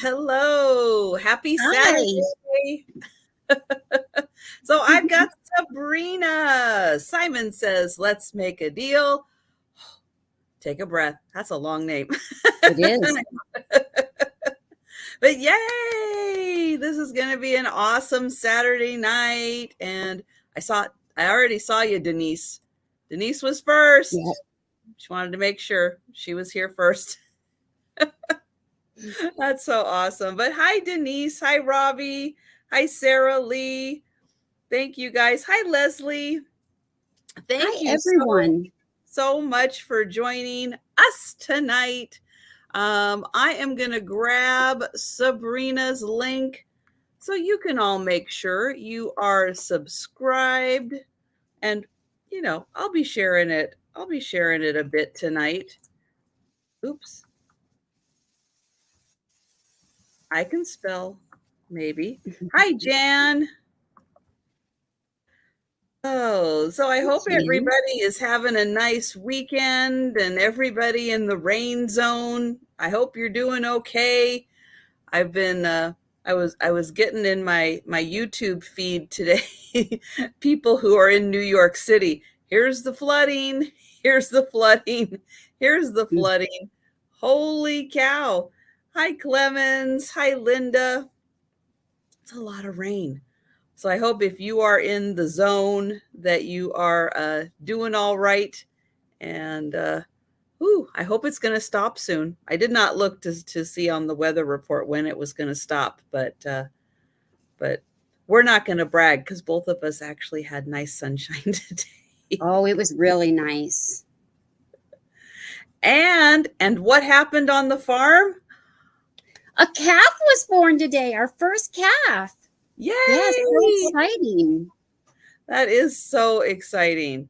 Hello. Happy Hi. Saturday. So I've got Sabrina. Simon says, let's make a deal. Take a breath. That's a long name. It is. But yay! This is going to be an awesome Saturday night. And I already saw you, Denise. Denise was Yeah. first. She wanted to make sure she was here first. That's so awesome. But hi, Denise. Hi, Robbie. Hi, Sarah Lee. Thank you, guys. Hi, Leslie. Thank Hi, you everyone. so much for joining us tonight. I am going to grab Sabrina's link so you can all make sure you are subscribed. And, I'll be sharing it. I'll be sharing it a bit tonight. Oops. I can spell, maybe. Hi, Jan. Oh, so I hope everybody is having a nice weekend and everybody in the rain zone. I hope you're doing okay. I've been I was getting in my YouTube feed today people who are in New York City. Here's the flooding. Here's the flooding. Here's the flooding. Holy cow. Hi Clemens. Hi Linda. It's a lot of rain. So I hope if you are in the zone that you are doing all right. And I hope it's going to stop soon. I did not look to see on the weather report when it was going to stop, but we're not going to brag because both of us actually had nice sunshine today. Oh, it was really nice. And what happened on the farm? A calf was born today, our first calf. Yay! Yes, so exciting. That is so exciting.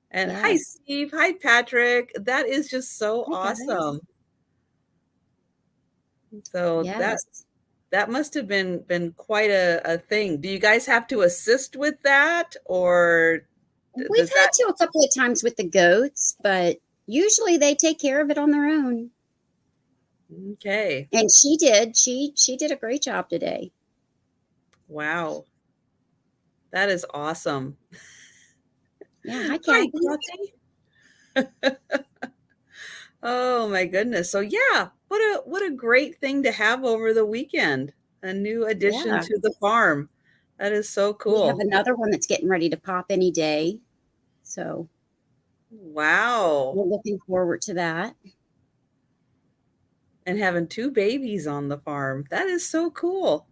And yes. Hi, Steve. Hi, Patrick. That is just so awesome. So yes. that must have been quite a thing. Do you guys have to assist with that, or we've had to a couple of times with the goats, but usually they take care of it on their own. Okay. And she did. She did a great job today. Wow. That is awesome. Yeah, hi, Kathy. Oh my goodness. So yeah, what a great thing to have over the weekend. A new addition to the farm. That is so cool. We have another one that's getting ready to pop any day. So wow. We're looking forward to that. And having 2 babies on the farm. That is so cool.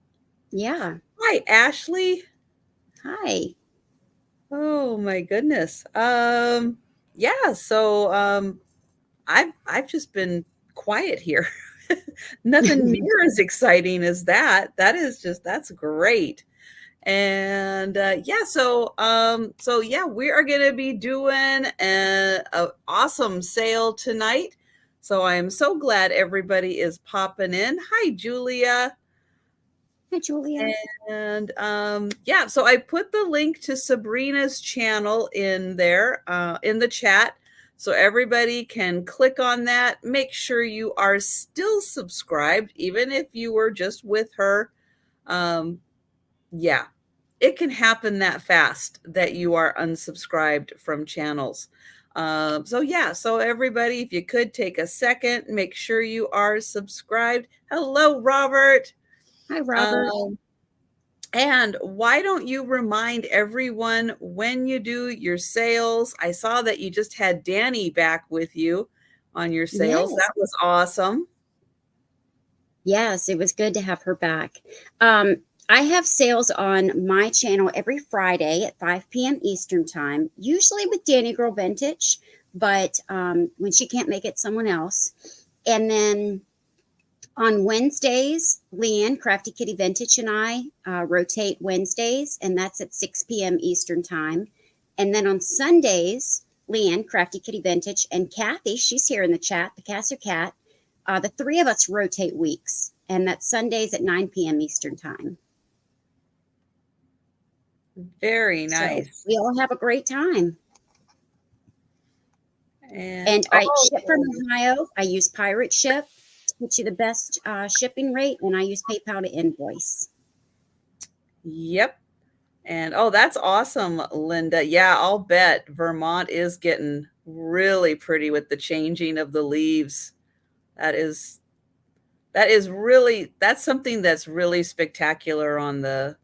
Yeah. Hi, Ashley. Hi. Oh my goodness. Yeah, so I've just been quiet here. Nothing near as exciting as that. That's great. And so yeah, we are going to be doing an awesome sale tonight. So I am so glad everybody is popping in. Hi, Julia. Hi, Julia. And yeah, so I put the link to Sabrina's channel in there in the chat. So everybody can click on that. Make sure you are still subscribed, even if you were just with her. Yeah, it can happen that fast that you are unsubscribed from channels. So everybody, if you could take a second, make sure you are subscribed. Hello, Robert. Hi, Robert. And why don't you remind everyone when you do your sales? I saw that you just had Danny back with you on your sales. Yes. That was awesome. Yes, it was good to have her back. I have sales on my channel every Friday at 5 p.m. Eastern time, usually with Danny Girl Vintage, but when she can't make it, someone else. And then on Wednesdays, Leanne, Crafty Kitty Vintage, and I rotate Wednesdays, and that's at 6 p.m. Eastern time. And then on Sundays, Leanne, Crafty Kitty Vintage, and Kathy, she's here in the chat, the Casser Cat, the three of us rotate weeks, and that's Sundays at 9 p.m. Eastern time. Very nice. So we all have a great time. And I ship from Ohio. I use Pirate Ship. to get you the best shipping rate, and I use PayPal to invoice. Yep. And oh, that's awesome, Linda. Yeah, I'll bet Vermont is getting really pretty with the changing of the leaves. That is that's something that's really spectacular on the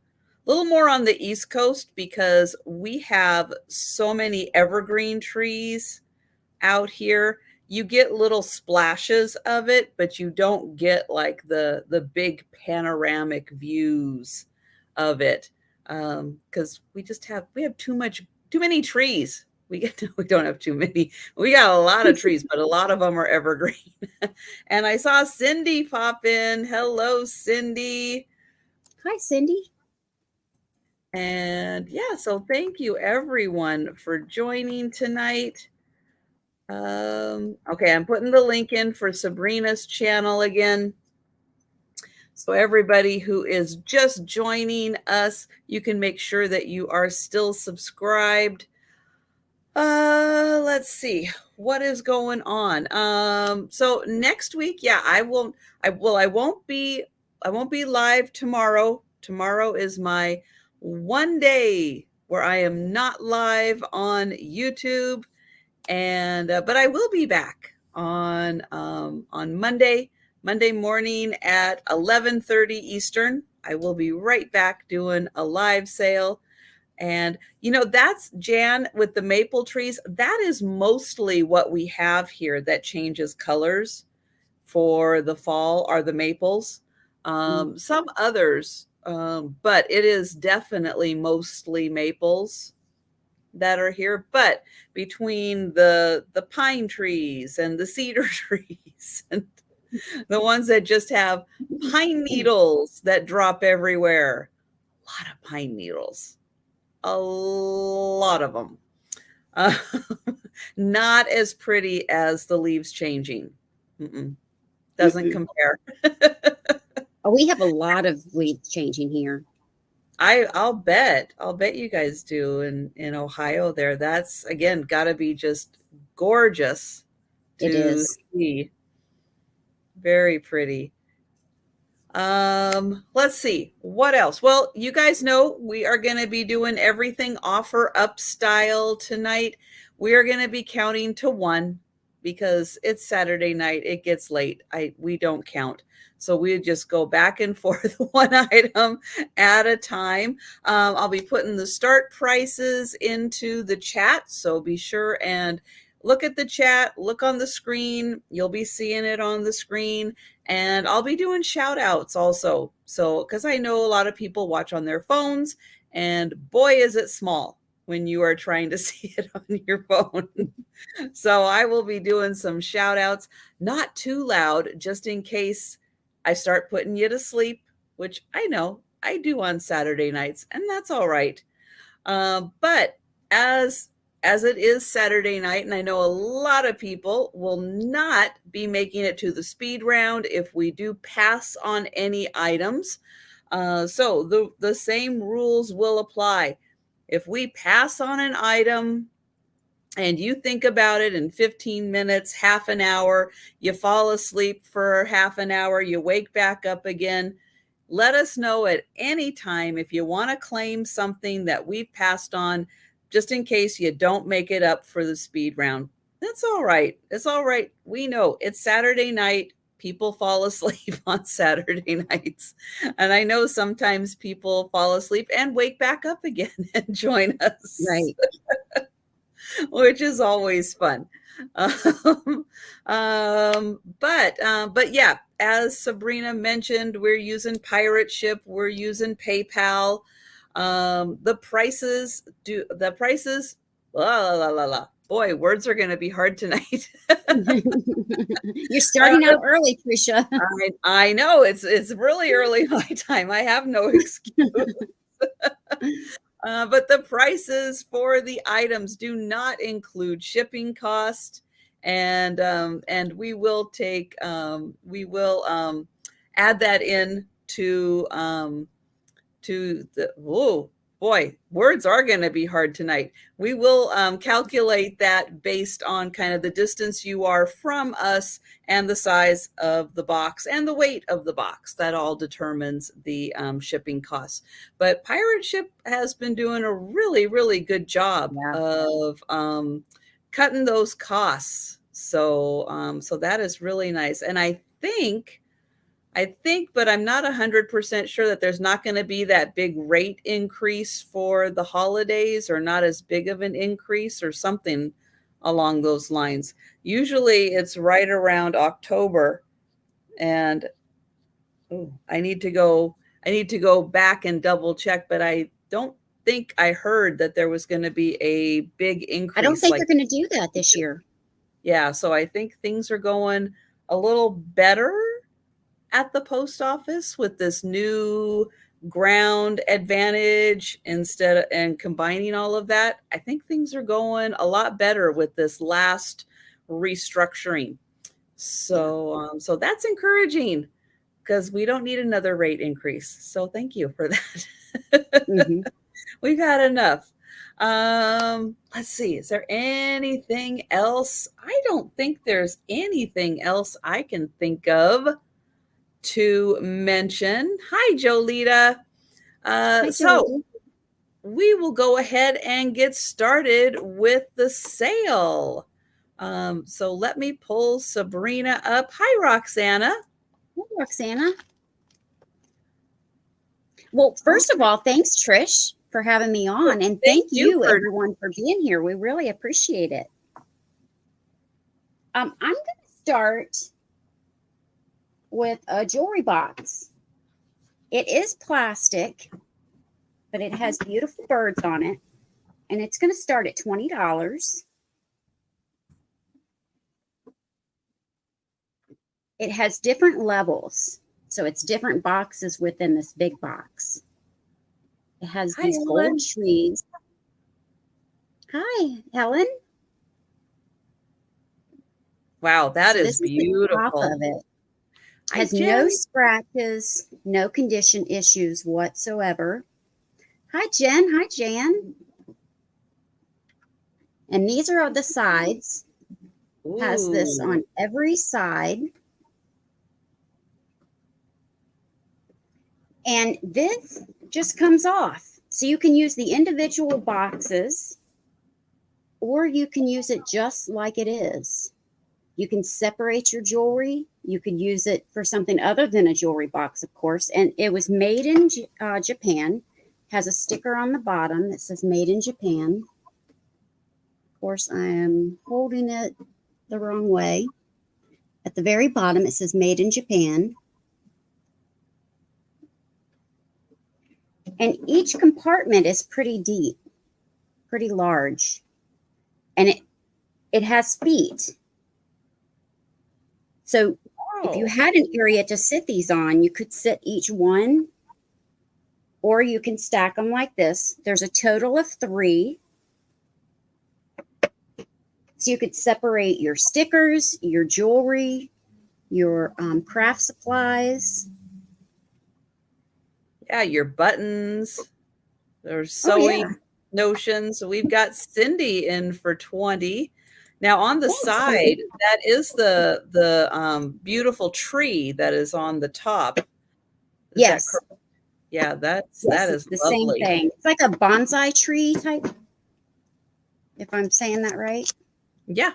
little more on the East Coast because we have so many evergreen trees out here. You get little splashes of it, but you don't get like the big panoramic views of it. Because we have too many trees. We don't have too many. We got a lot of trees, but a lot of them are evergreen. And I saw Cindy pop in. Hello, Cindy. Hi, Cindy. And yeah, so thank you everyone for joining tonight. Okay, I'm putting the link in for Sabrina's channel again. So everybody who is just joining us, you can make sure that you are still subscribed. Let's see what is going on. So next week, yeah, I won't be live tomorrow. Tomorrow is my one day where I am not live on YouTube, and but I will be back on Monday morning at 11:30 Eastern. I will be right back doing a live sale. And, that's Jan with the maple trees. That is mostly what we have here that changes colors for the fall are the maples. Some others, but it is definitely mostly maples that are here. But between the pine trees and the cedar trees and the ones that just have pine needles that drop everywhere, a lot of pine needles. A lot of them. Not as pretty as the leaves changing. Doesn't compare. Oh, we have a lot of leaves changing here. I'll bet you guys do in Ohio there. That's again gotta be just gorgeous to see. Very pretty. Let's see what else. Well, you guys know we are going to be doing everything offer up style tonight. We are going to be counting to 1 because it's Saturday night. It gets late. We don't count. So we just go back and forth one item at a time. I'll be putting the start prices into the chat. So be sure and look at the chat, look on the screen. You'll be seeing it on the screen. And I'll be doing shout outs also. So, because I know a lot of people watch on their phones, and boy, is it small when you are trying to see it on your phone. So I will be doing some shout outs, not too loud, just in case I start putting you to sleep, which I know I do on Saturday nights, and that's all right. But as it is Saturday night, and I know a lot of people will not be making it to the speed round if we do pass on any items. So the same rules will apply. If we pass on an item and you think about it in 15 minutes, half an hour, you fall asleep for half an hour, you wake back up again, let us know at any time if you want to claim something that we've passed on, just in case you don't make it up for the speed round. That's all right. It's all right. We know it's Saturday night. People fall asleep on Saturday nights. And I know sometimes people fall asleep and wake back up again and join us. Right. Which is always fun. But yeah, as Sabrina mentioned, we're using Pirate Ship. We're using PayPal. The prices, boy, words are going to be hard tonight. You're starting out early, Trisha. I know it's really early my time. I have no excuse. But the prices for the items do not include shipping cost, and we will add that in to the Boy, words are going to be hard tonight. We will calculate that based on kind of the distance you are from us and the size of the box and the weight of the box. That all determines the shipping costs. But Pirate Ship has been doing a really, really good job of cutting those costs. So that is really nice. And I think, but I'm not 100% sure that there's not going to be that big rate increase for the holidays, or not as big of an increase, or something along those lines. Usually it's right around October, and I need to go back and double check, but I don't think I heard that there was going to be a big increase. I don't think they're going to do that this year. Yeah, so I think things are going a little better at the post office with this new ground advantage and combining all of that. I think things are going a lot better with this last restructuring. So that's encouraging, because we don't need another rate increase. So thank you for that. Mm-hmm. We've had enough. Let's see. Is there anything else? I don't think there's anything else I can think of to mention. Hi, Jolita. So we will go ahead and get started with the sale. So let me pull Sabrina up. Hi, Roxana. Hi, Roxana. Well, first of all, thanks, Trish, for having me on. And thank you everyone for being here. We really appreciate it. I'm going to start with a jewelry box. It is plastic, but it has beautiful birds on it, and it's going to start at $20. It has different levels, so it's different boxes within this big box. It has these gold trees. Hi, Helen. Wow, that is beautiful. Top of it. Has no scratches, no condition issues whatsoever. Hi, Jen. Hi, Jan. And these are the sides. Ooh. Has this on every side. And this just comes off. So you can use the individual boxes, or you can use it just like it is. You can separate your jewelry. You could use it for something other than a jewelry box, of course. And it was made in Japan. Has a sticker on the bottom that says made in Japan. Of course, I am holding it the wrong way. At the very bottom, it says made in Japan. And each compartment is pretty deep, pretty large. And it has feet. So if you had an area to sit these on, you could sit each one, or you can stack them like this. There's a total of 3. So you could separate your stickers, your jewelry, your craft supplies. Yeah, your buttons. There's sewing notions. So we've got Cindy in for 20. Now on the side, that is the beautiful tree that is on the top. Yes. Yeah, that is the lovely. Same thing. It's like a bonsai tree type, if I'm saying that right. Yeah.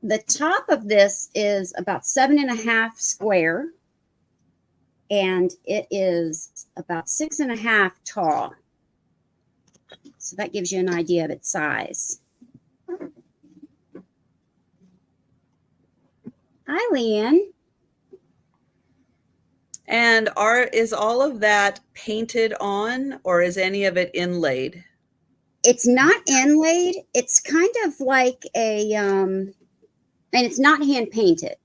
The top of this is about 7.5 square, and it is about 6.5 tall. So that gives you an idea of its size. Hi, Leanne. And is all of that painted on, or is any of it inlaid? It's not inlaid. It's kind of like and it's not hand painted.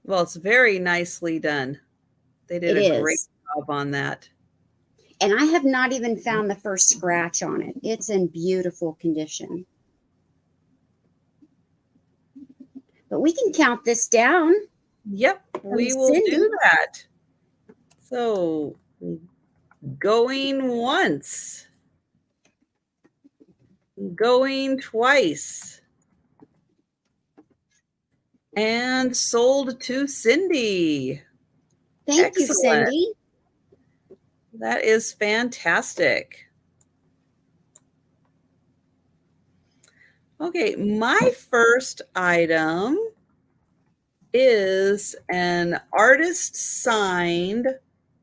Well, it's very nicely done. They did a great job on that. And I have not even found the first scratch on it. It's in beautiful condition. But but we can count this down. Yep, we will do that. So going once, going twice, and sold to Cindy. Thank you, Cindy. That is fantastic. Okay, my first item is an artist signed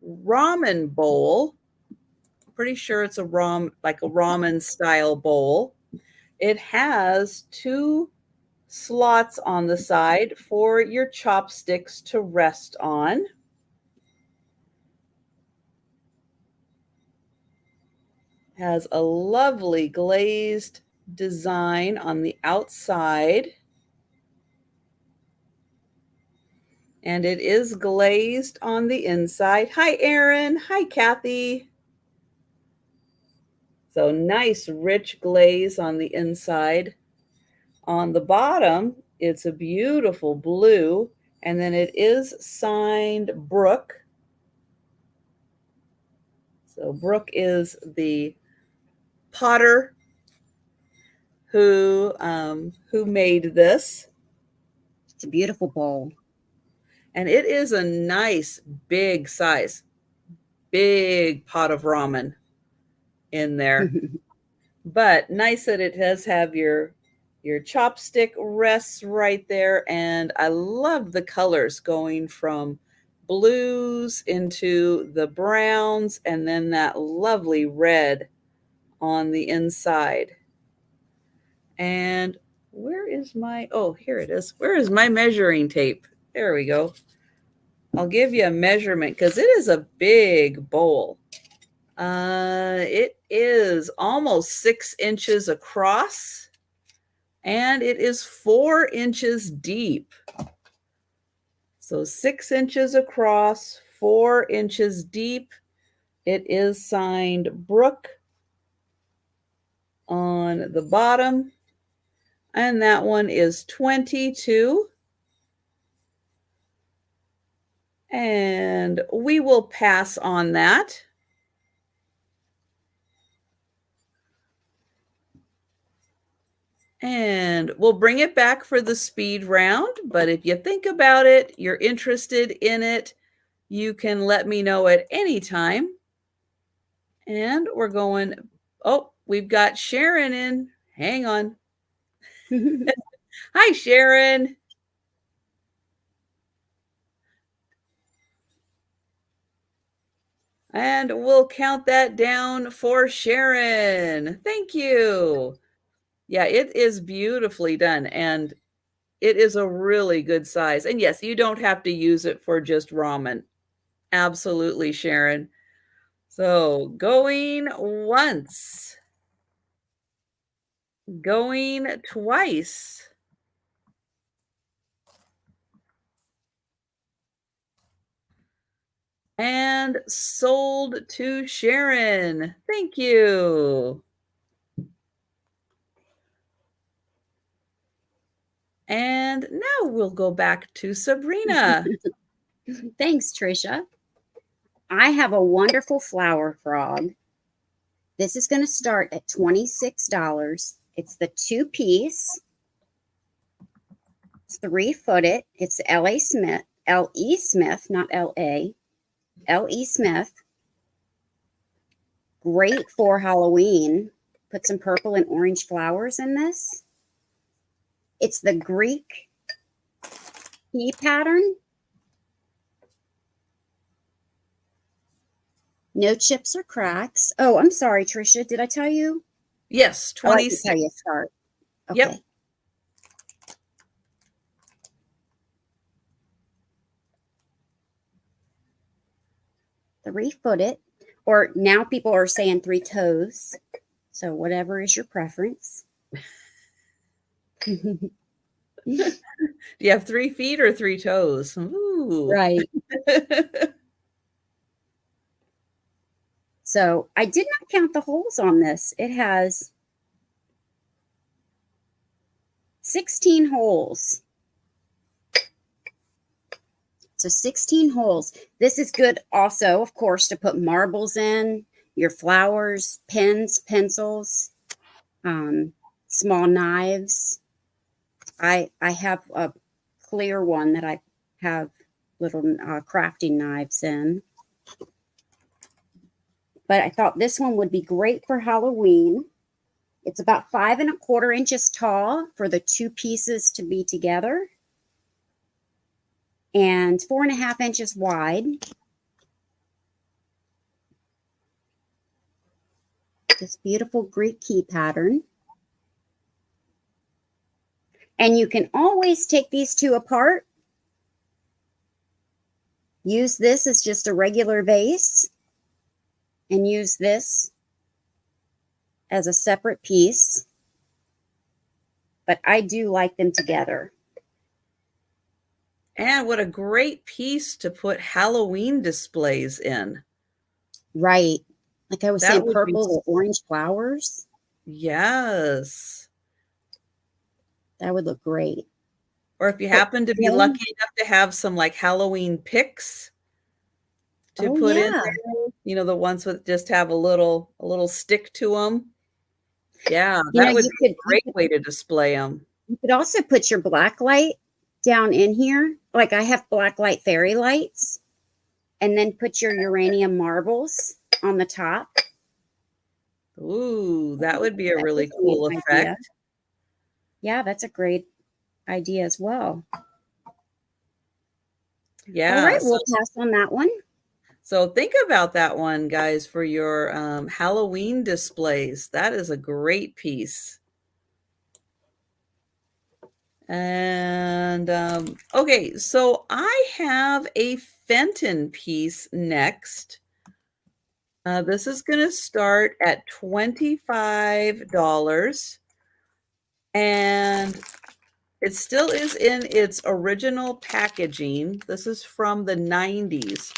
ramen bowl. Pretty sure it's like a ramen style bowl. It has 2 slots on the side for your chopsticks to rest on. Has a lovely glazed design on the outside. And it is glazed on the inside. Hi, Erin. Hi, Kathy. So nice, rich glaze on the inside. On the bottom, it's a beautiful blue, and then it is signed Brooke. So Brooke is the potter who made this. It's a beautiful bowl. And it is a nice, big size, big pot of ramen in there. But nice that it does have your chopstick rests right there. And I love the colors going from blues into the browns and then that lovely red on the inside. And where is my, oh, here it is. Where is my measuring tape? There we go. I'll give you a measurement because it is a big bowl. It is almost 6 inches across and it is 4 inches deep. So 6 inches across, 4 inches deep. It is signed Brooke on the bottom. And that one is 22. And we will pass on that. And we'll bring it back for the speed round. But if you think about it, you're interested in it, you can let me know at any time. And we're going, oh, we've got Sharon in. Hang on. Hi, Sharon. And we'll count that down for Sharon. Thank you. Yeah, it is beautifully done. And it is a really good size. And yes, you don't have to use it for just ramen. Absolutely, Sharon. So going once. Going twice. And sold to Sharon. Thank you. And now we'll go back to Sabrina. Thanks, Trisha. I have a wonderful flower frog. This is going to start at $26. It's the 2-piece. It's 3-footed. It's L.E. Smith, not L.A. L.E. Smith. Great for Halloween. Put some purple and orange flowers in this. It's the Greek key pattern. No chips or cracks. Oh, I'm sorry, Trisha. Did I tell you? Yes, 26. Tell you start. Okay. Yep. Three-footed, or now people are saying 3 toes. So whatever is your preference. Do you have 3 feet or 3 toes? Ooh. Right. So I did not count the holes on this. It has 16 holes. So 16 holes. This is good also, of course, to put marbles in, your flowers, pens, pencils, small knives. I have a clear one that I have little crafting knives in. But I thought this one would be great for Halloween. It's about 5¼ inches tall for the two pieces to be together, and 4½ inches wide. This beautiful Greek key pattern. And you can always take these two apart. Use this as just a regular vase, and use this as a separate piece. But I do like them together. And what a great piece to put Halloween displays in. Right. Like I was That saying, would be- purple or orange flowers. Yes. That would look great. Or if you happen to be lucky enough to have some like Halloween picks to put in there, you know, the ones that just have a little stick to them. Yeah, that would be a great way to display them. You could also put your black light down in here. Like I have black light fairy lights, and then put your uranium marbles on the top. Ooh, that would be a really cool effect. Yeah, that's a great idea as well. Yeah. All right, we'll pass on that one. So think about that one, guys, for your Halloween displays. That is a great piece. And okay, so I have a Fenton piece next. This is going to start at $25, and it still is in its original packaging. This is from the 90s.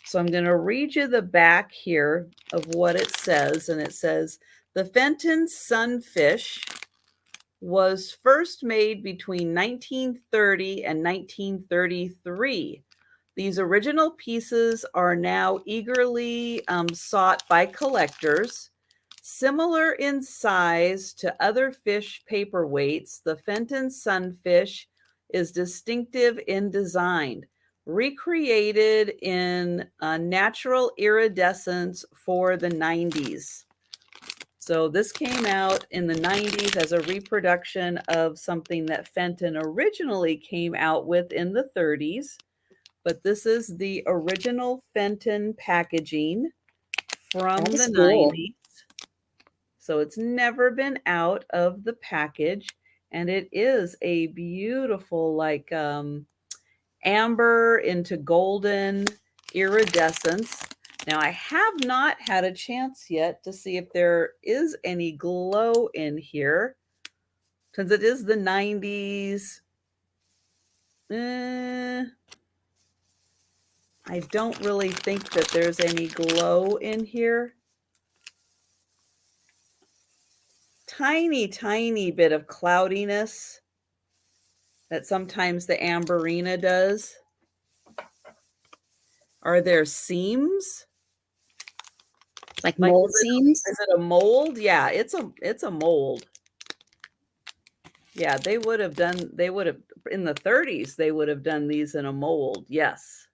So I'm going to read you the back here of what it says, and it says, the Fenton Sunfish was first made between 1930 and 1933. These original pieces are now eagerly sought by collectors. Similar in size to other fish paperweights, the Fenton Sunfish is distinctive in design, recreated in natural iridescence for the 90s. So this came out in the 90s as a reproduction of something that Fenton originally came out with in the 30s. But this is the original Fenton packaging from the 90s. So it's never been out of the package. And it is a beautiful, like amber into golden iridescence. Now, I have not had a chance yet to see if there is any glow in here, since it is the 90s. I don't really think that there's any glow in here. Tiny, tiny bit of cloudiness that sometimes the Amberina does. Are there seams? Like mold seams? Is it a mold? Yeah, it's a mold. Yeah, they would have in the 30s, they would have done these in a mold. Yes.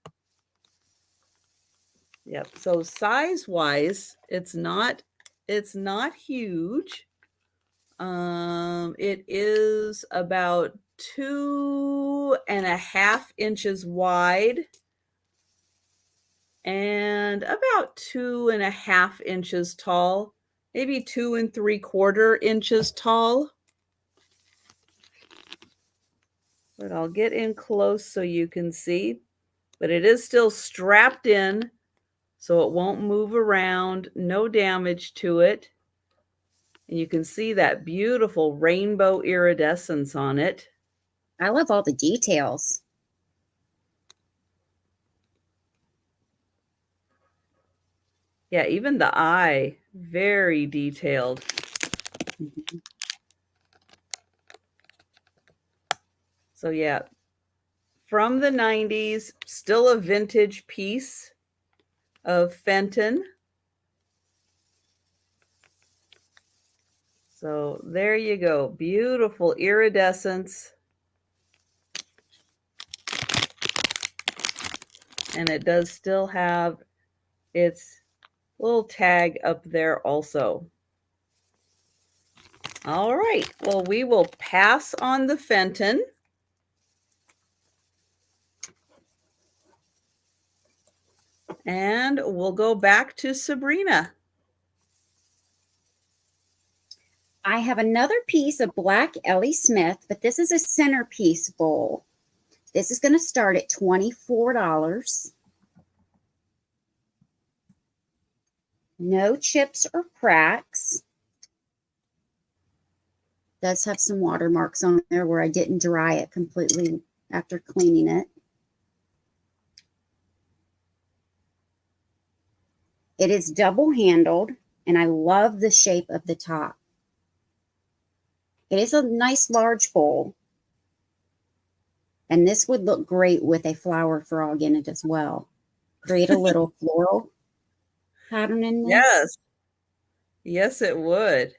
Yep. So size-wise, it's not huge. It is about 2½ inches wide and about 2½ inches tall, maybe 2¾ inches tall. But I'll get in close so you can see. But it is still strapped in, so it won't move around, no damage to it. And you can see that beautiful rainbow iridescence on it. I love all the details. Yeah, even the eye, very detailed. So yeah, from the 90s, still a vintage piece of Fenton. So there you go. Beautiful iridescence. And it does still have its little tag up there also. All right. Well, we will pass on the Fenton. And we'll go back to Sabrina. I have another piece of black Ellie Smith, but this is a centerpiece bowl. This is going to start at $24. No chips or cracks. Does have some watermarks on there where I didn't dry it completely after cleaning it. It is double handled, and I love the shape of the top. It is a nice large bowl. And this would look great with a flower frog in it as well. Create a little floral pattern in this. Yes. Yes, it would.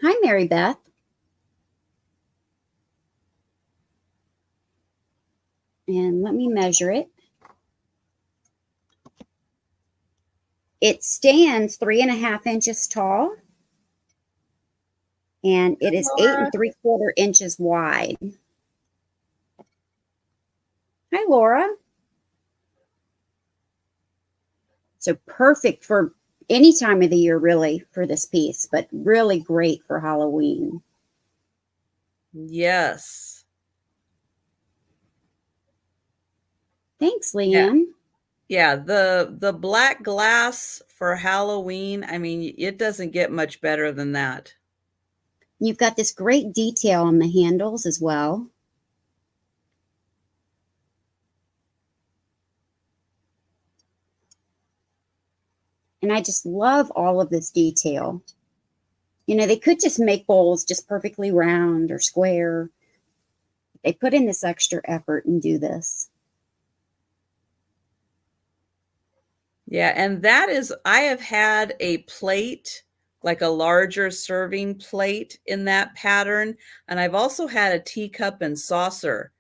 Hi, Mary Beth. And let me measure it. It stands 3.5 inches tall. And it is 8 3/4 inches wide. Hi, Laura. So perfect for any time of the year, really, for this piece, but really great for Halloween. Yes. Thanks, Leanne. Yeah, the black glass for Halloween, I mean, it doesn't get much better than that. You've got this great detail on the handles as well. And I just love all of this detail. You know, they could just make bowls just perfectly round or square. They put in this extra effort and do this. Yeah, and that is, I have had a plate, like a larger serving plate in that pattern. And I've also had a teacup and saucer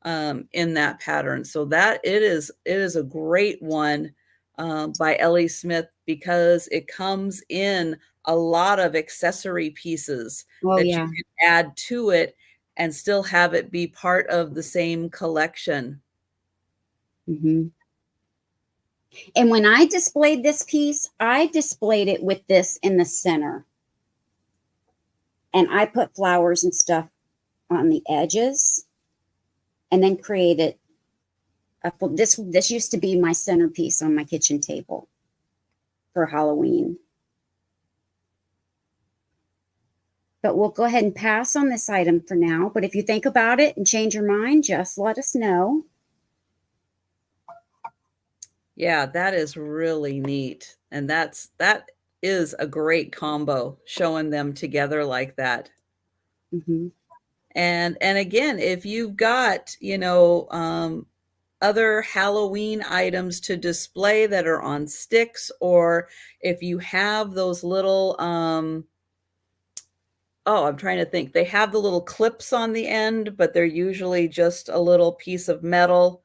in that pattern. So that it is a great one by Ellie Smith, because it comes in a lot of accessory pieces that you can add to it and still have it be part of the same collection. Mm-hmm. And when I displayed this piece, I displayed it with this in the center. And I put flowers and stuff on the edges and then created this used to be my centerpiece on my kitchen table for Halloween. But we'll go ahead and pass on this item for now. But if you think about it and change your mind, just let us know. Yeah, that is really neat. And that is a great combo, showing them together like that. Mm-hmm. And again, if you've got, you know, other Halloween items to display that are on sticks, or if you have those little, I'm trying to think. They have the little clips on the end, but they're usually just a little piece of metal.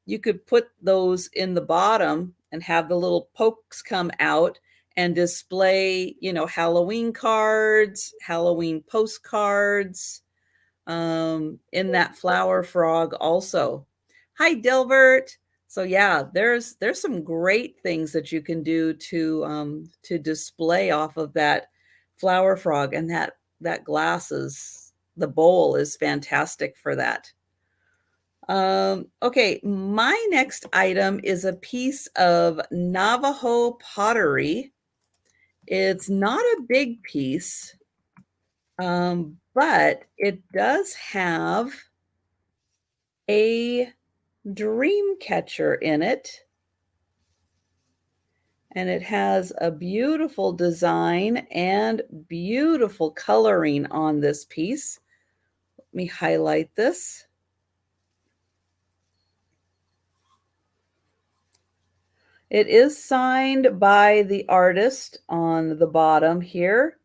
You could put those in the bottom and have the little pokes come out and display, you know, Halloween cards, Halloween postcards, in that flower frog also. Hi, Dilbert. So yeah, there's some great things that you can do to display off of that flower frog, and that glass is, the bowl is fantastic for that. Okay, my next item is a piece of Navajo pottery. It's not a big piece, but it does have a dream catcher in it. And it has a beautiful design and beautiful coloring on this piece. Let me highlight this. It is signed by the artist on the bottom here.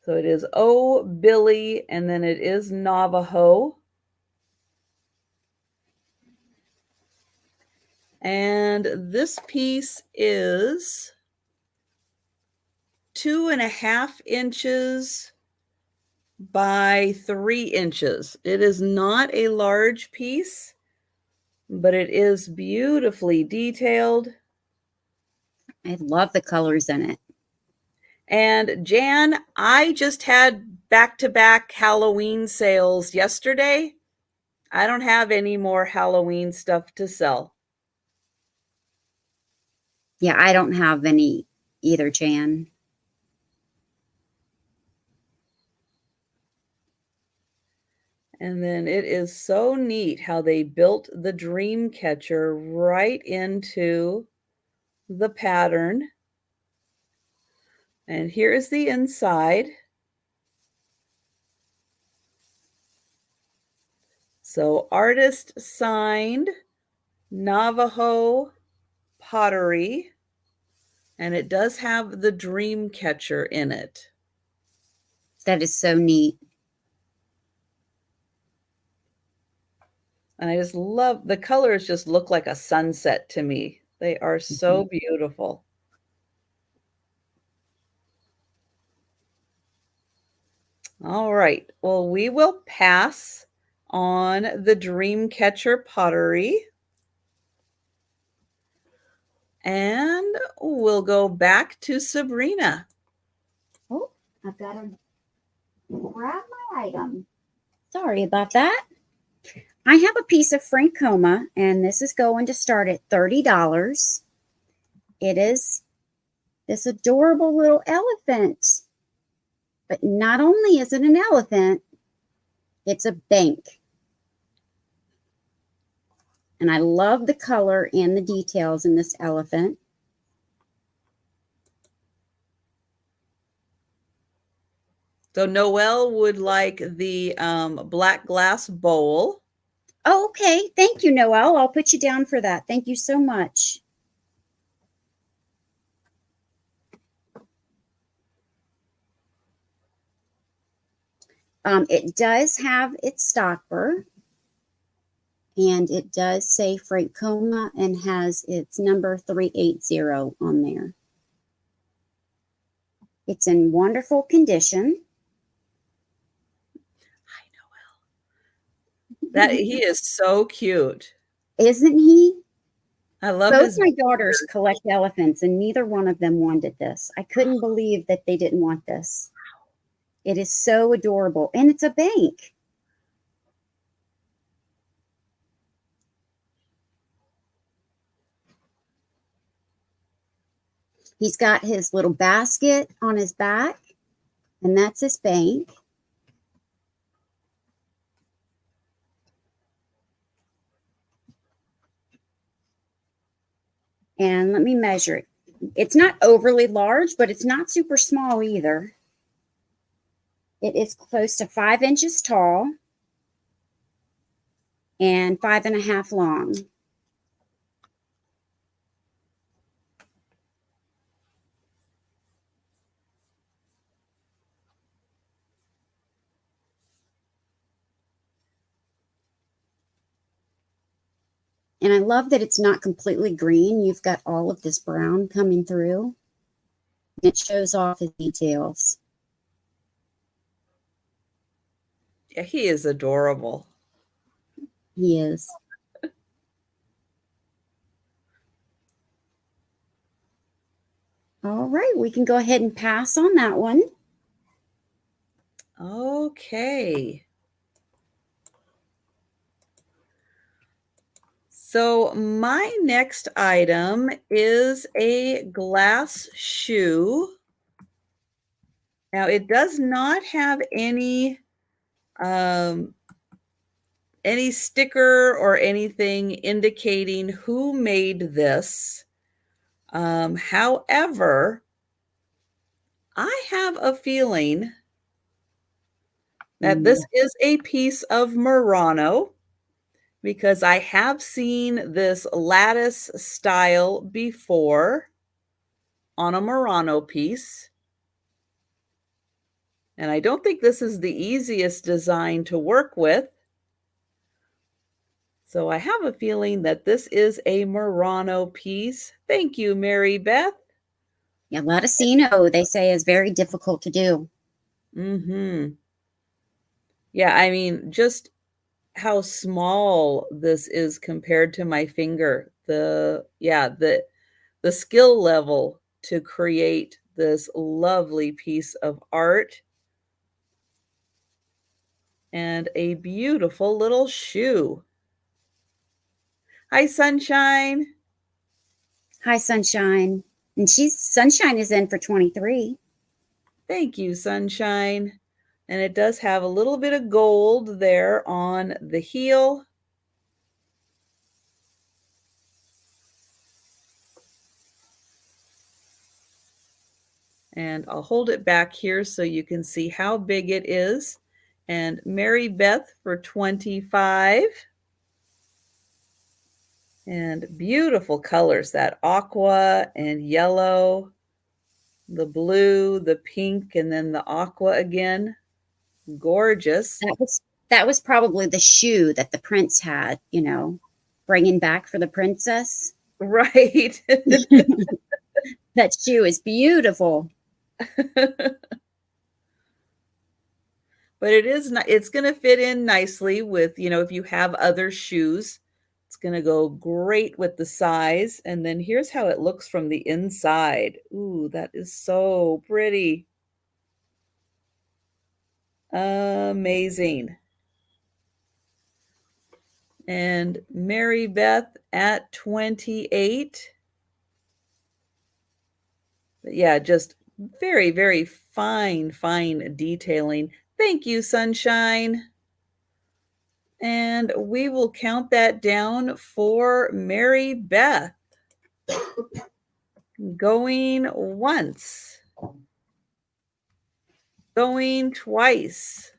So it is Oh Billy, and then it is Navajo. And this piece is 2.5 inches by 3 inches. It is not a large piece, but it is beautifully detailed. I love the colors in it. And Jan, I just had back-to-back Halloween sales yesterday. I don't have any more Halloween stuff to sell. Yeah, I don't have any either, Jan. And then it is so neat how they built the dream catcher right into the pattern. And here is the inside. So artist signed Navajo Pottery, and it does have the dream catcher in it. That is so neat. And I just love the colors, just look like a sunset to me. They are so beautiful. All right. Well, we will pass on the Dreamcatcher pottery. And we'll go back to Sabrina. Oh, I've got to grab my item. Sorry about that. I have a piece of Francoma, and this is going to start at $30. It is this adorable little elephant. But not only is it an elephant, it's a bank. And I love the color and the details in this elephant. So Noelle would like the black glass bowl. Oh, okay. Thank you, Noelle. I'll put you down for that. Thank you so much. It does have its stopper, and it does say Francoma and has its number 380 on there. It's in wonderful condition. Hi, Noelle. That he is so cute. Isn't he? I love Both his my daughters collect elephants, and neither one of them wanted this. I couldn't believe that they didn't want this. It is so adorable, and it's a bank. He's got his little basket on his back, and that's his bank. And let me measure it. It's not overly large, but it's not super small either. It is close to 5 inches tall and 5.5 long. And I love that it's not completely green. You've got all of this brown coming through. It shows off the details. Yeah, he is adorable. He is. All right, we can go ahead and pass on that one. Okay. So my next item is a glass shoe. Now it does not have any sticker or anything indicating who made this. However, I have a feeling that this is a piece of Murano. because I have seen this lattice style before on a Murano piece. And I don't think this is the easiest design to work with. So I have a feeling that this is a Murano piece. Thank you, Mary Beth. Yeah, latticino, they say, is very difficult to do. Mm-hmm. Yeah, I mean, just how small this is compared to my finger. The skill level to create this lovely piece of art and a beautiful little shoe. Hi, Sunshine. Hi, Sunshine. And Sunshine is in for 23. Thank you, Sunshine. And it does have a little bit of gold there on the heel. And I'll hold it back here so you can see how big it is. And Mary Beth for 25. And beautiful colors, that aqua and yellow, the blue, the pink, and then the aqua again. Gorgeous. That was probably the shoe that the prince had, bringing back for the princess. Right. That shoe is beautiful. But it's going to fit in nicely with, if you have other shoes, it's going to go great with the size. And then here's how it looks from the inside. Ooh, that is so pretty. Amazing. And Mary Beth at 28. But yeah, just very, very fine detailing. Thank you, Sunshine. And we will count that down for Mary Beth. Going once. Going twice.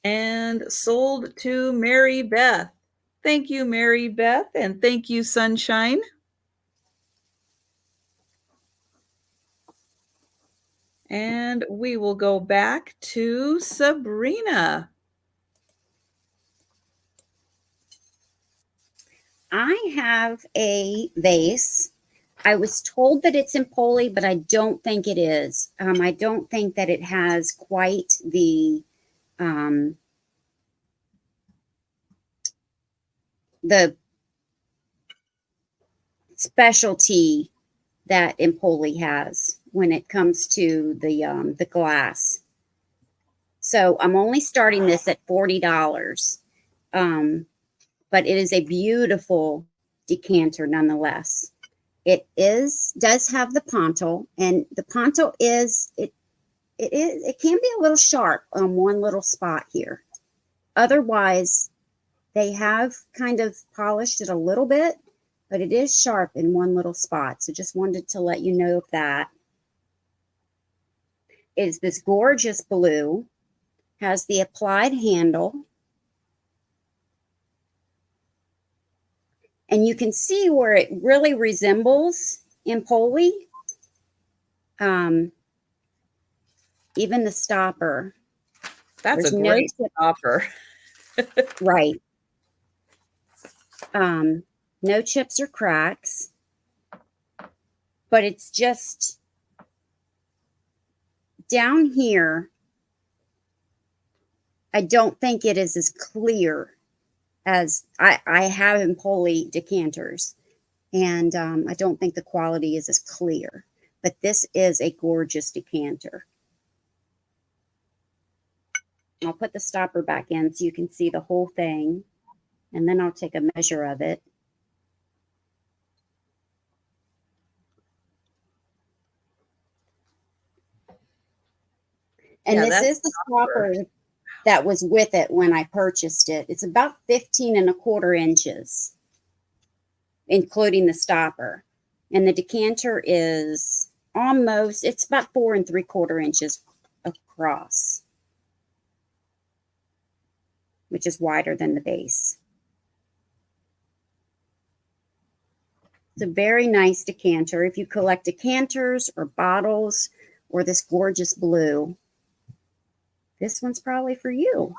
And sold to Mary Beth. Thank you, Mary Beth, and thank you, Sunshine. And we will go back to Sabrina. I have a vase. I was told that it's in Poli, but I don't think it is. I don't think that it has quite the specialty that Empoli has when it comes to the glass. So I'm only starting this at $40, but it is a beautiful decanter nonetheless. It does have the pontil, and the pontil it can be a little sharp on one little spot here. Otherwise, they have kind of polished it a little bit, but it is sharp in one little spot. So just wanted to let you know of that. It is this gorgeous blue, has the applied handle. And you can see where it really resembles Empoli. Even the stopper. That's a great stopper. Right. No chips or cracks. But it's just down here. I don't think it is as clear as I have Empoli decanters, and I don't think the quality is as clear, but this is a gorgeous decanter. I'll put the stopper back in so you can see the whole thing, and then I'll take a measure of it. And yeah, this is the stopper that was with it when I purchased it. It's about 15¼ inches, including the stopper. And the decanter is it's about 4¾ inches across. which is wider than the base. It's a very nice decanter. If you collect decanters or bottles or this gorgeous blue, this one's probably for you.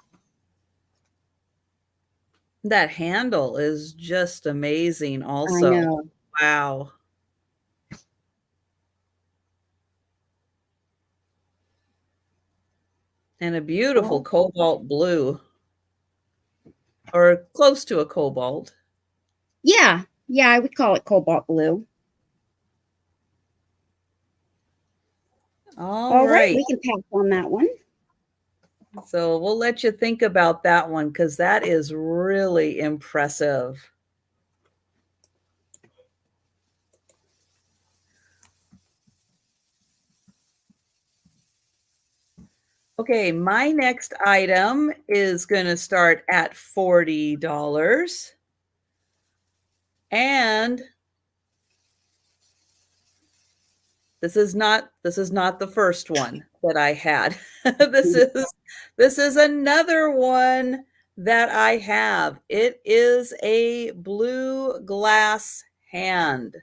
That handle is just amazing also. I know. Wow. And a beautiful cobalt blue, or close to a cobalt. Yeah, I would call it cobalt blue. All right. We can pass on that one. So we'll let you think about that one because that is really impressive. Okay, my next item is going to start at $40. And this is not the first one that I had. This is another one that I have. It is a blue glass hand.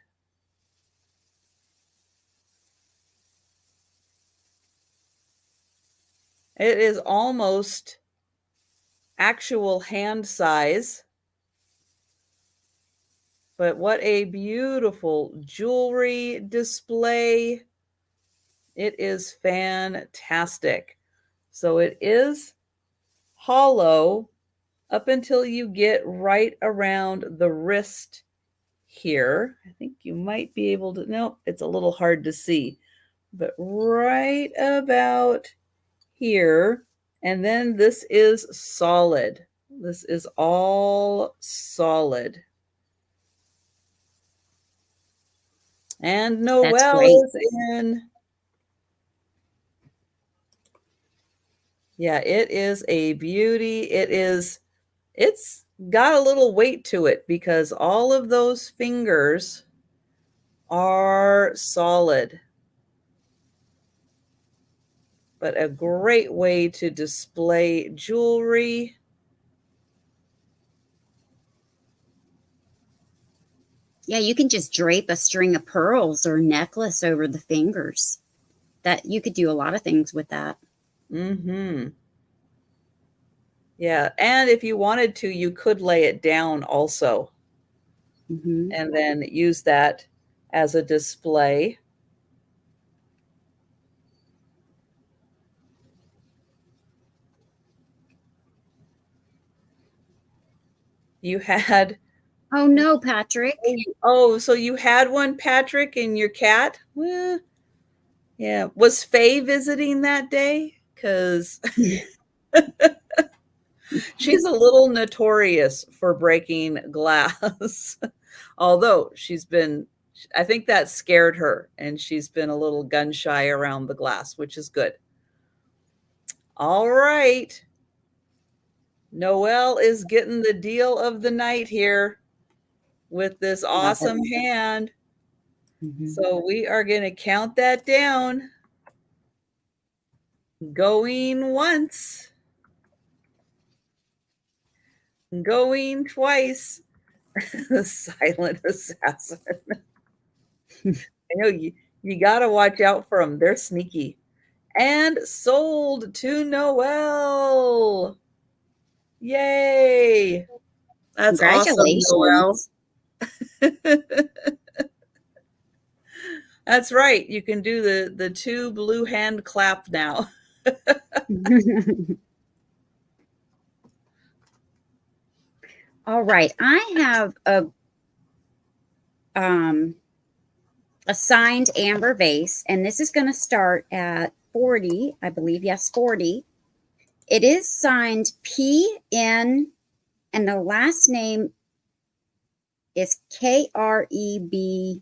It is almost actual hand size. But what a beautiful jewelry display. It is fantastic. So it is hollow up until you get right around the wrist here. I think you might be able to, nope, it's a little hard to see, but right about here. And then this is solid. This is all solid. And Noelle is in. Yeah, it is a beauty. It's got a little weight to it because all of those fingers are solid. But a great way to display jewelry. Yeah, you can just drape a string of pearls or a necklace over the fingers. That you could do a lot of things with that. Mm-hmm. Yeah, and if you wanted to, you could lay it down also. Mm-hmm. And then use that as a display. You had... Oh, no, Patrick. Oh, so you had one, Patrick, and your cat? Well, yeah. Was Faye visiting that day? Because she's a little notorious for breaking glass. Although I think that scared her, and she's been a little gun shy around the glass, which is good. All right. Noelle is getting the deal of the night here with this awesome hand. Mm-hmm. So we are going to count that down. Going once. Going twice. The silent assassin. I know you got to watch out for them. They're sneaky. And sold to Noelle. Yay. That's awesome, Noelle. That's right. You can do the two blue hand clap now. All right. I have a signed amber vase, and this is going to start at 40, I believe. Yes, 40. It is signed PN, and the last name is KREBS.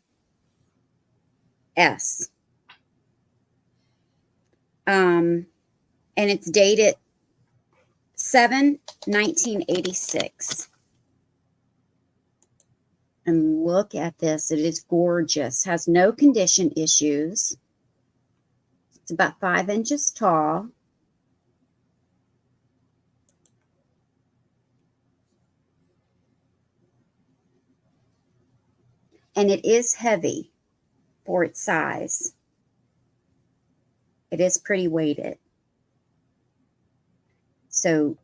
And it's dated 7/1986. And look at this. It is gorgeous. Has no condition issues. It's about 5 inches tall. and it is heavy for its size. It is pretty weighted. So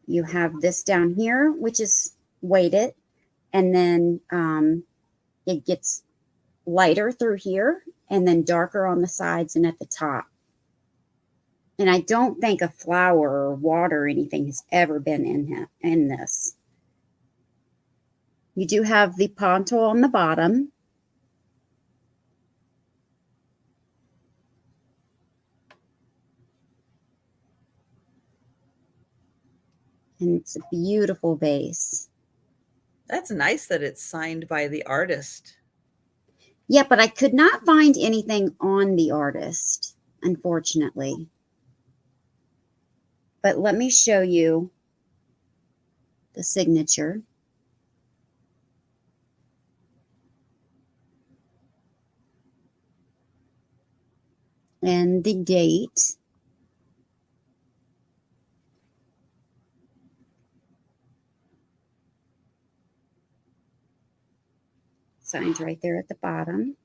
you have this down here, which is weighted, and then it gets lighter through here and then darker on the sides and at the top. And I don't think a flour or water or anything has ever been in this. You do have the ponto on the bottom. And it's a beautiful vase. That's nice that it's signed by the artist. Yeah, but I could not find anything on the artist, unfortunately. But let me show you the signature. And the date. Signed right there at the bottom.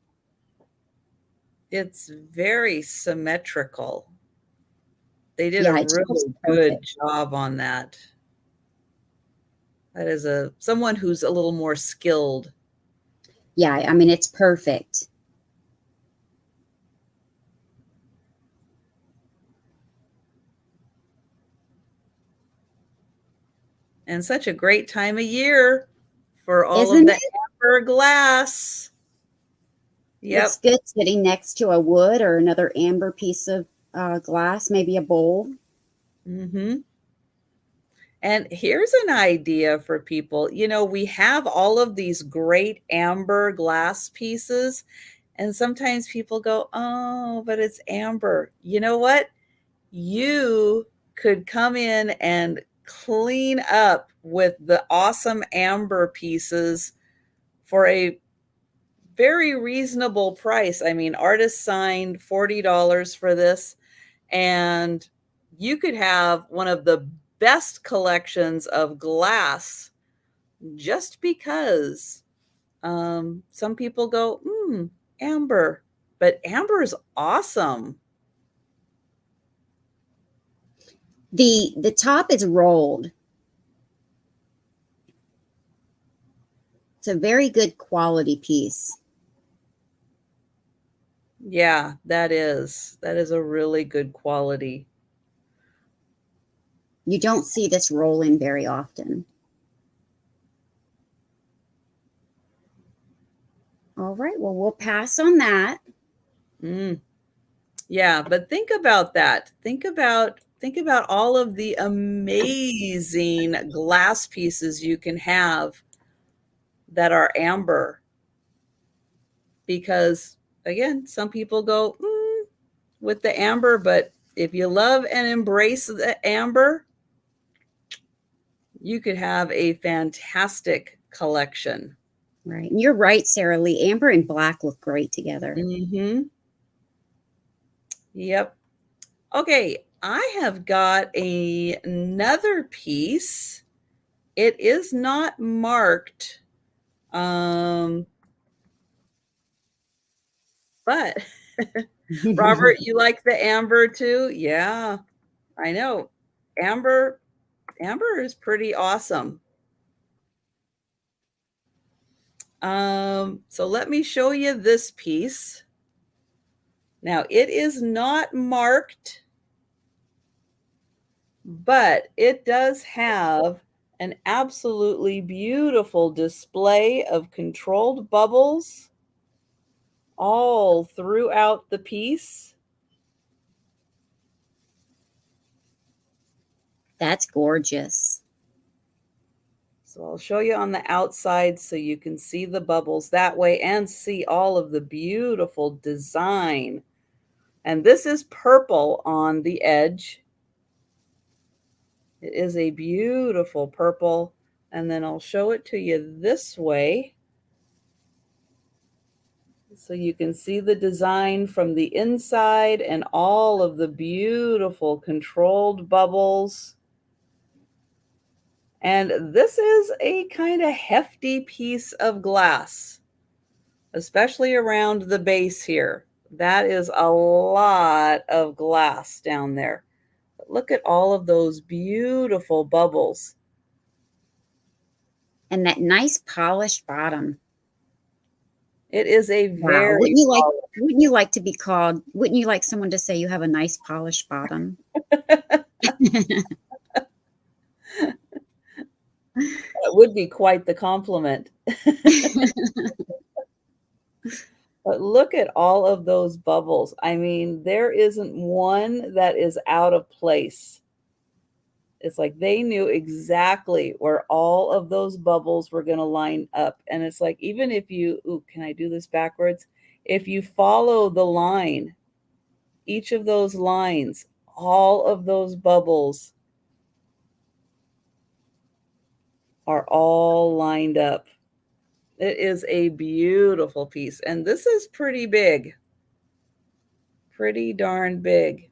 It's very symmetrical. They did a really good job on that. That is someone who's a little more skilled. Yeah, I mean, it's perfect. And such a great time of year for all of the amber glass. Yep. It's good sitting next to a wood or another amber piece of glass, maybe a bowl. Mm-hmm. And here's an idea for people. You know, we have all of these great amber glass pieces, and sometimes people go, oh, but it's amber. You know what? You could come in and clean up with the awesome amber pieces for a very reasonable price. I mean, artist signed $40 for this, and you could have one of the best collections of glass just because some people go, amber, but amber is awesome. The top is rolled. It's a very good quality piece. Yeah, that is a really good quality. You don't see this rolling very often. All right, well, we'll pass on that. Yeah, but think about that. Think about all of the amazing glass pieces you can have that are amber. Because again, some people go with the amber, but if you love and embrace the amber, you could have a fantastic collection. Right. And you're right, Sarah Lee. Amber and black look great together. Mm-hmm. Yep. Okay, I have got another piece. It is not marked, but Robert, you like the amber too? Yeah, I know. Amber is pretty awesome. So let me show you this piece. Now, it is not marked, but it does have an absolutely beautiful display of controlled bubbles all throughout the piece. That's gorgeous. So I'll show you on the outside so you can see the bubbles that way and see all of the beautiful design. And this is purple on the edge. It is a beautiful purple. And then I'll show it to you this way, so you can see the design from the inside and all of the beautiful controlled bubbles. And this is a kind of hefty piece of glass. especially around the base here. That is a lot of glass down there. But look at all of those beautiful bubbles. And that nice polished bottom. It is a Wow. very Wouldn't you like to be called, wouldn't you like someone to say you have a nice polished bottom? It would be quite the compliment. But look at all of those bubbles. I mean, there isn't one that is out of place. It's like they knew exactly where all of those bubbles were going to line up. And it's like, even if you, ooh, can I do this backwards? If you follow the line, each of those lines, all of those bubbles are all lined up. It is a beautiful piece. And this is pretty big. Pretty darn big.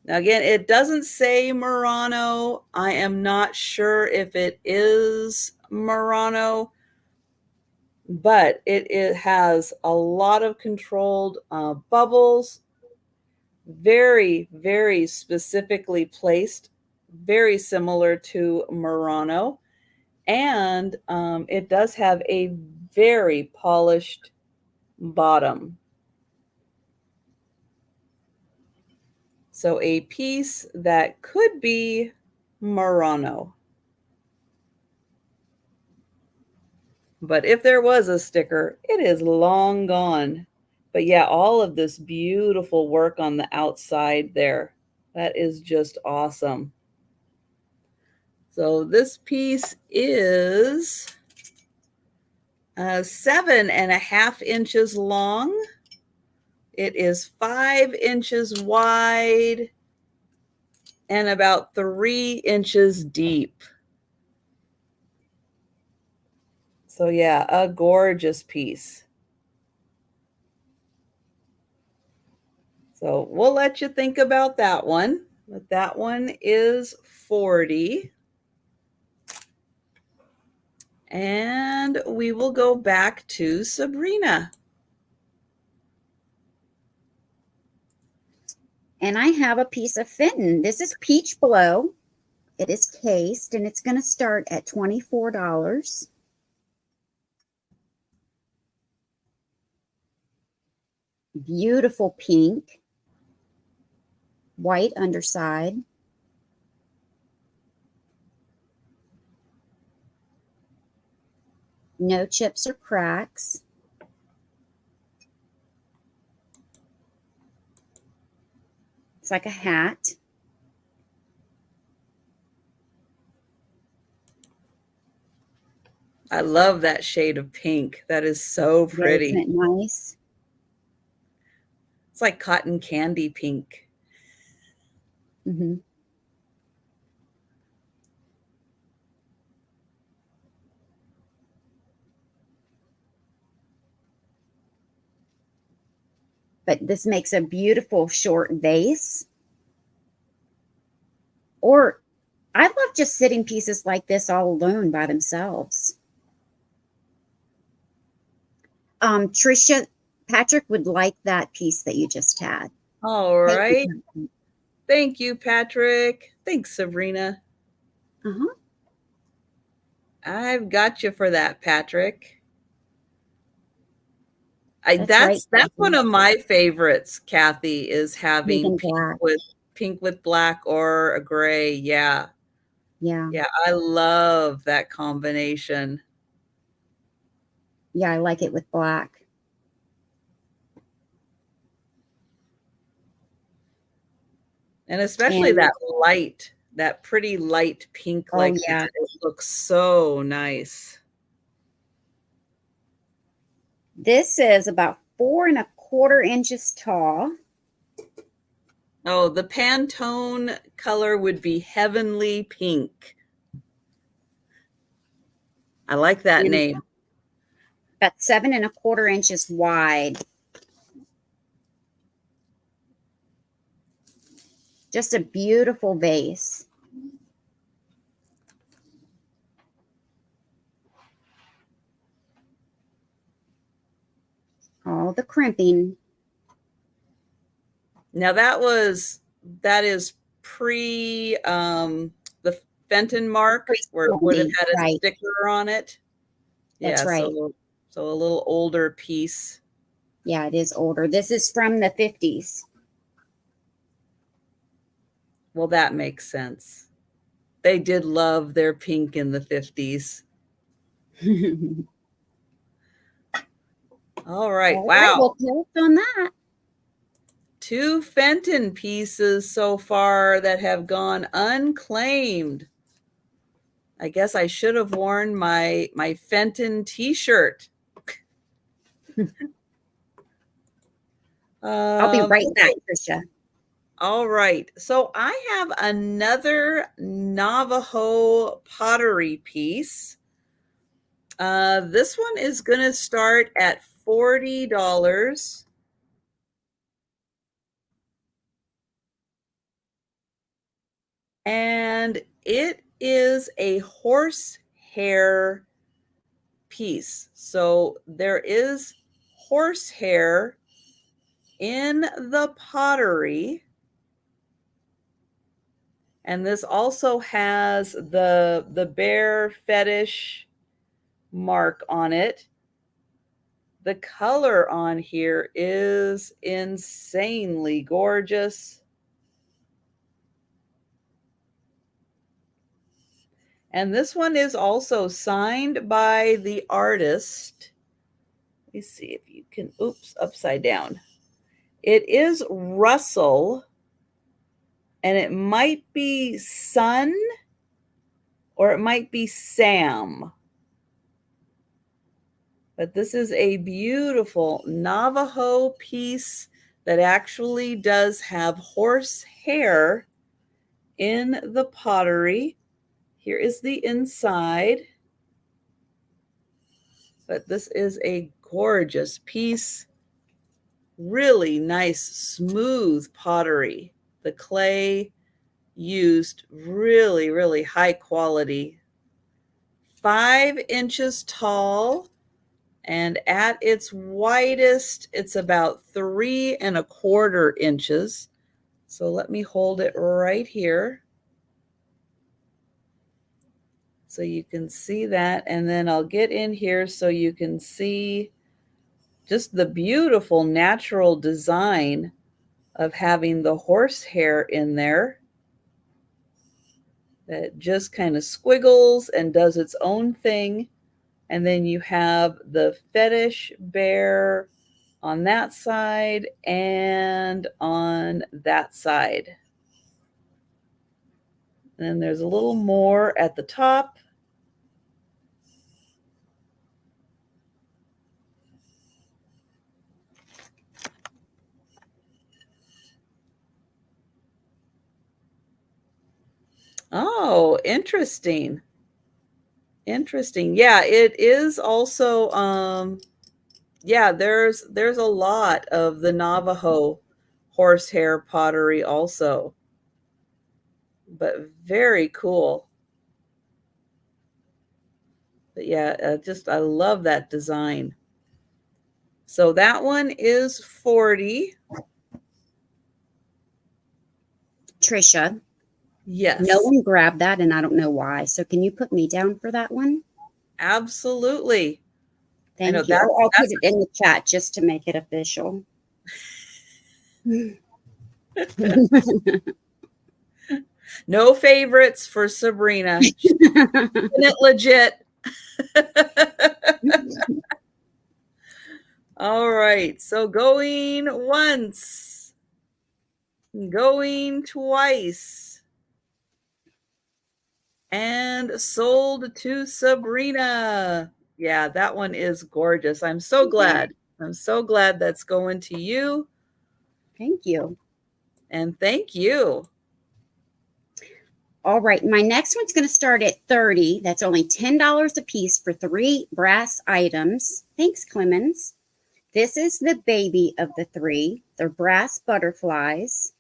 Now, again, it doesn't say Murano. I am not sure if it is Murano, but it has a lot of controlled bubbles, very, very specifically placed, very similar to Murano. And it does have a very polished bottom. So a piece that could be Murano. But if there was a sticker, it is long gone. But yeah, all of this beautiful work on the outside there, that is just awesome. So this piece is 7.5 inches long. It is 5 inches wide and about 3 inches deep. So yeah, a gorgeous piece. So we'll let you think about that one. But that one is $40. And we will go back to Sabrina. And I have a piece of Fenton. This is Peach Blow. It is cased, and it's going to start at $24. Beautiful pink. White underside. No chips or cracks. It's like a hat. I love that shade of pink. That is so pretty. Isn't it nice? It's like cotton candy pink. Mm-hmm. But this makes a beautiful short vase. Or I love just sitting pieces like this all alone by themselves. Trisha, Patrick would like that piece that you just had. All right. Thank you, Patrick. Thanks, Sabrina. Uh-huh. I've got you for that, Patrick. That's one of my favorites, Kathy, is having pink with black or a gray. Yeah. Yeah. Yeah, I love that combination. Yeah, I like it with black. And especially that pretty light pink like that. It looks so nice. This is about 4¼ inches tall. Oh, the Pantone color would be Heavenly Pink. I like that name. About 7¼ inches wide. Just a beautiful vase. all the crimping. Now that is pre the Fenton mark where it would have had a Right. sticker on it. That's Yeah, right. so a little older piece. Yeah, it is older. This is from the 50s. Well, that makes sense. They did love their pink in the 50s. All right. All right, Wow. well, tell us on that. 2 Fenton pieces so far that have gone unclaimed. I guess I should have worn my Fenton t-shirt. I'll be right back, Trisha. All right. So I have another Navajo pottery piece. This one is going to start at $40. And it is a horsehair piece. So there is horsehair in the pottery. And this also has the bear fetish mark on it. The color on here is insanely gorgeous. And this one is also signed by the artist. Let me see if you can, oops, upside down. It is Russell, and it might be Son, or it might be Sam. But this is a beautiful Navajo piece that actually does have horsehair in the pottery. Here is the inside. But this is a gorgeous piece. Really nice, smooth pottery. The clay used really, really high quality. 5 inches tall. And at its widest, it's about 3¼ inches. So let me hold it right here so you can see that. And then I'll get in here so you can see just the beautiful natural design of having the horsehair in there that just kind of squiggles and does its own thing. And then you have the fetish bear on that side and on that side. And then there's a little more at the top. Oh, interesting. Interesting. Yeah, it is also yeah, there's a lot of the Navajo horsehair pottery also. But very cool. But yeah, just I love that design. So that one is 40. Trisha. Yes. No one grabbed that, and I don't know why. So can you put me down for that one? Absolutely. Thank you. I'll put it in the chat just to make it official. No favorites for Sabrina. She's it legit. All right. So going once, going twice, and sold to Sabrina. Yeah, that one is gorgeous. I'm so glad. I'm so glad that's going to you. Thank you. And thank you. All right, my next one's going to start at $30. That's only $10 a piece for 3 brass items. Thanks, Clemens. This is the baby of the 3. They're brass butterflies.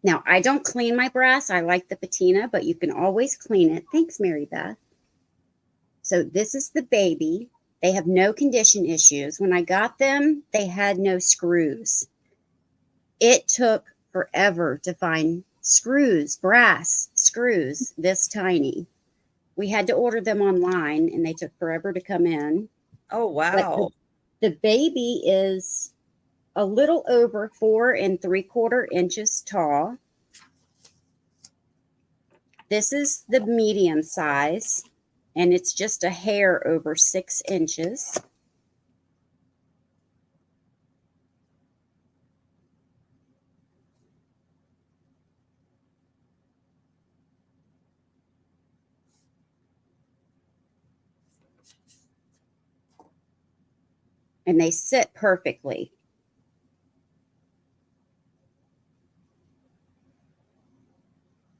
Now, I don't clean my brass. I like the patina, but you can always clean it. Thanks, Mary Beth. So this is the baby. They have no condition issues. When I got them, they had no screws. It took forever to find screws, brass screws this tiny. We had to order them online, and they took forever to come in. Oh, But wow. the baby is a little over 4 3/4 inches tall. This is the medium size, and it's just a hair over 6 inches. And they sit perfectly.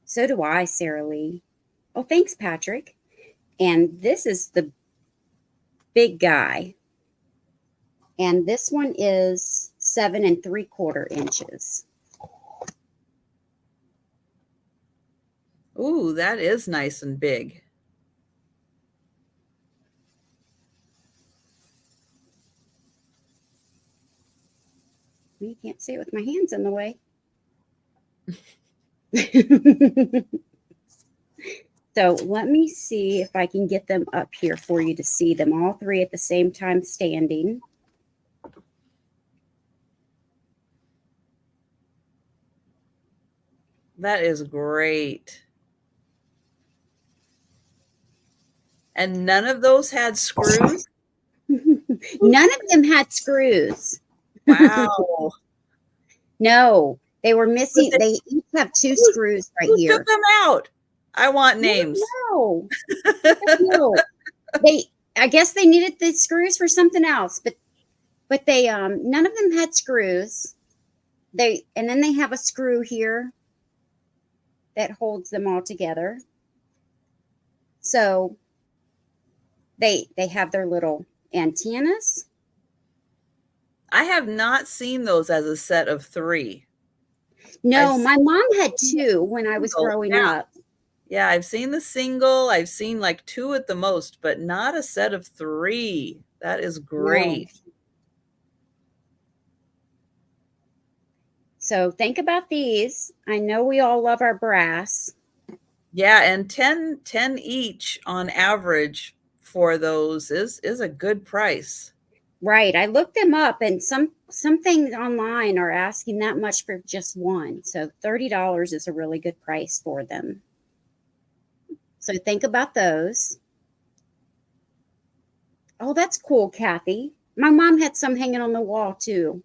So do I, Sarah Lee. Oh, thanks, Patrick. And this is the big guy. And this one is 7 3/4 inches. Ooh, that is nice and big. You can't see it with my hands in the way. So let me see if I can get them up here for you to see them all three at the same time standing. That is great. And none of those had screws? None of them had screws. Wow. No, they were missing. They each have 2 screws right Who here. took them out? I want names. No. No. I guess they needed the screws for something else, but they none of them had screws. And then they have a screw here that holds them all together. So they have their little antennas. I have not seen those as a set of 3. No, my mom had 2 when I was growing up. Yeah, I've seen the single. I've seen like 2 at the most, but not a set of 3. That is great. No. So think about these. I know we all love our brass. Yeah, and 10 each on average for those is a good price. Right. I looked them up, and some things online are asking that much for just one. So $30 is a really good price for them. So think about those. Oh, that's cool, Kathy. My mom had some hanging on the wall too.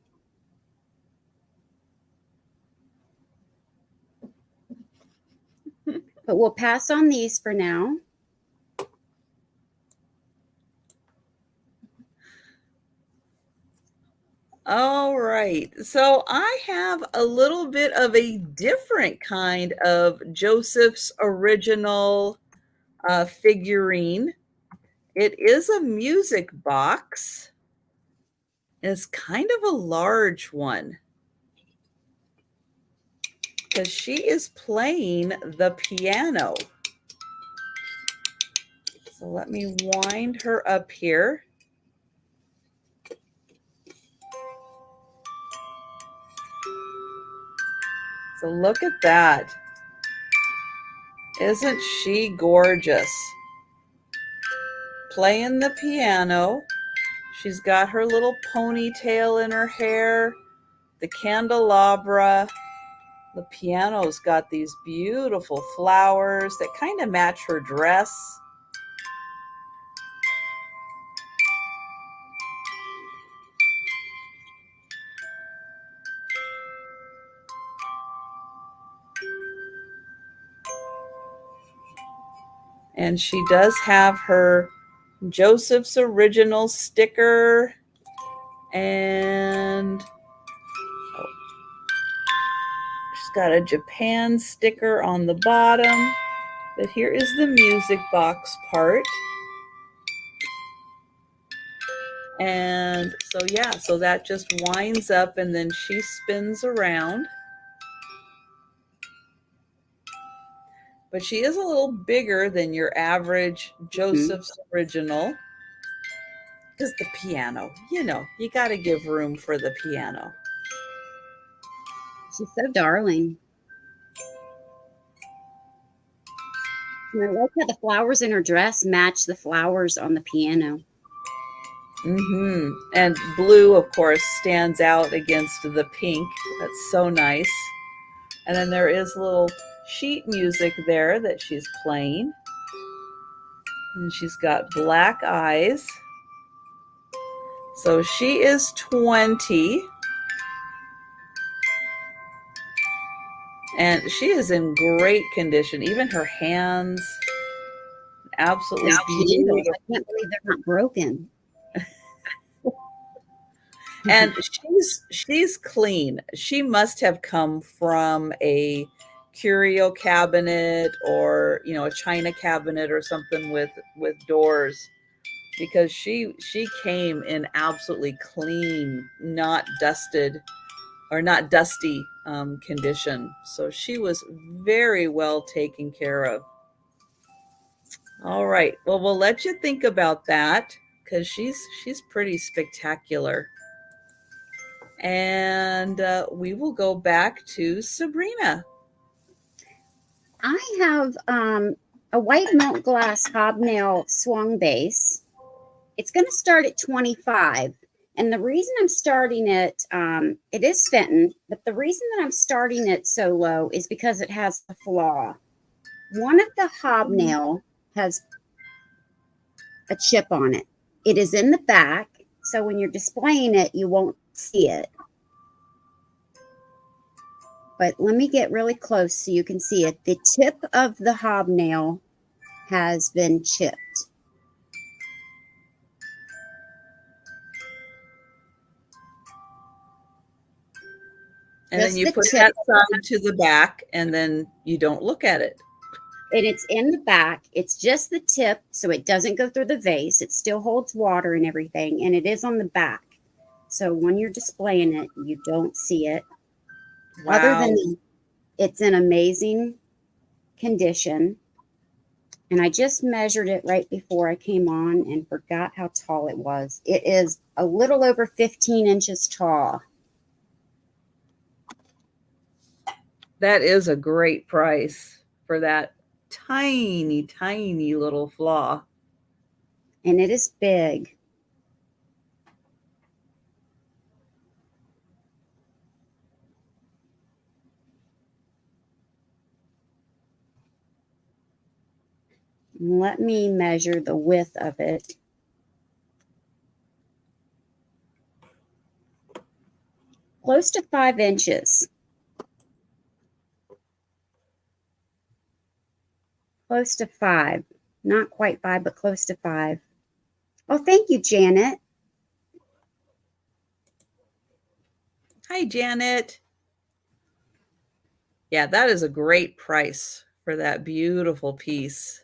But we'll pass on these for now. All right. So I have a little bit of a different kind of Joseph's original figurine. It is a music box. It's kind of a large one because she is playing the piano. So let me wind her up here. So look at that. Isn't she gorgeous? Playing the piano. She's got her little ponytail in her hair, the candelabra. The piano's got these beautiful flowers that kind of match her dress. And she does have her Joseph's original sticker and she's got a Japan sticker on the bottom. But here is the music box part. And so, yeah, so that just winds up and then she spins around. But she is a little bigger than your average Joseph's original. because the piano, you know, you got to give room for the piano. She's so darling. And I like how the flowers in her dress match the flowers on the piano. And blue, of course, stands out against the pink. That's so nice. And then there is little sheet music there that she's playing. And she's got black eyes. So she is 20. And she is in great condition. Even her hands, absolutely beautiful. I can't believe they're not broken. And she's clean. She must have come from a curio cabinet or, you know, a china cabinet or something with doors, because she came in absolutely clean, not dusted or not dusty condition. So she was very well taken care of. All right. Well, we'll let you think about that because she's pretty spectacular. And we will go back to Sabrina. I have a white milk glass hobnail swung base. It's going to start at 25. And the reason I'm starting it, it is Fenton, but the reason that I'm starting it so low is because it has a flaw. One of the hobnail has a chip on it. It is in the back, so when you're displaying it, you won't see it. But let me get really close so you can see it. The tip of the hobnail has been chipped. And then you put that side to the back and then you don't look at it. And it's in the back. It's just the tip, so it doesn't go through the vase. It still holds water and everything, and it is on the back. So when you're displaying it, you don't see it. Wow. Other than it's in amazing condition. And I just measured it right before I came on and forgot how tall it was. It is a little over 15 inches tall. That is a great price for that tiny, tiny little flaw. And it is big. Let me measure the width of it. Close to 5 inches. Close to 5. Not quite 5, but close to 5. Oh, thank you, Janet. Hi, Janet. Yeah, that is a great price for that beautiful piece.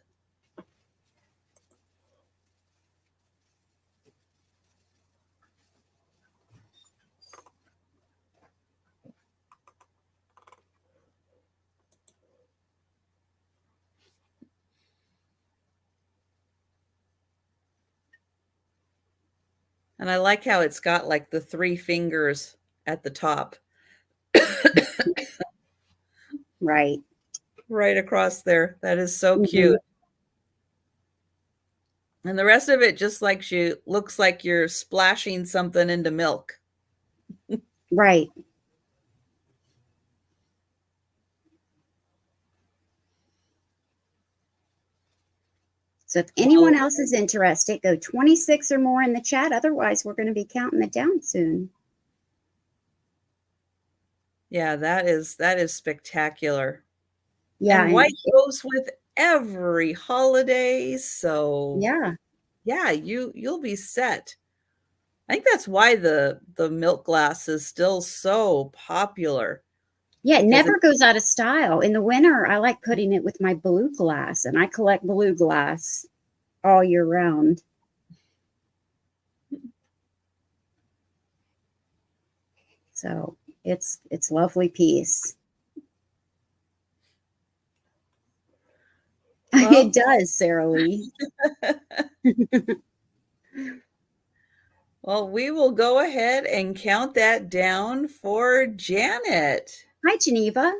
And I like how it's got like the 3 fingers at the top. Right. Right across there. That is so cute. And the rest of it just like looks like you're splashing something into milk. Right. So if anyone else is interested, go 26 or more in the chat. Otherwise, we're going to be counting it down soon. Yeah, that is spectacular. Yeah, and white goes with every holiday. So yeah, you'll be set. I think that's why the milk glass is still so popular. Yeah, it never goes out of style. In the winter, I like putting it with my blue glass, and I collect blue glass all year round. So it's lovely piece. Well, it does, Sarah Lee. Well, we will go ahead and count that down for Janet. Hi, Geneva.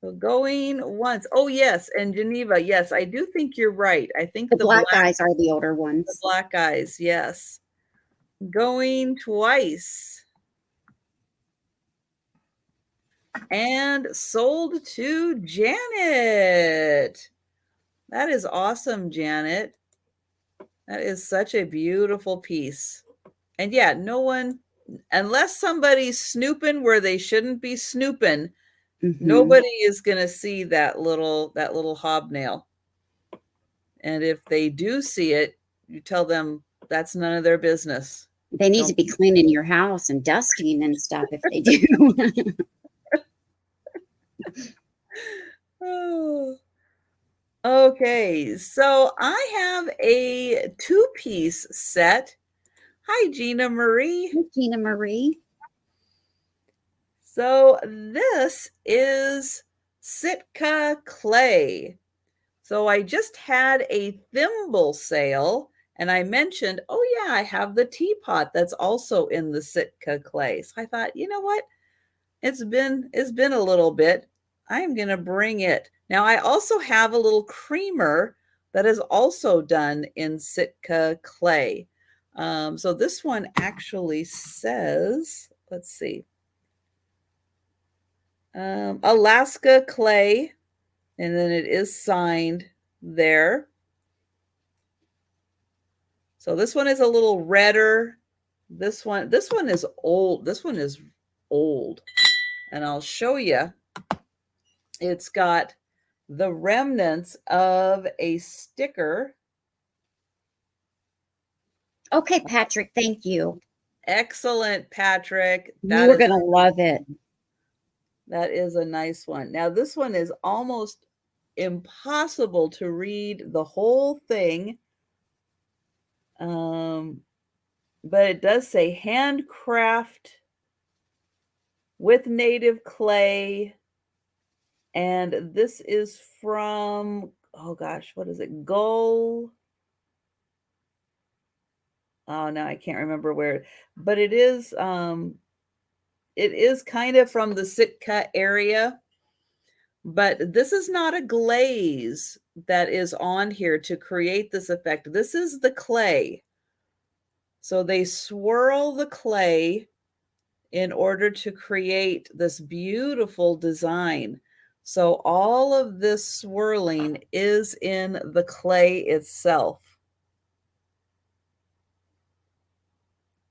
So going once. Oh, yes. And Geneva, yes, I do think you're right. I think The black eyes are the older ones. The black eyes, yes. Going twice. And sold to Janet. That is awesome, Janet. That is such a beautiful piece. And yeah, no one, unless somebody's snooping where they shouldn't be snooping, nobody is going to see that little hobnail. And if they do see it, you tell them that's none of their business. They need to be cleaning your house and dusting and stuff if they do. Oh. Okay, so I have a 2-piece set. Hi, Gina Marie. Hi, Gina Marie. So this is Sitka clay. So I just had a thimble sale, and I mentioned, oh yeah, I have the teapot that's also in the Sitka clay. So I thought, you know what? It's been a little bit. I'm going to bring it. Now I also have a little creamer that is also done in Sitka clay. So this one actually says, let's see, Alaska clay, and then it is signed there. So this one is a little redder. This one is old. This one is old. And I'll show you. It's got the remnants of a sticker. Okay, Patrick, thank you. Excellent, Patrick. You're going to love it. That is a nice one. Now, this one is almost impossible to read the whole thing. But it does say handcraft with native clay. And this is from, oh gosh, what is it? Gull. Oh, no, I can't remember where, but it is kind of from the Sitka area. But this is not a glaze that is on here to create this effect. This is the clay. So they swirl the clay in order to create this beautiful design. So all of this swirling is in the clay itself.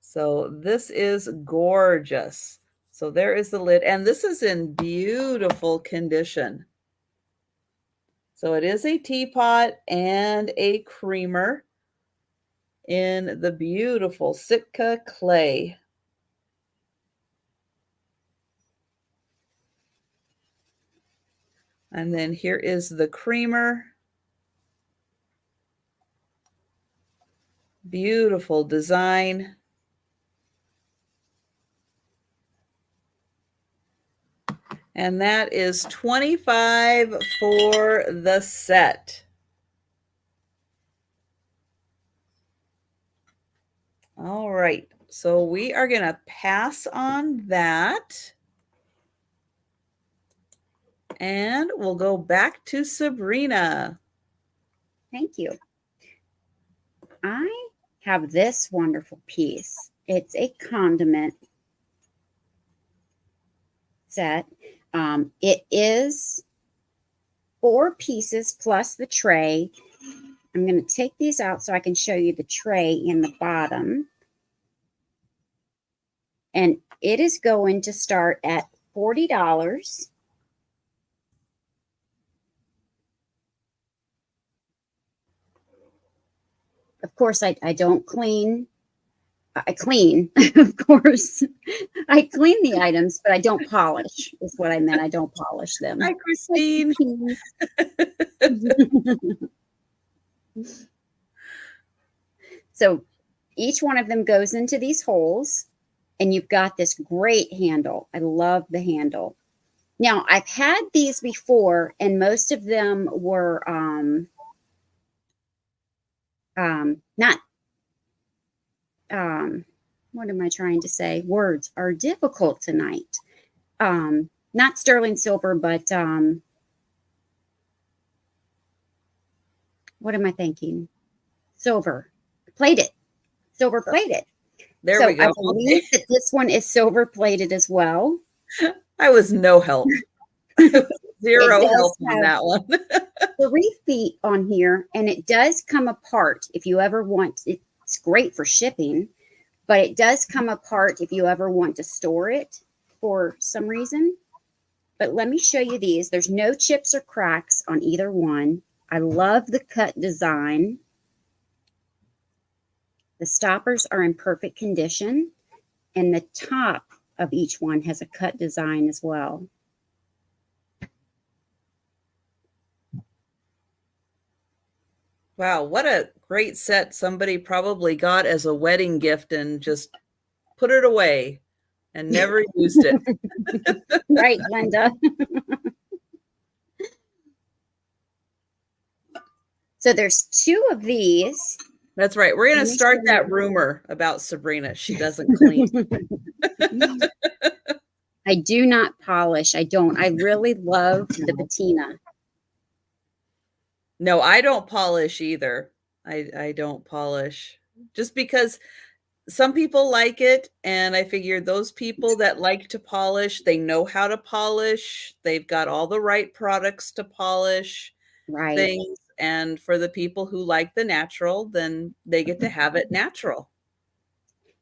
So this is gorgeous. So there is the lid, and this is in beautiful condition. So it is a teapot and a creamer in the beautiful Sitka clay. And then here is the creamer. Beautiful design. And that is $25 for the set. All right. So we are going to pass on that. And we'll go back to Sabrina. Thank you. I have this wonderful piece. It's a condiment set. It is 4 pieces plus the tray. I'm going to take these out so I can show you the tray in the bottom. And it is going to start at $40. Of course, I don't clean. I clean, of course. I clean the items, but I don't polish, is what I meant. I don't polish them. Hi, Christine. So each one of them goes into these holes, and you've got this great handle. I love the handle. Now, I've had these before, and most of them were not what am I trying to say? Words are difficult tonight. Not sterling silver, but what am I thinking? Silver plated, silver plated. There we go. I believe that this one is silver plated as well. I was no help. Zero help on that one. 3 feet on here, and it does come apart if you ever want. It's great for shipping, but it does come apart if you ever want to store it for some reason. But let me show you these. There's no chips or cracks on either one. I love the cut design. The stoppers are in perfect condition, and the top of each one has a cut design as well. Wow, what a great set somebody probably got as a wedding gift and just put it away and never used it. Right, Linda. So there's 2 of these. That's right. We're going to start that rumor about Sabrina. She doesn't clean. I do not polish. I don't. I really love the patina. No, I don't polish either. I don't polish just because some people like it. And I figure those people that like to polish, they know how to polish. They've got all the right products to polish things. And for the people who like the natural, then they get to have it natural.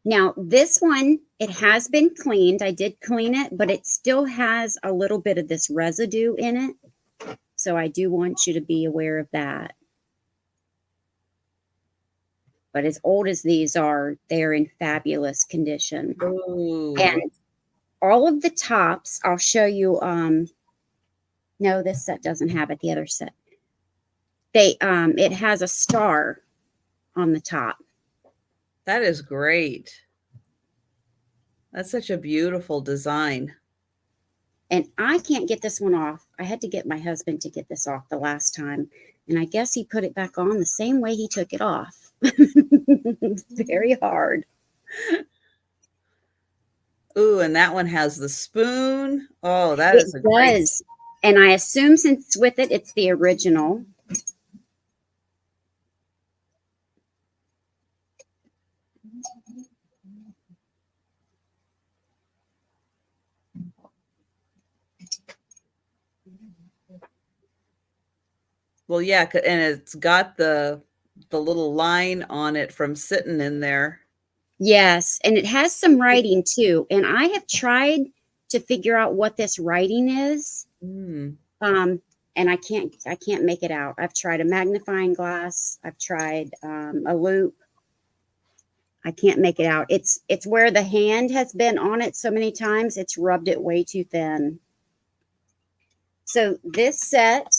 Now, this one, it has been cleaned. I did clean it, but it still has a little bit of this residue in it. So I do want you to be aware of that. But as old as these are, they're in fabulous condition. Ooh. And all of the tops, I'll show you. No, this set doesn't have it. The other set. It has a star on the top. That is great. That's such a beautiful design. And I can't get this one off. I had to get my husband to get this off the last time. And I guess he put it back on the same way he took it off. It's very hard. Ooh, and that one has the spoon. Oh, that is a great. And I assume since with it, it's the original. Well, yeah, and it's got the little line on it from sitting in there. Yes, and it has some writing too. And I have tried to figure out what this writing is. And I can't make it out. I've tried a magnifying glass. I've tried a loop. I can't make it out. It's where the hand has been on it so many times. It's rubbed it way too thin. So this set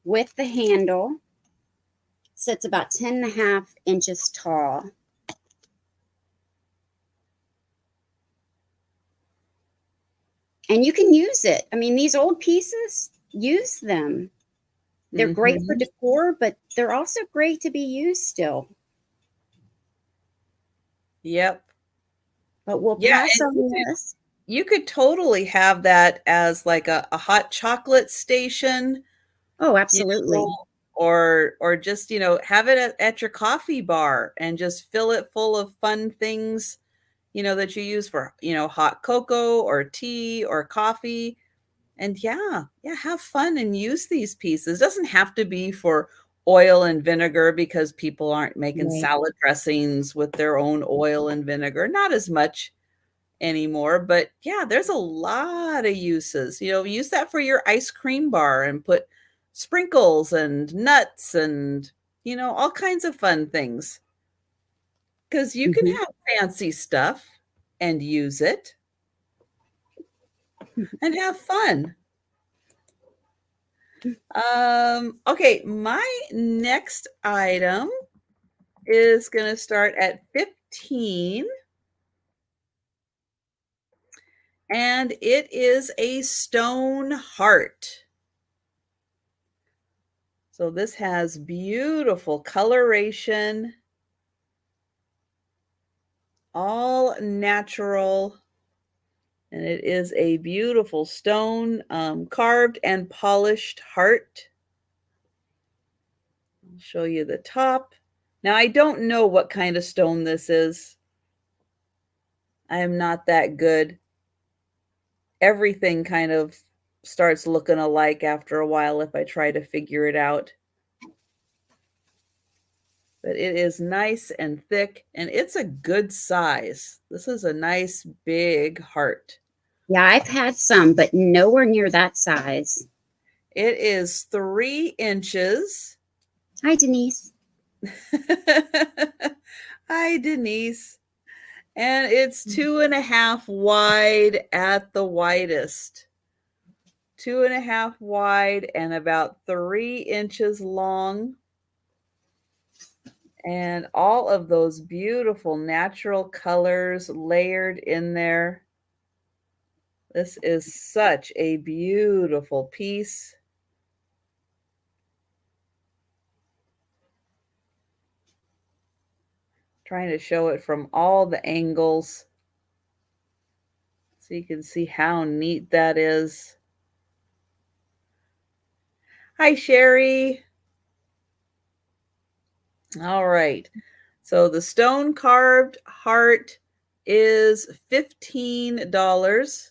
with the handle sits about 10.5 inches tall. And you can use it. I mean, these old pieces, use them. They're great for decor, but they're also great to be used still. Yep. But we'll pass on this. You could totally have that as like a hot chocolate station. Oh, absolutely. Or just, have it at your coffee bar and just fill it full of fun things, that you use for, hot cocoa or tea or coffee. And have fun and use these pieces. It doesn't have to be for oil and vinegar because people aren't making salad dressings with their own oil and vinegar. Not as much anymore, but there's a lot of uses. Use that for your ice cream bar and put sprinkles and nuts and, all kinds of fun things. Because you can have fancy stuff and use it and have fun. Okay, my next item is going to start at 15. And it is a stone heart. So this has beautiful coloration. all natural. And it is a beautiful stone, carved and polished heart. I'll show you the top. Now, I don't know what kind of stone this is. I am not that good. Everything kind of starts looking alike after a while if I try to figure it out. But it is nice and thick, and it's a good size. This is a nice big heart. Yeah, I've had some, but nowhere near that size. It is 3 inches. Hi, Denise. Hi, Denise. And it's 2.5 wide at the widest. 2.5 wide and about 3 inches long. And all of those beautiful natural colors layered in there. This is such a beautiful piece. Trying to show it from all the angles so you can see how neat that is. Hi, Sherry. All right. So the stone carved heart is $15.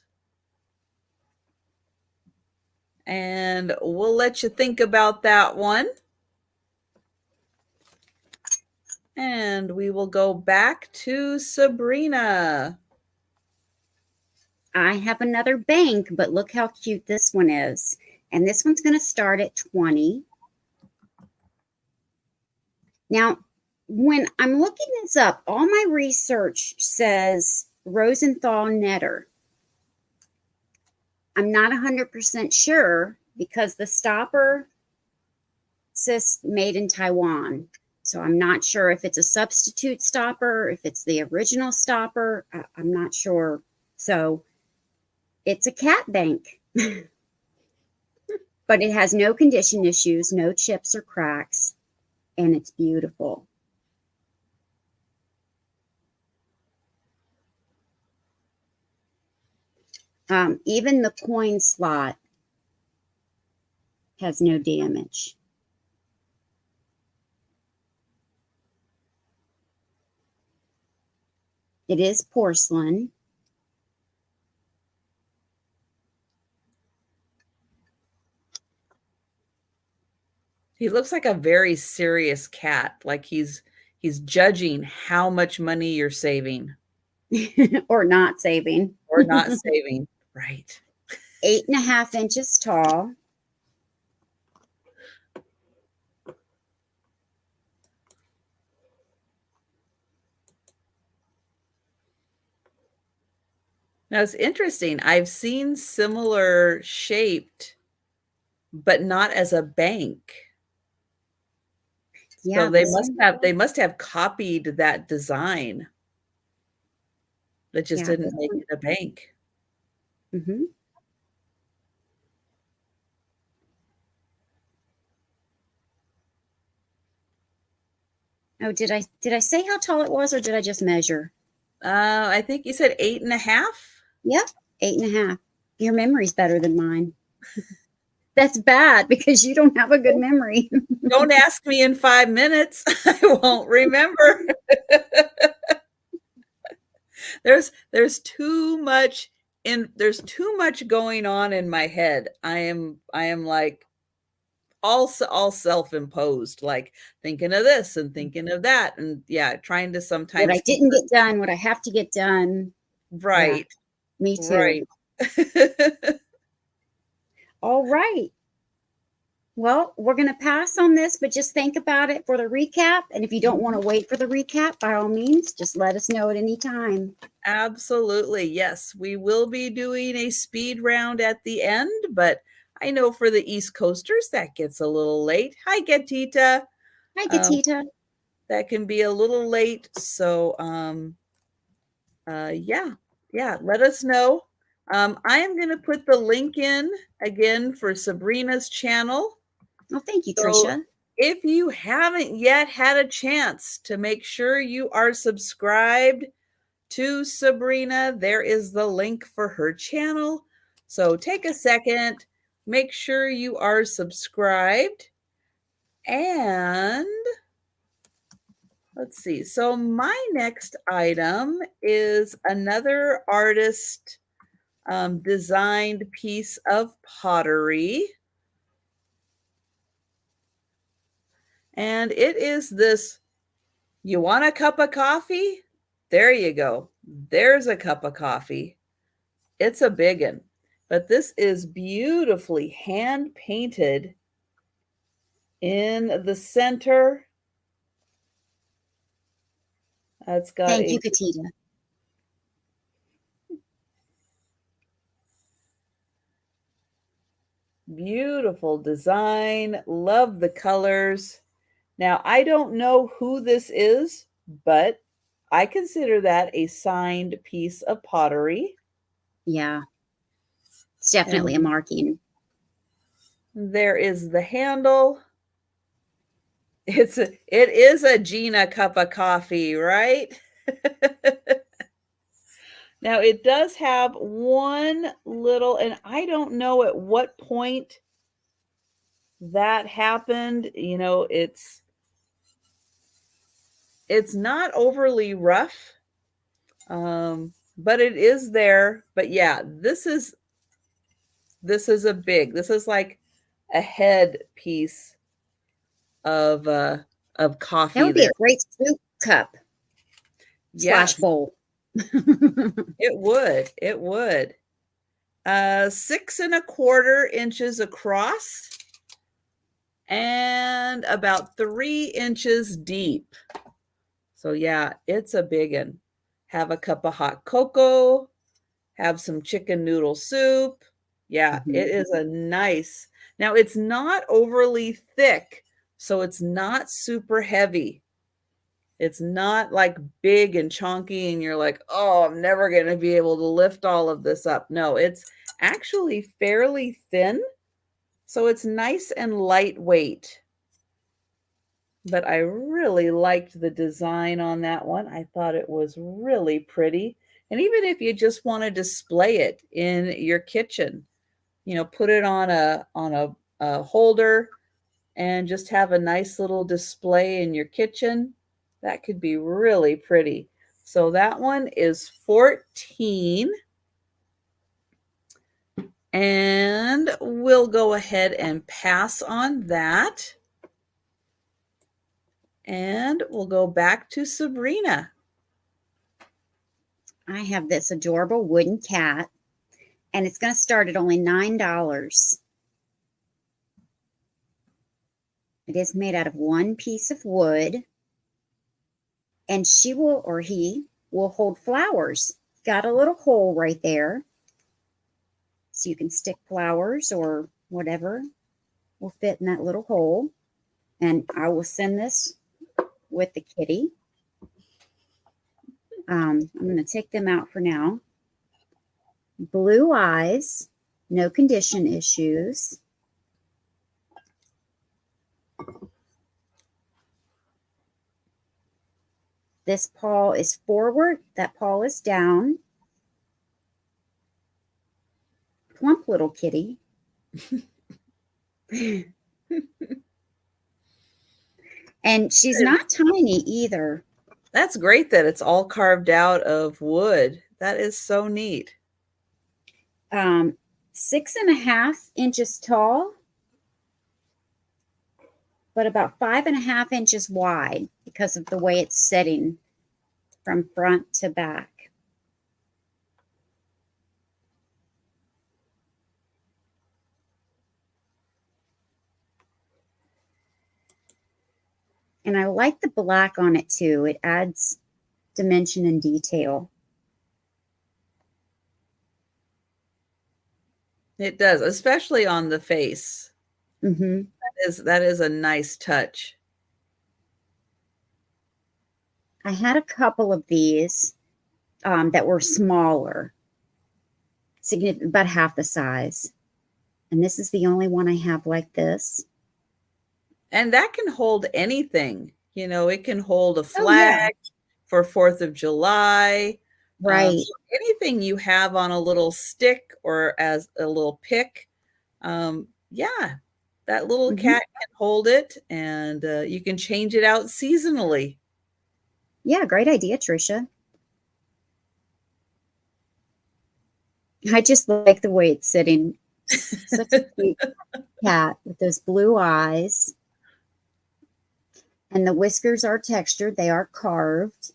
And we'll let you think about that one. And we will go back to Sabrina. I have another bank, but look how cute this one is. And this one's going to start at 20. Now, when I'm looking this up, all my research says Rosenthal netter. I'm not 100% sure because the stopper says made in Taiwan. So I'm not sure if it's a substitute stopper, if it's the original stopper. I'm not sure. So it's a cat bank, but it has no condition issues, no chips or cracks, and it's beautiful. Even the coin slot has no damage. It is porcelain. He looks like a very serious cat, like he's judging how much money you're saving. Or not saving. Or not saving, right. 8.5 inches tall. Now it's interesting. I've seen similar shaped, but not as a bank. Yeah, so they must have copied that design. That just didn't make it a bank. Mm-hmm. Oh, did I say how tall it was, or did I just measure? I think you said 8.5. Yep, 8.5. Your memory's better than mine. That's bad because you don't have a good memory. Don't ask me in 5 minutes. I won't remember. There's too much going on in my head. I am like all self-imposed, like thinking of this and thinking of that, and trying to sometimes what I didn't get done, what I have to get done. Right. Yeah, me too. Right. All right. Well, we're going to pass on this, but just think about it for the recap. And if you don't want to wait for the recap, by all means, just let us know at any time. Absolutely. Yes, we will be doing a speed round at the end, but I know for the East Coasters, that gets a little late. Hi, Gatita. Hi, Gatita. That can be a little late. So, let us know. I am going to put the link in again for Sabrina's channel. Oh, thank you, Trisha. If you haven't yet had a chance to make sure you are subscribed to Sabrina, there is the link for her channel. So take a second, make sure you are subscribed, and let's see. So my next item is another artist designed piece of pottery. And it is this, you want a cup of coffee? There you go. There's a cup of coffee. It's a big one. But this is beautifully hand painted in the center. It's got Thank you, Katita. Beautiful design. Love the colors. Now, I don't know who this is, but I consider that a signed piece of pottery. Yeah. It's definitely a marking. There is the handle. It is a Gina cup of coffee, right? Now it does have one little, and I don't know at what point that happened. You know, it's not overly rough, but it is there. But yeah, this is this is like a head piece of coffee. That would be a great soup cup / bowl. It would. 6 1/4 inches across and about 3 inches deep. So yeah, it's a big one. Have a cup of hot cocoa, have some chicken noodle soup. Yeah, it is a nice. Now it's not overly thick, so it's not super heavy. It's not like big and chunky and you're like, oh, I'm never going to be able to lift all of this up. No, it's actually fairly thin. So it's nice and lightweight. But I really liked the design on that one. I thought it was really pretty. And even if you just want to display it in your kitchen, you know, put it on a holder and just have a nice little display in your kitchen. That could be really pretty. So that one is 14. And we'll go ahead and pass on that. And we'll go back to Sabrina. I have this adorable wooden cat, and it's going to start at only $9. It is made out of one piece of wood. And she will, or he will hold flowers. Got a little hole right there. So you can stick flowers or whatever will fit in that little hole. And I will send this with the kitty. I'm going to take them out for now. Blue eyes, no condition issues. This paw is forward, that paw is down. Plump little kitty. And she's not tiny either. That's great that it's all carved out of wood. That is so neat. 6 1/2 inches tall, but about 5 1/2 inches wide because of the way it's sitting from front to back. And I like the black on it too. It adds dimension and detail. It does, especially on the face. Mm-hmm. That is a nice touch. I had a couple of these that were smaller, about half the size. And this is the only one I have like this. And that can hold anything. You know, it can hold a flag for 4th of July, Right. So anything you have on a little stick or as a little pick, yeah, that little Hmm. cat can hold it, and you can change it out seasonally. Yeah, great idea, Trisha. I just like the way it's sitting. Such a cute cat with those blue eyes. And the whiskers are textured, they are carved.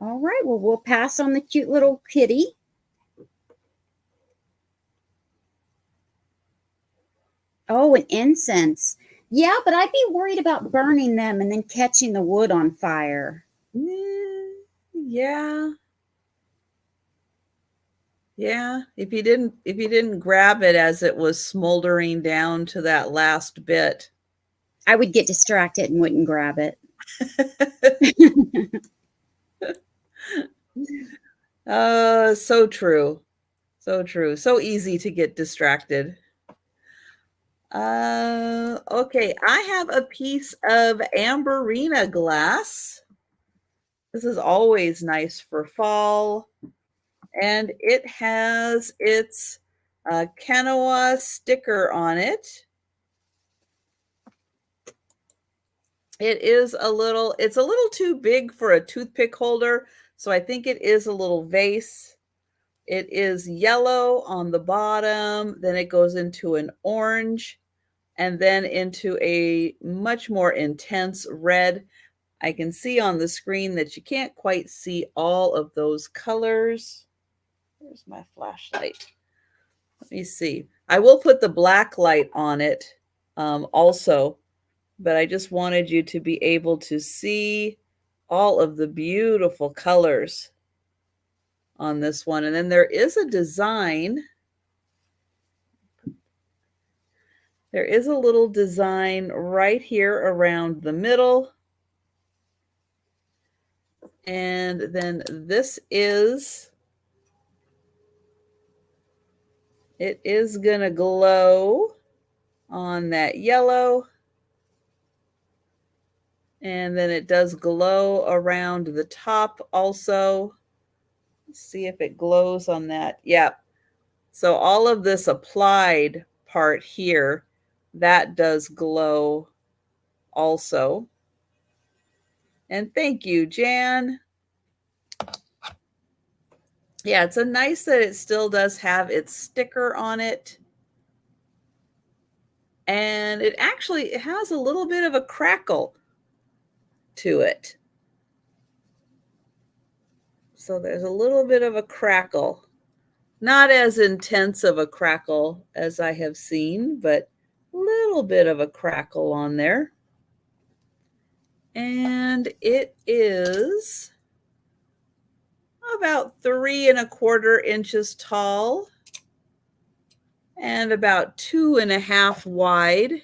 All right, well, we'll pass on the cute little kitty. Oh, and incense. Yeah, but I'd be worried about burning them and then catching the wood on fire. Yeah. Yeah, if you didn't grab it as it was smoldering down to that last bit. I would get distracted and wouldn't grab it. So true. So true. So easy to get distracted. Okay, I have a piece of amberina glass. This is always nice for fall, and it has its quinoa sticker on it. It's a little too big for a toothpick holder, so I think it is a little vase. It is yellow on the bottom, then it goes into an orange, and then into a much more intense red. I can see on the screen that you can't quite see all of those colors. Where's my flashlight? Let me see. I will put the black light on it also, but I just wanted you to be able to see all of the beautiful colors on this one. And then there is a design. There is a little design right here around the middle. And then it is gonna glow on that yellow. And then it does glow around the top also. Let's see if it glows on that. Yep. So all of this applied part here, that does glow also. And thank you, Jan. Yeah, it's a nice that it still does have its sticker on it. And it has a little bit of a crackle to it. So there's a little bit of a crackle. Not as intense of a crackle as I have seen, but a little bit of a crackle on there. And it is about 3¼ inches tall and about 2½ wide.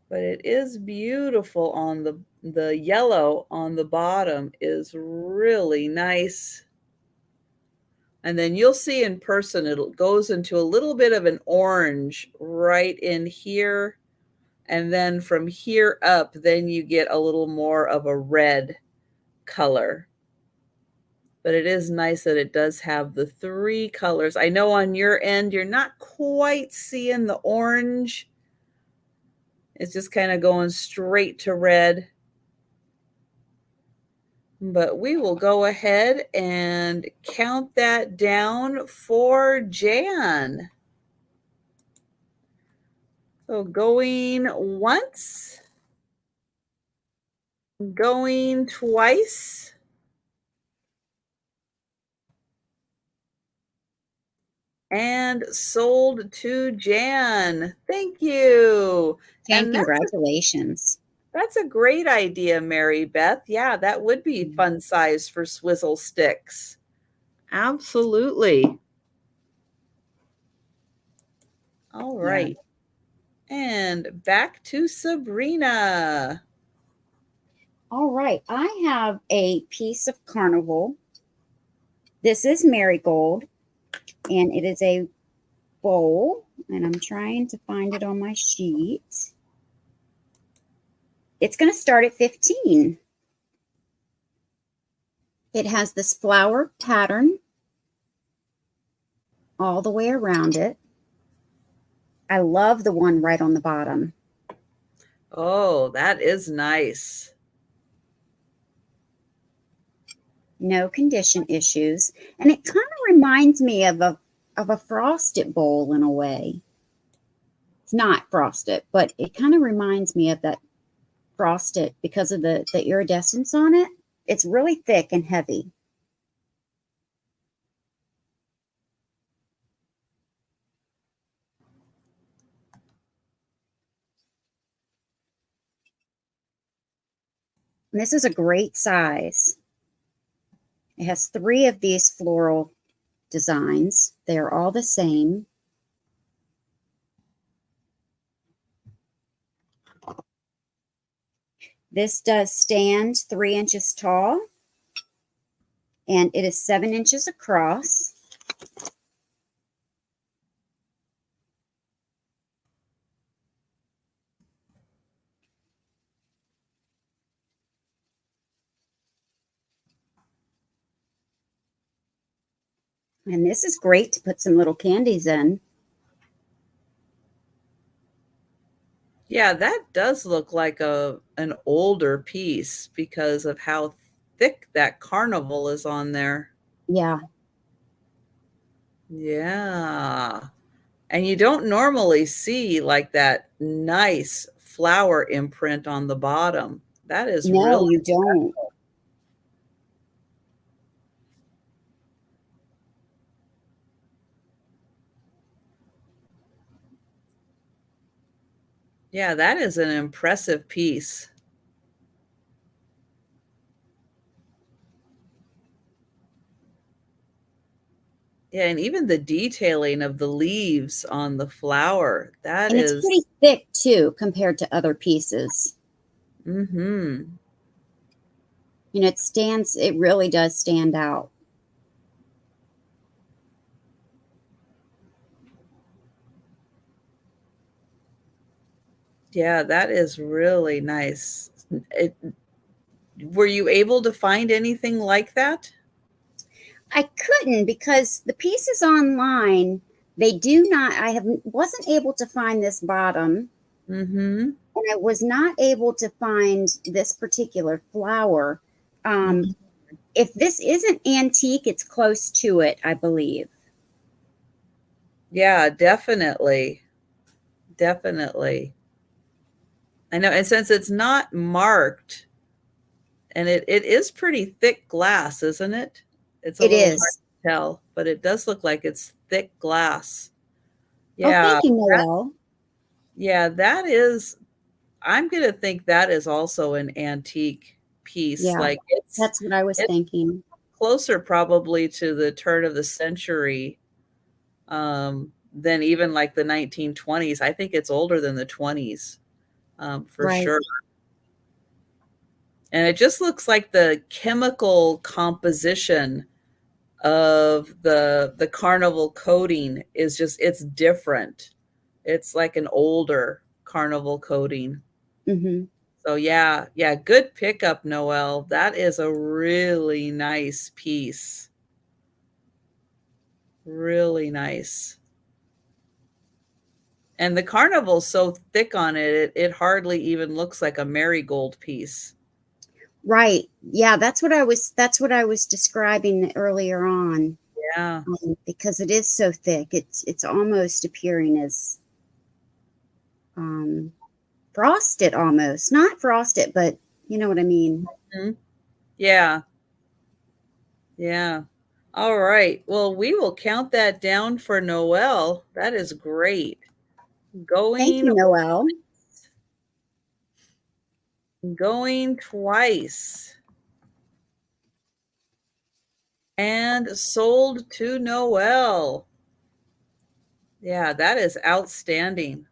But it is beautiful on the yellow on the bottom is really nice. And then you'll see in person, it goes into a little bit of an orange right in here. And then from here up, then you get a little more of a red color. But it is nice that it does have the 3 colors. I know on your end, you're not quite seeing the orange. It's just kind of going straight to red. But we will go ahead and count that down for Jan. So going once, going twice, and sold to Jan. Thank you. And And congratulations. that's a great idea, Mary Beth. Yeah, that would be fun size for swizzle sticks. Absolutely. All right. Yeah. And back to Sabrina. All right, I have a piece of carnival. This is marigold, and it is a bowl And I'm trying to find it on my sheet. It's going to start at 15. It has this flower pattern all the way around it. I love the one right on the bottom. Oh, that is nice. No condition issues. And it kind of reminds me of a frosted bowl in a way. It's not frosted, but it kind of reminds me of that frosted because of the iridescence on it. It's really thick and heavy. And this is a great size. It has 3 of these floral designs. They are all the same. This does stand 3 inches tall, and it is 7 inches across. And this is great to put some little candies in. Yeah, that does look like an older piece because of how thick that carnival is on there. Yeah. Yeah. And you don't normally see like that nice flower imprint on the bottom. That is No, really you don't. yeah, that is an impressive piece. Yeah, and even the detailing of the leaves on the flower, that And it's is pretty thick too compared to other pieces. mhm. You know, it really does stand out. Yeah, that is really nice. Were you able to find anything like that? I couldn't because the pieces online, they do not, wasn't able to find this bottom, Mhm. and I was not able to find this particular flower. Mhm. If this isn't antique, it's close to it, I believe. Yeah, definitely. Definitely. I know, and since it's not marked, and it is pretty thick glass, isn't it? It's a It little hard is. to tell, but it does look like it's thick glass. Oh, Yeah, thank you, Noelle. yeah, that is I'm gonna think that is also an antique piece, Yeah, like, that's what I was it's thinking. closer probably to the turn of the century, than even, like, the 1920s. I think it's older than the 20s, for Right. sure. And it just looks like the chemical composition of the carnival coating is just it's different. It's like an older carnival coating. Hmm. So yeah, yeah, good pickup, Noelle. That is a really nice piece. Really nice. And the carnival's so thick on it, it hardly even looks like a marigold piece. Right. Yeah, that's what I was describing earlier on. Yeah. Because it is so thick. It's almost appearing as um, frosted almost. Not frosted, but you know what I mean. Mhm. Yeah. Yeah. All right. Well, we will count that down for Noelle. That is great. Thank Going you, Noelle. going twice and sold to Noelle. Yeah, that is outstanding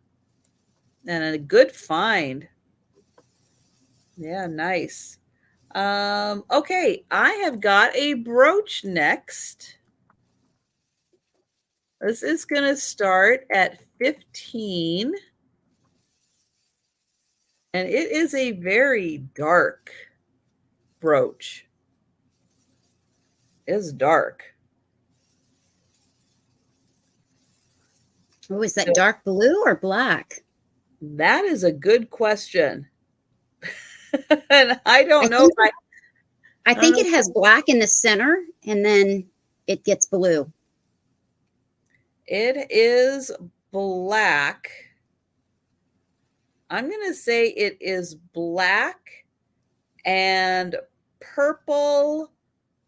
and a good find. Yeah, nice. Okay, I have got a brooch next. This is going to start at 15. And it is a very dark brooch. It's dark. Oh, is that dark blue or black? That is a good question. And I don't know if I think it has black in the center and then it gets blue. It is black. I'm going to say it is black and purple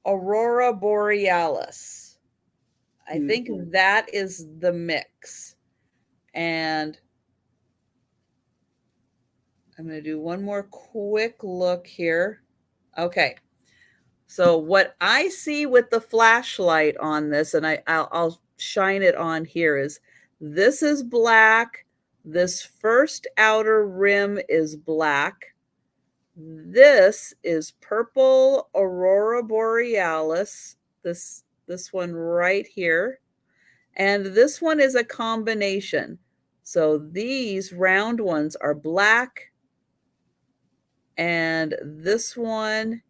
aurora borealis. I think that is the mix. And I'm going to do one more quick look here. Okay. So what I see with the flashlight on this, and I'll shine it on here, is this is black. This first outer rim is black. This is purple aurora borealis. This one right here. And this one is a combination. So these round ones are black. And this one,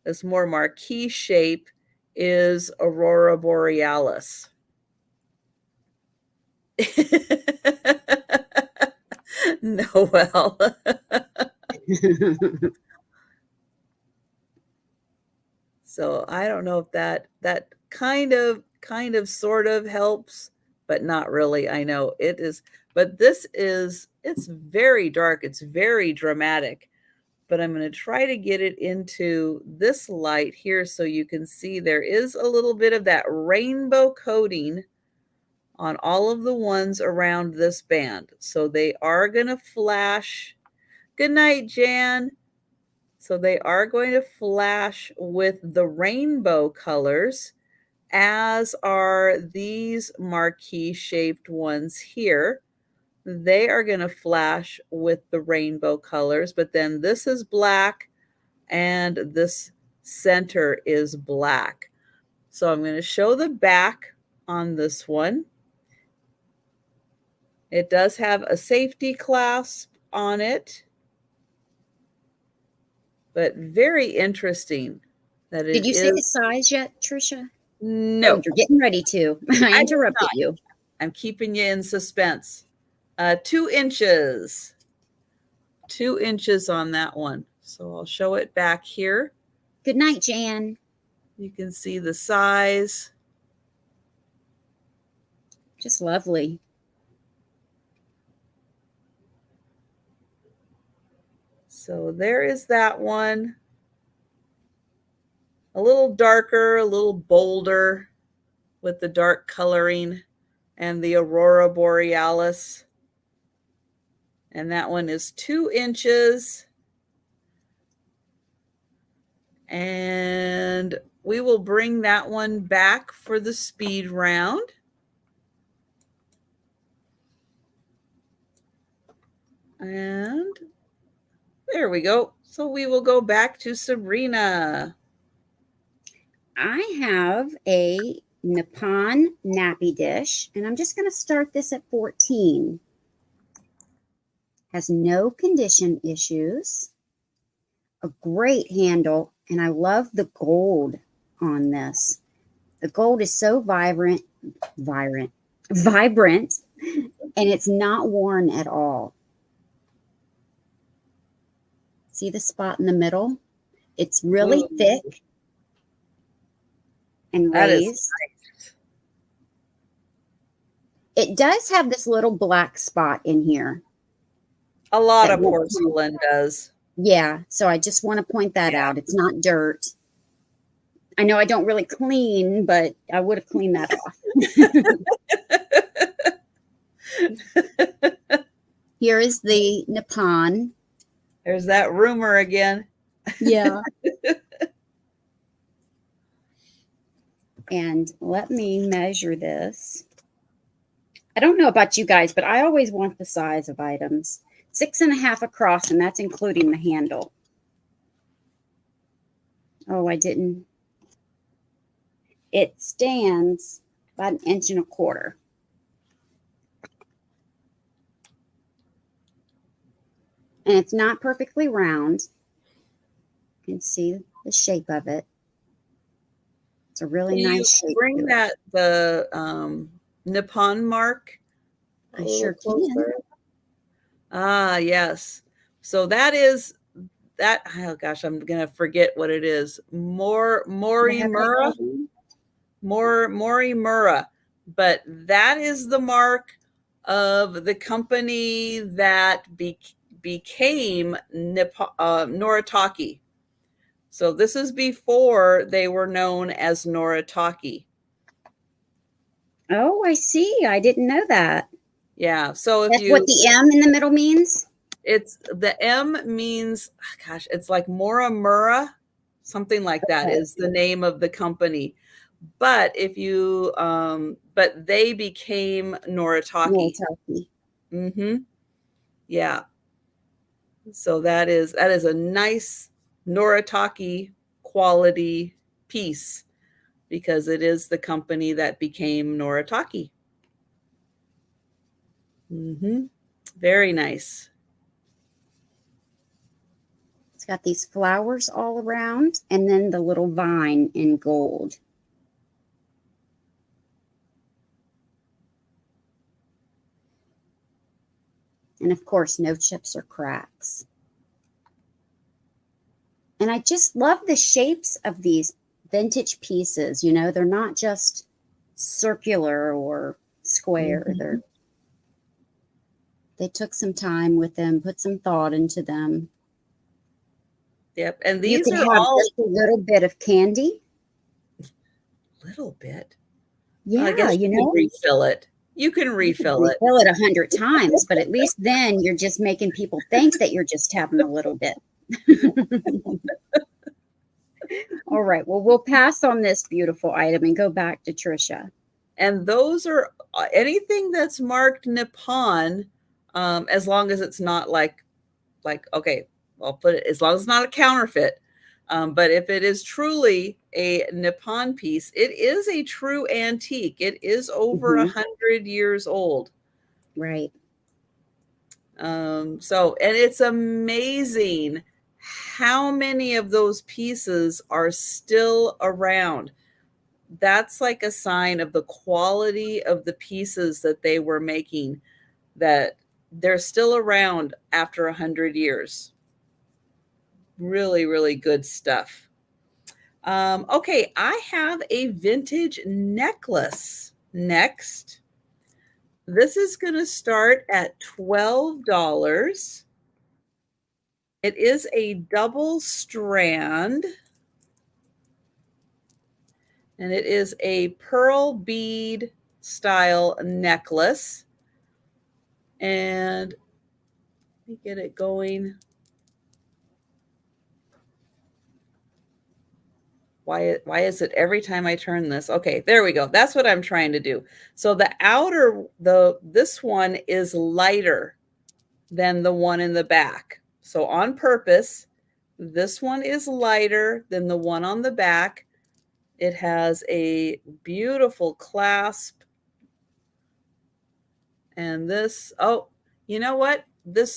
this more marquee shape, is aurora borealis. Noel. So I don't know if that kind of sort of helps, but not really. I know it is, but it's very dark. It's very dramatic. But I'm going to try to get it into this light here so you can see there is a little bit of that rainbow coating on all of the ones around this band. So they are going to flash. Good night, Jan. So they are going to flash with the rainbow colors, as are these marquee shaped ones here. They are going to flash with the rainbow colors, but then this is black and this center is black. So I'm going to show the back on this one. It does have a safety clasp on it, but very interesting that it is. Did you say the size yet, Trisha? No. Oh, you're getting ready to. I interrupted you. I'm keeping you in suspense. 2 inches. 2 inches on that one. So I'll show it back here. Good night, Jan. You can see the size. Just lovely. So there is that one. A little darker, a little bolder with the dark coloring and the aurora borealis. And that one is 2 inches. And we will bring that one back for the speed round. And there we go. So we will go back to Sabrina. I have a Nippon nappy dish, and I'm just going to start this at 14. Has no condition issues. A great handle, and I love the gold on this. The gold is so vibrant, and it's not worn at all. See the spot in the middle? It's really thick and raised. Nice. It does have this little black spot in here. A lot of porcelain does. Yeah, so I just want to point that out. It's not dirt. I know I don't really clean, but I would have cleaned that off. Here is the Nippon. There's that rumor again. Yeah. And let me measure this. I don't know about you guys, but I always want the size of items. 6.5 across, and that's including the handle. Oh, I didn't. It stands about 1.25 inches. And it's not perfectly round. You can see the shape of it. It's a really Can you nice shape. bring the Nippon mark? I sure can. Ah, yes. So that is that. Oh gosh, I'm gonna forget what it is. Morimura, but that is the mark of the company that became Noritake. So this is before they were known as Noritake. Oh, I see. I didn't know that. Yeah. So if That's what the M in the middle means? it's the M means, gosh, it's like Morimura, something like that is the name of the company. But if you, but they became Noritake. Mm-hmm. Yeah. So that is a nice Noritake quality piece because it is the company that became Noritake. Mm-hmm. Very nice. It's got these flowers all around and then the little vine in gold. And of course, no chips or cracks. And I just love the shapes of these vintage pieces. You know, they're not just circular or square. Mm-hmm. They took some time with them, put some thought into them. Yep. And You these can are have all just a little bit of candy. little bit. Yeah, I guess you can refill it. You can refill it. Refill it 100 times, but at least then you're just making people think that you're just having a little bit. All right. Well, we'll pass on this beautiful item and go back to Trisha. And those are anything that's marked Nippon, as long as it's not like okay, I'll put it as long as it's not a counterfeit. But if it is truly a Nippon piece, it is a true antique. It is over 100 years old. Right. So, and it's amazing how many of those pieces are still around. That's like a sign of the quality of the pieces that they were making, that they're still around after 100 years. Really, really good stuff. Okay, I have a vintage necklace next. This is going to start at $12. It is a double strand, and it is a pearl bead style necklace. And let me get it going. Why is it every time I turn this? Okay, there we go. That's what I'm trying to do. So the outer, this one is lighter than the one in the back. So on purpose, this one is lighter than the one on the back. It has a beautiful clasp. And this, oh, you know what?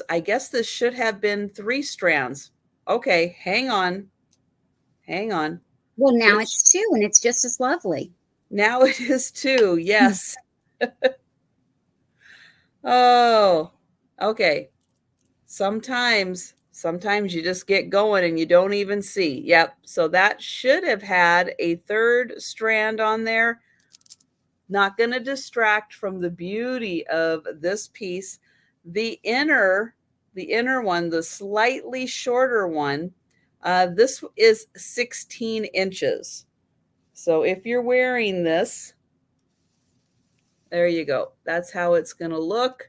I guess this should have been 3 strands. Okay, hang on. Hang on. Well, now it's 2 and it's just as lovely. Now it is 2. Yes. Oh, okay. Sometimes you just get going and you don't even see. Yep. So that should have had a 3rd strand on there. Not going to distract from the beauty of this piece. The inner one, the slightly shorter one, this is 16 inches. So if you're wearing this, there you go. That's how it's going to look.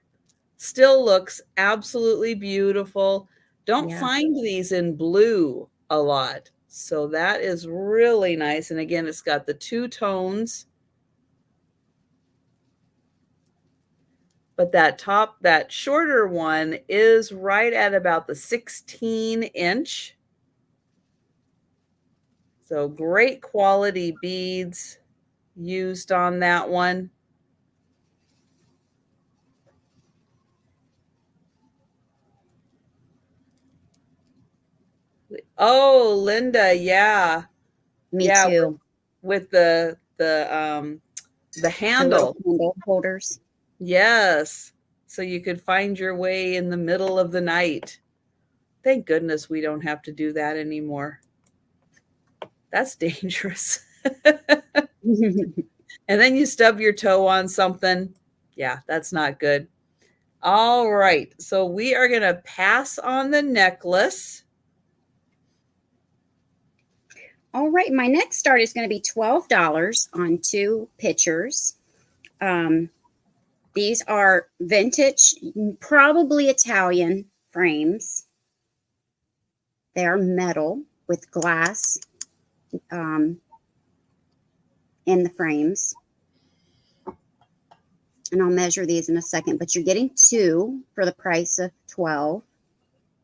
Still looks absolutely beautiful. Don't find these in blue a lot. So that is really nice. And again, it's got the 2 tones. But that shorter one is right at about the 16-inch. So great quality beads. used on that one. Oh, Linda, yeah. Me Yeah, too. with the The handle. little handle holders. Yes. So you could find your way in the middle of the night. Thank goodness we don't have to do that anymore. That's dangerous. And then you stub your toe on something. Yeah, that's not good. All right. So we are going to pass on the necklace. All right. My next start is going to be $12 on 2 pictures. These are vintage, probably Italian frames. They are metal with glass in the frames. And I'll measure these in a second, but you're getting 2 for the price of 12.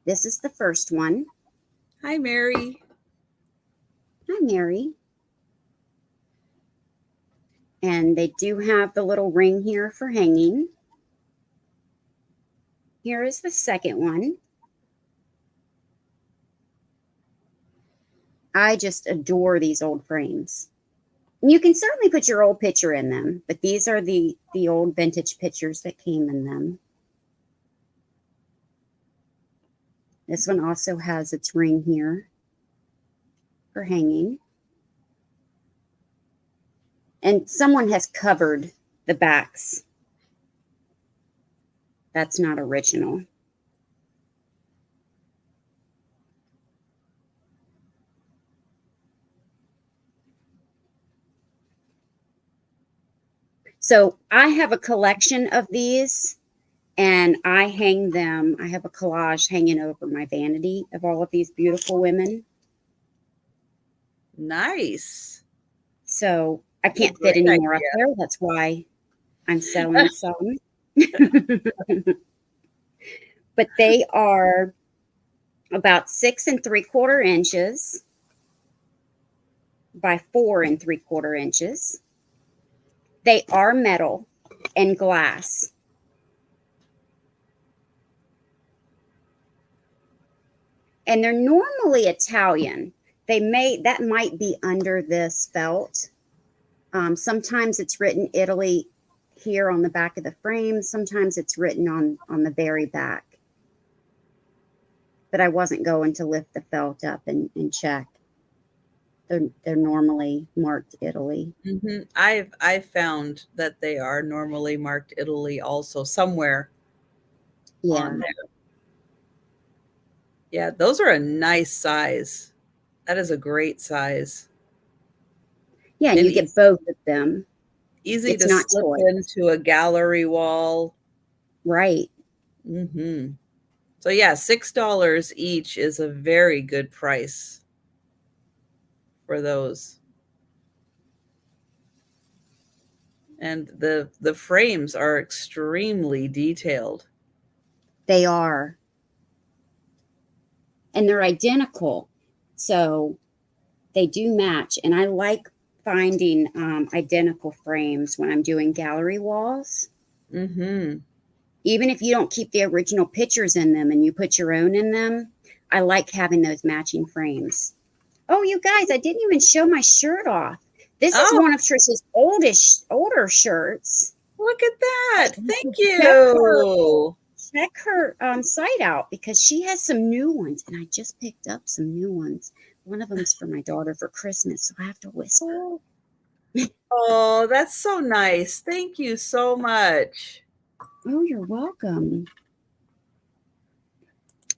This is the first one. Hi, Mary. Hi, Mary. And they do have the little ring here for hanging. Here is the second one. I just adore these old frames. And you can certainly put your old picture in them, but these are the old vintage pictures that came in them. This one also has its ring here for hanging. And someone has covered the backs. That's not original. So I have a collection of these and I hang them. I have a collage hanging over my vanity of all of these beautiful women. Nice. So I can't fit any more up there. That's why I'm selling some. But they are about 6 3/4 inches by 4 3/4 inches. They are metal and glass. And they're normally Italian. That might be under this felt. Sometimes it's written Italy here on the back of the frame. Sometimes it's written on the very back. But I wasn't going to lift the felt up and check. They're normally marked Italy. Mm-hmm. I've found that they are normally marked Italy also somewhere. Yeah. On there. Yeah, those are a nice size. That is a great size. Yeah, and you get both of them. Easy it's to not slip into a gallery wall. Right. Mm-hmm. So yeah, $6 each is a very good price for those. And the frames are extremely detailed. They are. And they're identical. So they do match. And I like finding identical frames when I'm doing gallery walls. Mm-hmm. Even if you don't keep the original pictures in them and you put your own in them, I like having those matching frames. Oh, you guys, I didn't even show my shirt off. This is one of Trisha's older shirts. Look at that. Thank you. Check her site out because she has some new ones. And I just picked up some new ones. One of them's for my daughter for Christmas, so I have to whisper. Oh, that's so nice. Thank you so much. Oh, you're welcome.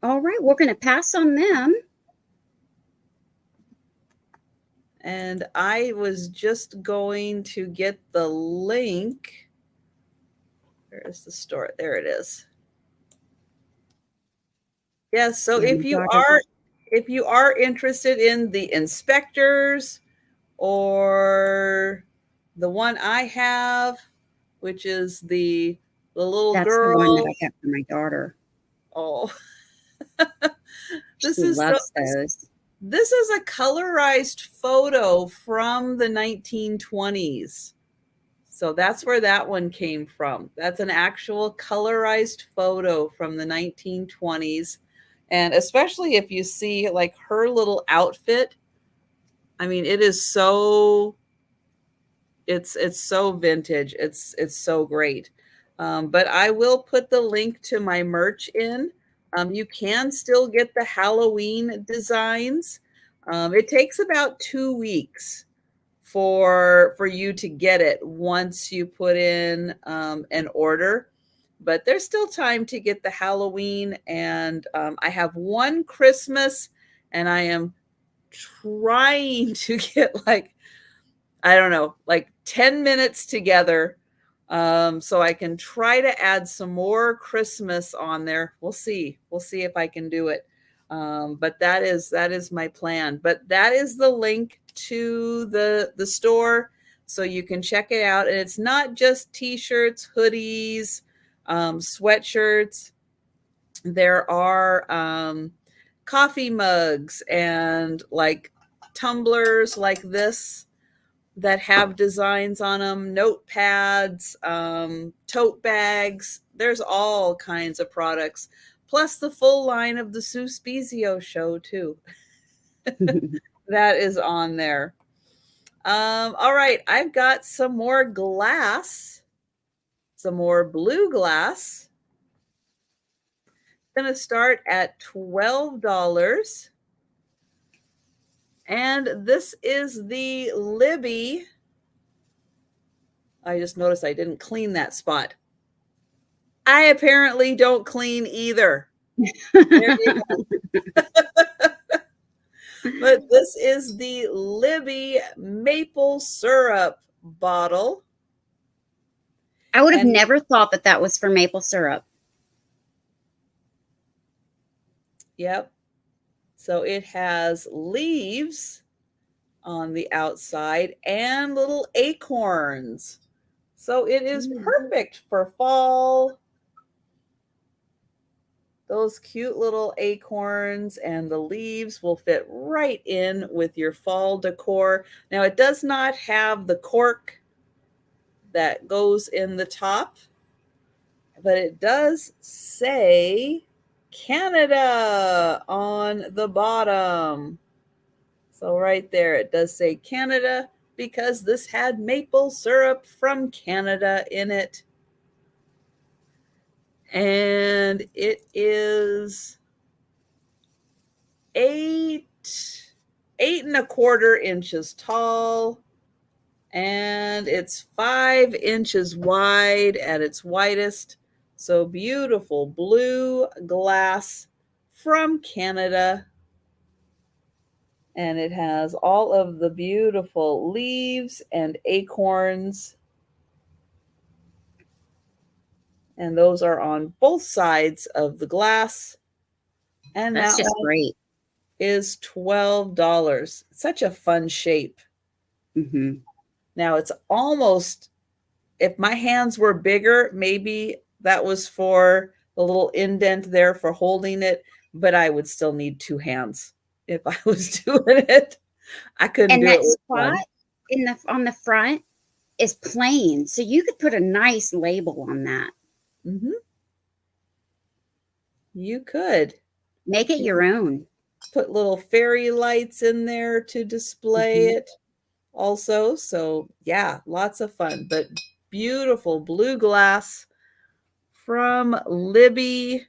All right, we're going to pass on them. And I was just going to get the link. Where is the store? There it is. Yes, so if you are interested in the inspectors or the one I have, which is the little girl. That's the one that I got for my daughter. Oh. She loves those. This is a colorized photo from the 1920s. So that's where that one came from. That's an actual colorized photo from the 1920s. And especially if you see like her little outfit, I mean, it is so it's so vintage. It's so great. But I will put the link to my merch in. You can still get the Halloween designs. It takes about 2 weeks for you to get it once you put in an order. But there's still time to get the Halloween, and I have one Christmas, and I am trying to get like, I don't know, like 10 minutes together, so I can try to add some more Christmas on there. We'll see. We'll see if I can do it. But that is my plan. But that is the link to the store, so you can check it out. And it's not just t-shirts, hoodies, sweatshirts. There are coffee mugs and like tumblers like this that have designs on them, notepads, tote bags. There's all kinds of products, plus the full line of the Sue Spezio show too. That is on there. All right, I've got some more glass, some more blue glass. Going to start at $12. And this is the Libby. I just noticed I didn't clean that spot. I apparently don't clean either. There you go. But this is the Libby maple syrup bottle. I would have never thought that that was for maple syrup. Yep. So it has leaves on the outside and little acorns. So it is perfect for fall. Those cute little acorns and the leaves will fit right in with your fall decor. Now, it does not have the cork that goes in the top, but it does say Canada on the bottom. So right there, it does say Canada because this had maple syrup from Canada in it. And it is 8.25 inches tall, and it's 5 inches wide at its widest. So beautiful blue glass from Canada. And it has all of the beautiful leaves and acorns. And those are on both sides of the glass. And that's that just one great. is $12. Such a fun shape. Mm-hmm. Now it's almost, if my hands were bigger, maybe that was for the little indent there for holding it, but I would still need 2 hands if I was doing it. I couldn't And do that it with spot one. on the front is plain, so you could put a nice label on that. Mm-hmm. You could. Make it your own. Put little fairy lights in there to display it also. So yeah, lots of fun, but beautiful blue glass from Libby.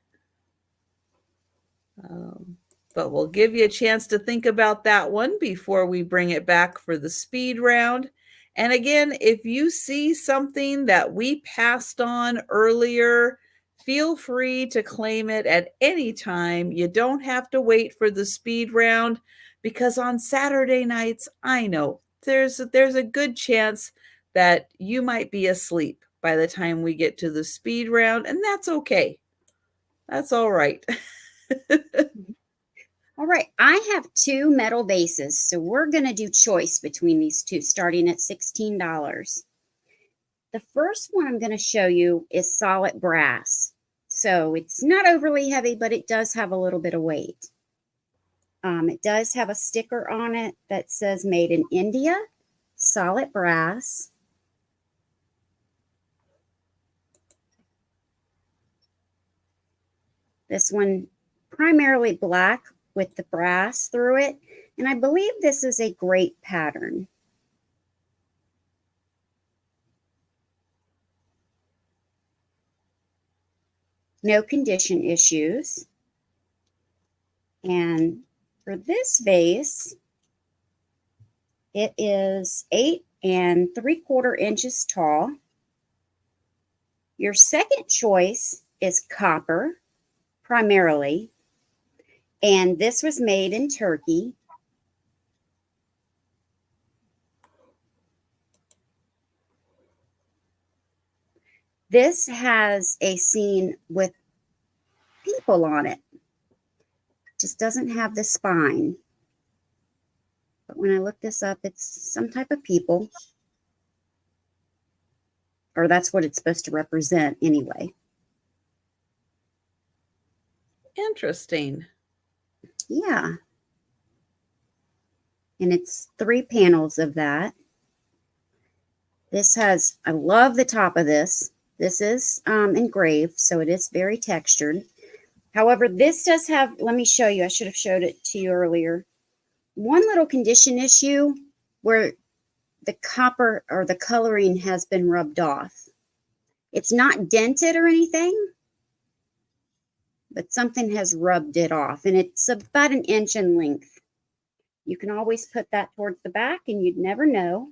But we'll give you a chance to think about that one before we bring it back for the speed round. And again, if you see something that we passed on earlier, feel free to claim it at any time. You don't have to wait for the speed round, because on Saturday nights, I know there's a good chance that you might be asleep by the time we get to the speed round, and that's okay. That's all right. All right, I have 2 metal vases, so we're going to do choice between these two, starting at $16. The first one I'm going to show you is solid brass. So it's not overly heavy, but it does have a little bit of weight. It does have a sticker on it that says made in India, solid brass. This one primarily black with the brass through it. And I believe this is a great pattern. No condition issues. And for this vase, it is 8 3/4 inches tall. Your second choice is copper, primarily. And this was made in Turkey. This has a scene with people on it. Just doesn't have the spine. But when I look this up, it's some type of people. Or that's what it's supposed to represent anyway. Interesting. Yeah. And it's 3 panels of that. This has, I love the top of this. This is engraved, so it is very textured. However, this does have, let me show you. I should have showed it to you earlier. One little condition issue where the copper or the coloring has been rubbed off. It's not dented or anything, but something has rubbed it off, and it's about 1 inch in length. You can always put that towards the back, and you'd never know.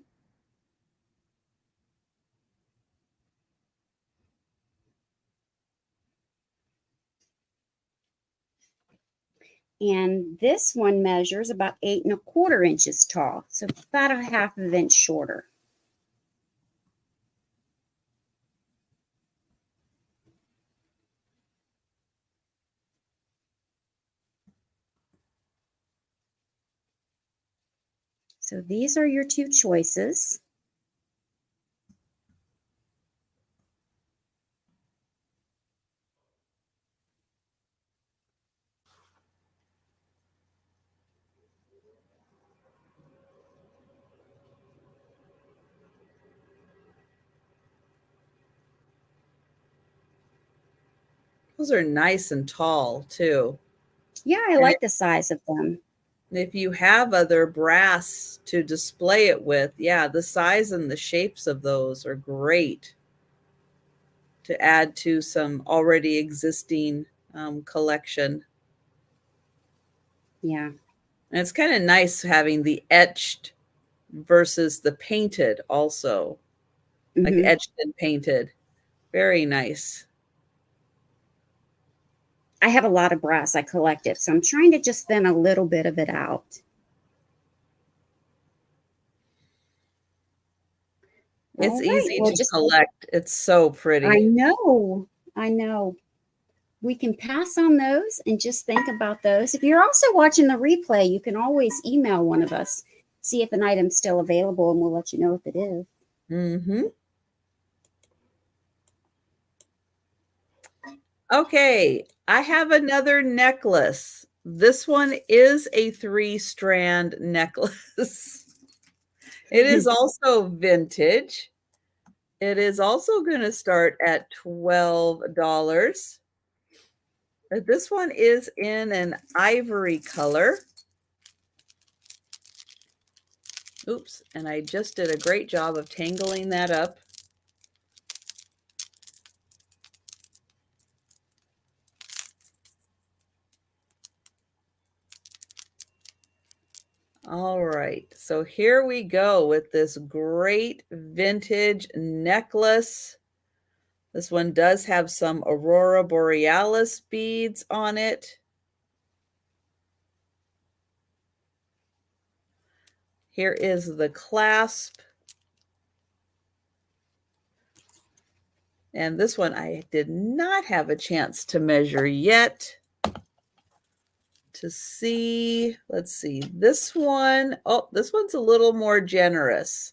And this one measures about 8 1/4 inches tall, so about 1/2 inch shorter. So these are your 2 choices. Those are nice and tall too. Yeah, I like the size of them. If you have other brass to display it with, yeah, the size and the shapes of those are great to add to some already existing collection. Yeah. And it's kind of nice having the etched versus the painted also, like etched and painted. Very nice. I have a lot of brass. I collect it, so I'm trying to just thin a little bit of it out. It's easy to collect. It's so pretty. I know. I know. We can pass on those and just think about those. If you're also watching the replay, you can always email one of us, see if an item's still available, and we'll let you know if it is. Mm-hmm. Okay, I have another necklace. This one is a 3-strand necklace. It is also vintage. It is also going to start at $12. This one is in an ivory color. Oops, and I just did a great job of tangling that up. All right, so here we go with this great vintage necklace. This one does have some Aurora Borealis beads on it. Here is the clasp. And this one I did not have a chance to measure yet. To see, let's see, this one, oh, this one's a little more generous.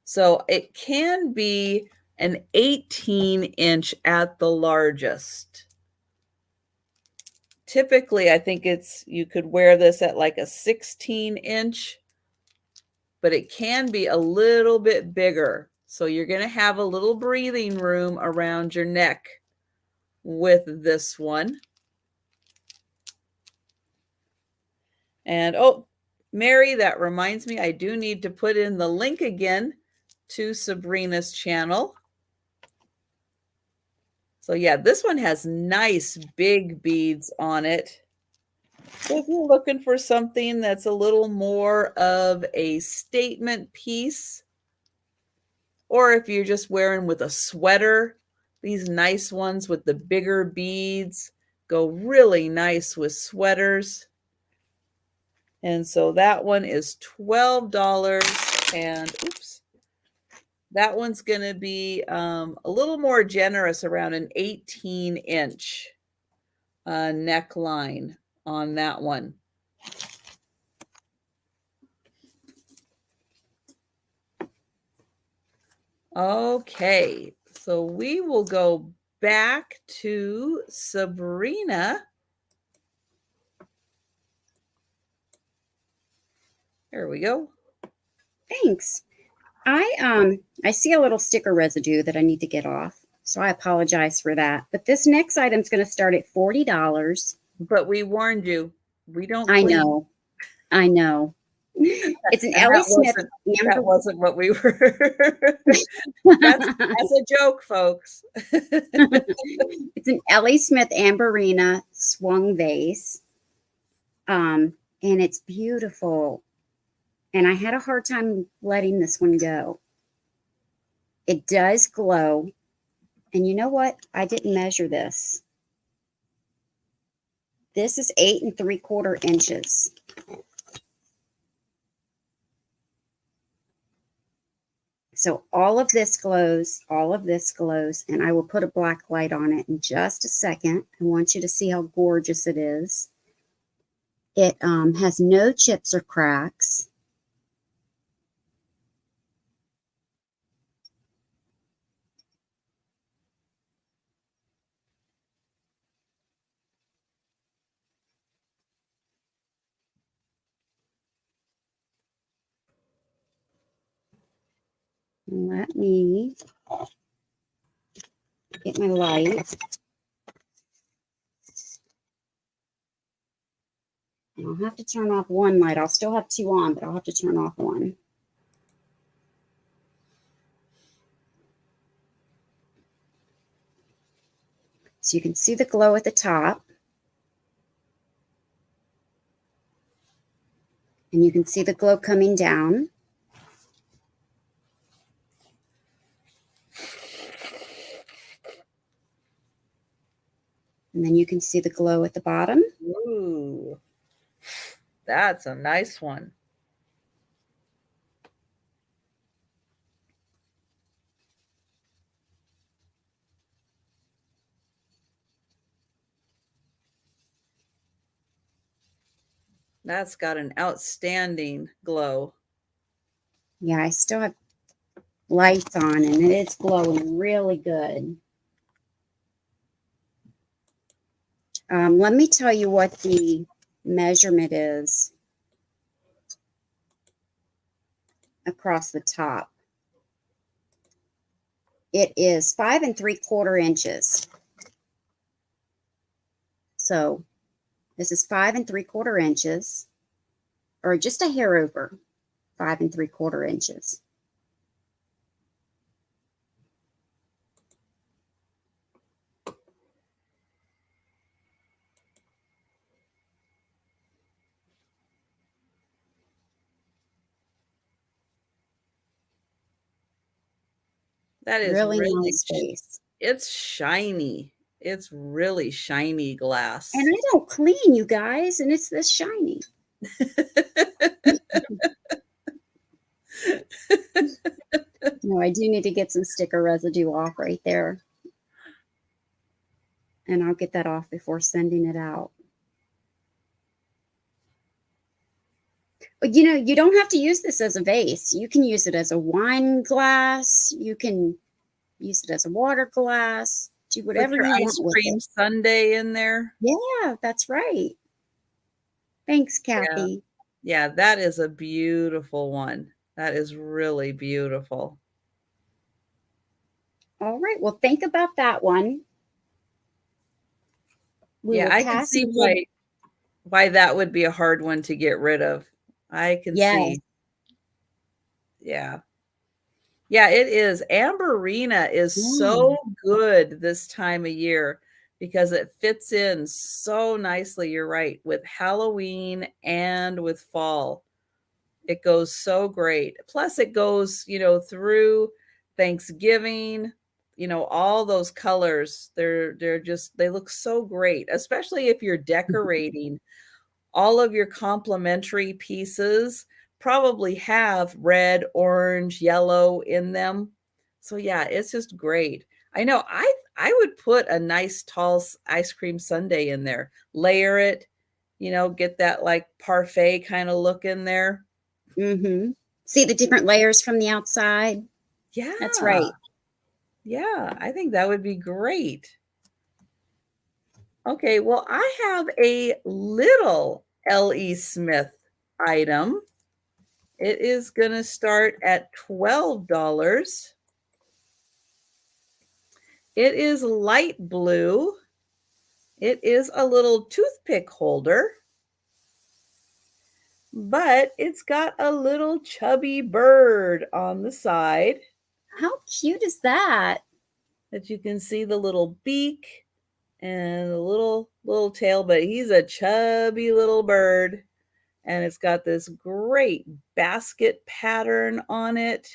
So it can be an 18-inch at the largest. typically I think you could wear this at like a 16-inch, but it can be a little bit bigger. So you're going to have a little breathing room around your neck with this one. And oh, Mary, that reminds me, I do need to put in the link again to Sabrina's channel. So yeah, this one has nice big beads on it. So if you're looking for something that's a little more of a statement piece, or if you're just wearing with a sweater, these nice ones with the bigger beads go really nice with sweaters. And so that one is $12, and oops, that one's going to be a little more generous, around an 18-inch neckline on that one. Okay, so we will go back to Sabrina. There we go. Thanks. I see a little sticker residue that I need to get off, so I apologize for that. But this next item is going to start at $40. But we warned you. We don't. I know. I know. It's an Ellie Smith. That wasn't what we were. That's a joke, folks. It's an Ellie Smith Amberina swung vase, and it's beautiful. And I had a hard time letting this one go. It does glow. And you know what? I didn't measure this. This is 8 3/4 inches. So all of this glows, and I will put a black light on it in just a second. I want you to see how gorgeous it is. It has no chips or cracks. Let me get my light. And I'll have to turn off one light. I'll still have two on, but I'll have to turn off one. So you can see the glow at the top. And you can see the glow coming down. And then you can see the glow at the bottom. Ooh, that's a nice one. That's got an outstanding glow. Yeah, I still have lights on, and it is glowing really good. Let me tell you what the measurement is across the top. It is 5 3/4 inches. So this is 5 3/4 inches, or just a hair over 5 3/4 inches. That is really nice face. It's shiny. It's really shiny glass. And I don't clean, you guys, and it's this shiny. No, I do need to get some sticker residue off right there. And I'll get that off before sending it out. But you know, you don't have to use this as a vase. You can use it as a wine glass. You can use it as a water glass. Do Put whatever your you ice want with cream it. sundae in there. Yeah, that's right. Thanks, Yeah. Kathy. Yeah, that is a beautiful one. That is really beautiful. All right. Well, think about that one. We Yeah, will I can pass see and give. why that would be a hard one to get rid of. I can Yes. see. Yeah. Yeah, it is. Amberina is Yeah. so good this time of year because it fits in so nicely, you're right, with Halloween and with fall. It goes so great. Plus it goes, through Thanksgiving, all those colors. They're just they look so great, especially if you're decorating. All of your complementary pieces probably have red, orange, yellow in them. So yeah, it's just great. I know I would put a nice tall ice cream sundae in there. Layer it, get that like parfait kind of look in there. Mm-hmm. See the different layers from the outside? That's Yeah. right. Yeah, I think that would be great. Okay, well, I have a little L.E. Smith item. It is going to start at $12. It is light blue. It is a little toothpick holder, but it's got a little chubby bird on the side How cute is that? that you can see the little beak and the little tail, but he's a chubby little bird, and it's got this great basket pattern on it.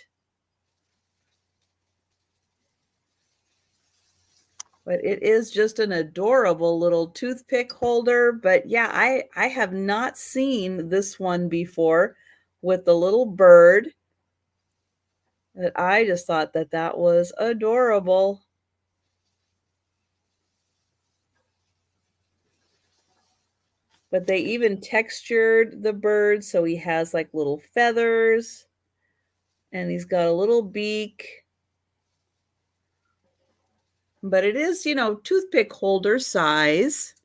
But it is just an adorable little toothpick holder. But yeah, I have not seen this one before with the little bird. That I just thought that that was adorable. But they even textured the bird so he has like little feathers and he's got a little beak. But it is, toothpick holder size.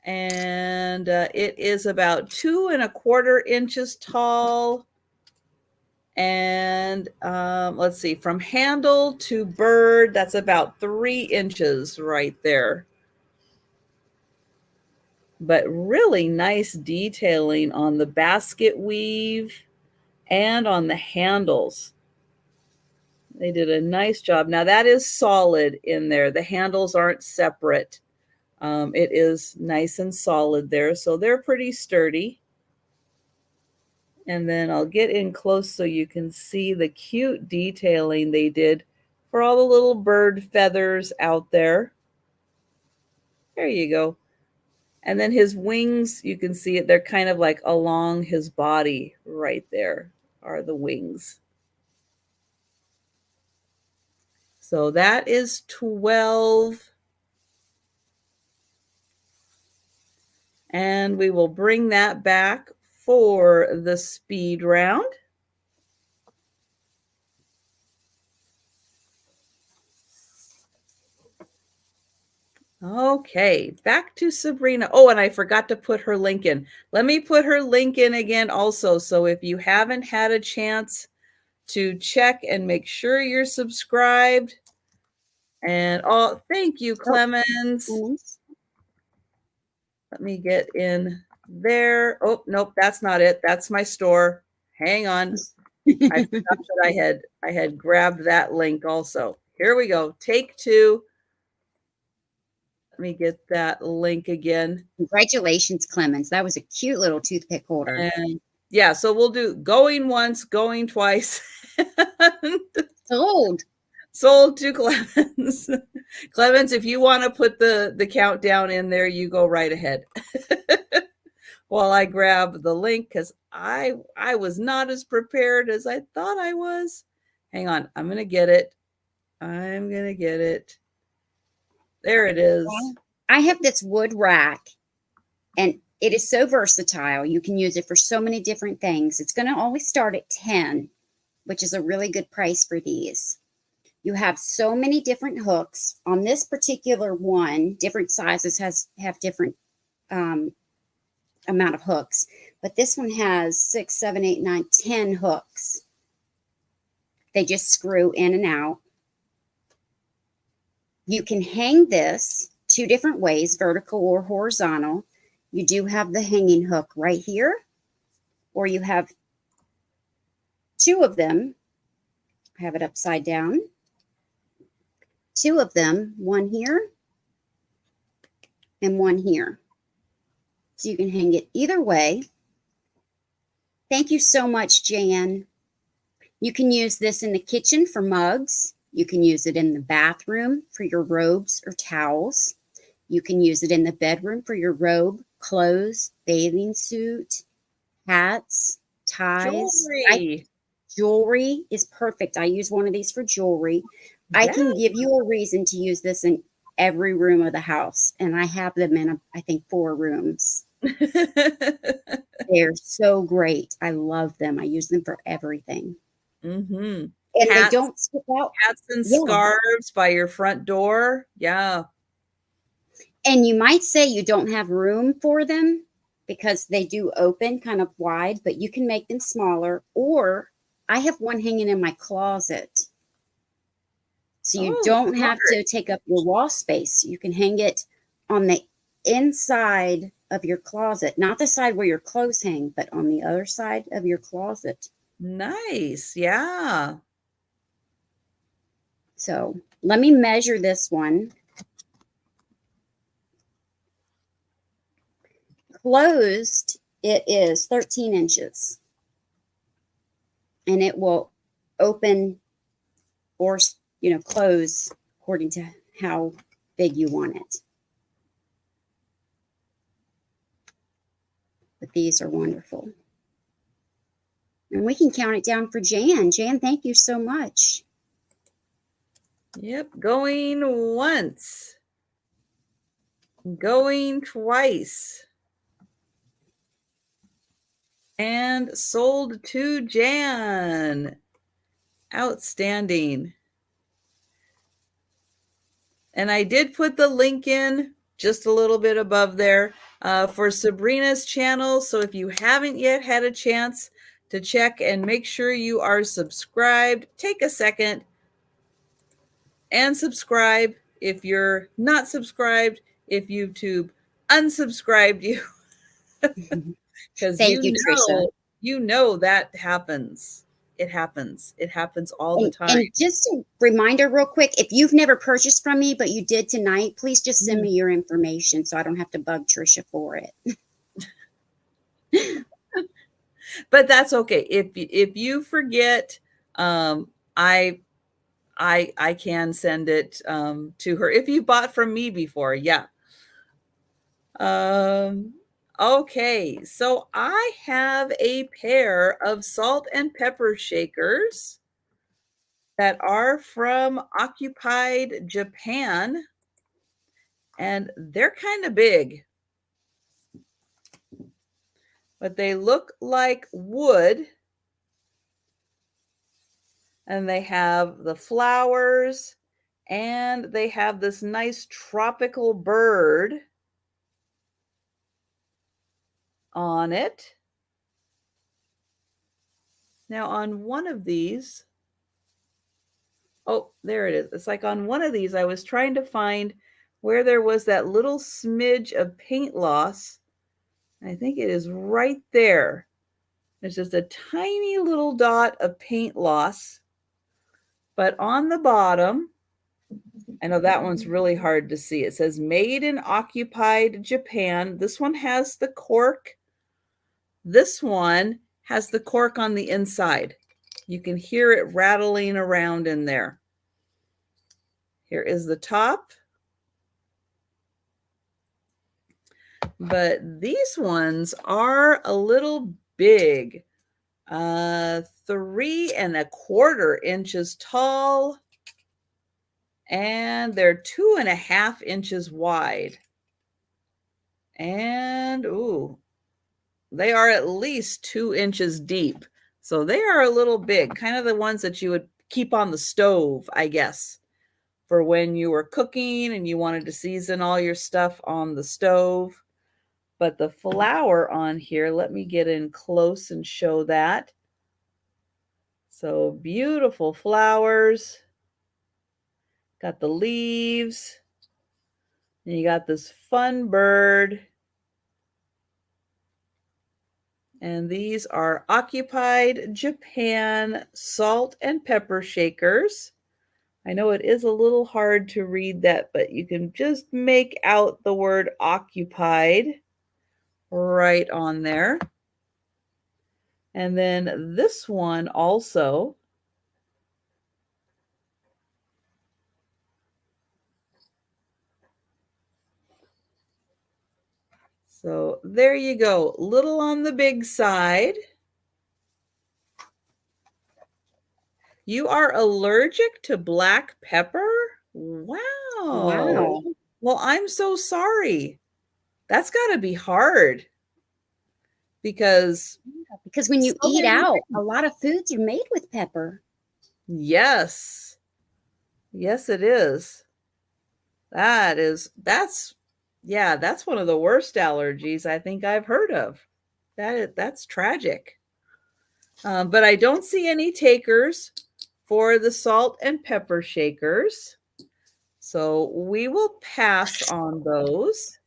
And it is about 2¼ inches tall. And let's see, from handle to bird, that's about 3 inches right there. But really nice detailing on the basket weave and on the handles. They did a nice job. Now that is solid in there. The handles aren't separate. It is nice and solid there, so they're pretty sturdy. And then I'll get in close so you can see the cute detailing they did for all the little bird feathers out there. There you go. And then his wings, you can see it. They're kind of like along his body right there are the wings. So that is 12. And we will bring that back for the speed round. Okay, back to Sabrina. Oh, and I forgot to put her link in. Let me put her link in again also. So if you haven't had a chance to check and make sure you're subscribed. And oh, thank you, Clemens. Nice. Let me get in there. Oh, nope, that's not it. That's my store. Hang on. I forgot that I had grabbed that link also. Here we go. Take 2. Let me get that link again. Congratulations, Clemens. That was a cute little toothpick holder. And yeah, so we'll do going once, going twice. Sold. Sold to Clemens. Clemens, if you want to put the countdown in there, you go right ahead. While I grab the link, because I was not as prepared as I thought I was. Hang on, I'm gonna get it. I'm gonna get it. There it is. I have this wood rack, and it is so versatile. You can use it for so many different things. It's going to always start at 10, which is a really good price for these. You have so many different hooks. On this particular one, different sizes have different amount of hooks. But this one has 6, 7, 8, 9, 10 hooks. They just screw in and out. You can hang this 2 different ways, vertical or horizontal. You do have the hanging hook right here, or you have 2 of them. I have it upside down. 2 of them, one here and one here. So you can hang it either way. Thank you so much, Jan. You can use this in the kitchen for mugs. You can use it in the bathroom for your robes or towels. You can use it in the bedroom for your robe, clothes, bathing suit, hats, ties. Jewelry is perfect. I use one of these for jewelry. I can give you a reason to use this in every room of the house, and I have them in, I think, 4 rooms. They're so great. I love them. I use them for everything. Mm-hmm. And hats, they don't slip out. Hats and scarves by your front door. Yeah. And you might say you don't have room for them because they do open kind of wide, but you can make them smaller. Or I have one hanging in my closet. So you don't have to take up your wall space. You can hang it on the inside of your closet, not the side where your clothes hang, but on the other side of your closet. Nice. Yeah. So let me measure this one. Closed, it is 13 inches. And it will open or, close according to how big you want it. But these are wonderful. And we can count it down for Jan. Jan, thank you so much. Yep, going once. Going twice. And sold to Jan. Outstanding. And I did put the link in just a little bit above there for Sabrina's channel. So if you haven't yet had a chance to check and make sure you are subscribed, take a second and subscribe. If you're not subscribed, if YouTube unsubscribed you, because Trisha. You know that happens. It happens. It happens all the time. And just a reminder real quick, if you've never purchased from me, but you did tonight, please just send me your information so I don't have to bug Trisha for it. But that's okay. If you forget, I can send it to her. If you bought from me before, yeah. Okay, so I have a pair of salt and pepper shakers that are from Occupied Japan, and they're kind of big, but they look like wood, and they have the flowers, and they have this nice tropical bird on it. Now on one of these, oh, there it is. It's like on one of these, I was trying to find where there was that little smidge of paint loss. I think it is right there. There's just a tiny little dot of paint loss. But on the bottom, I know that one's really hard to see. It says made in Occupied Japan. This one has the cork. This one has the cork on the inside. You can hear it rattling around in there. Here is the top. But these ones are a little big. 3¼ inches tall. And they're 2½ inches wide. And, ooh, they are at least 2 inches deep. So they are a little big, kind of the ones that you would keep on the stove, I guess, for when you were cooking and you wanted to season all your stuff on the stove. But the flower on here, let me get in close and show that. So beautiful flowers. Got the leaves. And you got this fun bird. And these are Occupied Japan salt and pepper shakers. I know it is a little hard to read that, but you can just make out the word occupied right on there. And then this one also. So there you go, little on the big side. You are allergic to black pepper? Wow. Wow. Well, I'm so sorry. That's got to be hard because when you so eat many out, things. a lot of foods are made with pepper. Yes. Yes, it is. That's one of the worst allergies I think I've heard of. That's tragic. But I don't see any takers for the salt and pepper shakers. So we will pass on those.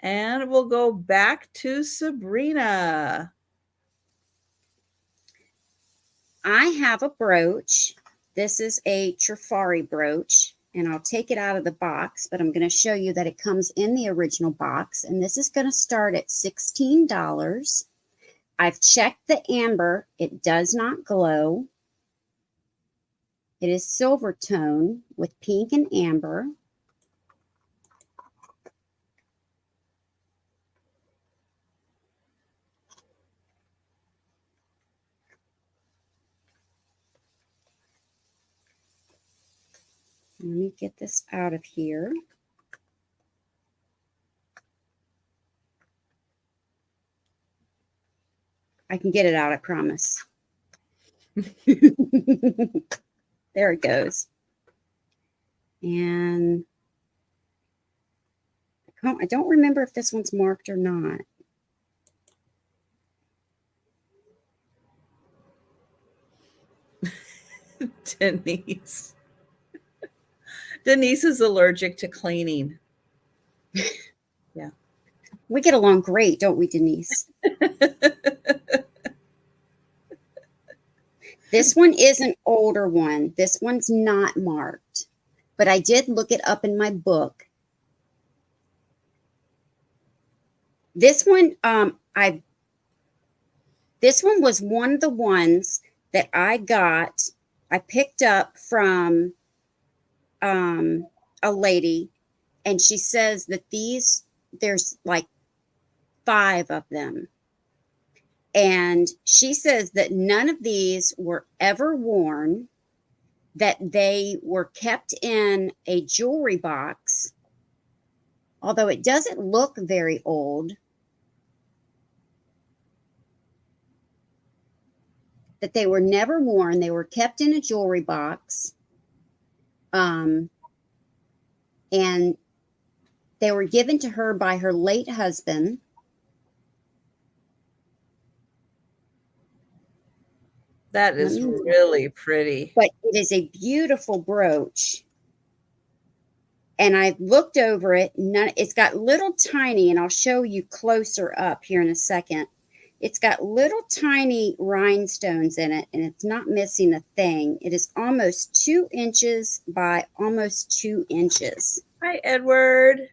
And we'll go back to Sabrina. I have a brooch. This is a Trifari brooch, and I'll take it out of the box, but I'm going to show you that it comes in the original box, and this is going to start at $16. I've checked the amber. It does not glow. It is silver tone with pink and amber. Let me get this out of here. I can get it out, I promise. There it goes. And I don't remember if this one's marked or not. Denise. Denise is allergic to cleaning. Yeah. We get along great, don't we, Denise? This one is an older one. This one's not marked, but I did look it up in my book. This one, this one was one of the ones that I picked up from a lady, and she says that there's like 5 of them. And she says that none of these were ever worn, that they were kept in a jewelry box, although it doesn't look very old, that they were never worn. They were kept in a jewelry box. And they were given to her by her late husband. That is really pretty. But it is a beautiful brooch. And I've looked over it. It's got little tiny, and I'll show you closer up here in a second. It's got little tiny rhinestones in it, and it's not missing a thing. It is almost 2 inches by almost 2 inches. Hi, Edward.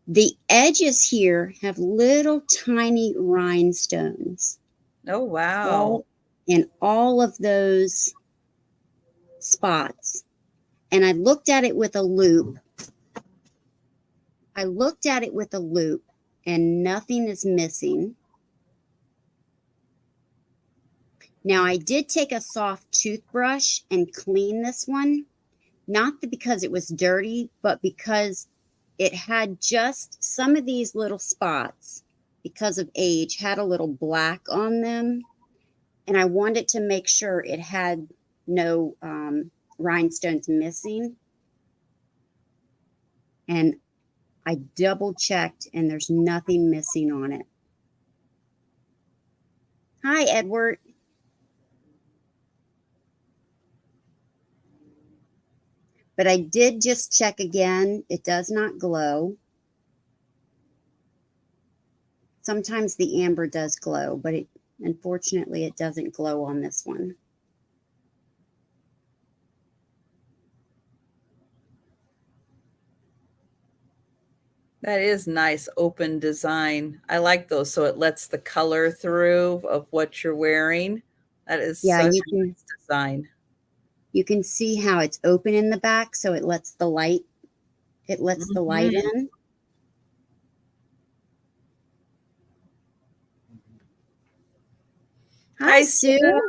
The edges here have little tiny rhinestones. Oh, wow. In all of those spots. And I looked at it with a loop. And nothing is missing. Now, I did take a soft toothbrush and clean this one. Not because it was dirty, but because it had just some of these little spots, because of age, had a little black on them. And I wanted to make sure it had no rhinestones missing. And I double checked and there's nothing missing on it. Hi, Edward. But I did just check again. It does not glow. Sometimes the amber does glow, but unfortunately it doesn't glow on this one. That is nice open design. I like those, so it lets the color through of what you're wearing. That is such a nice design. You can see how it's open in the back, so it lets the light the light in. Hi, Sue.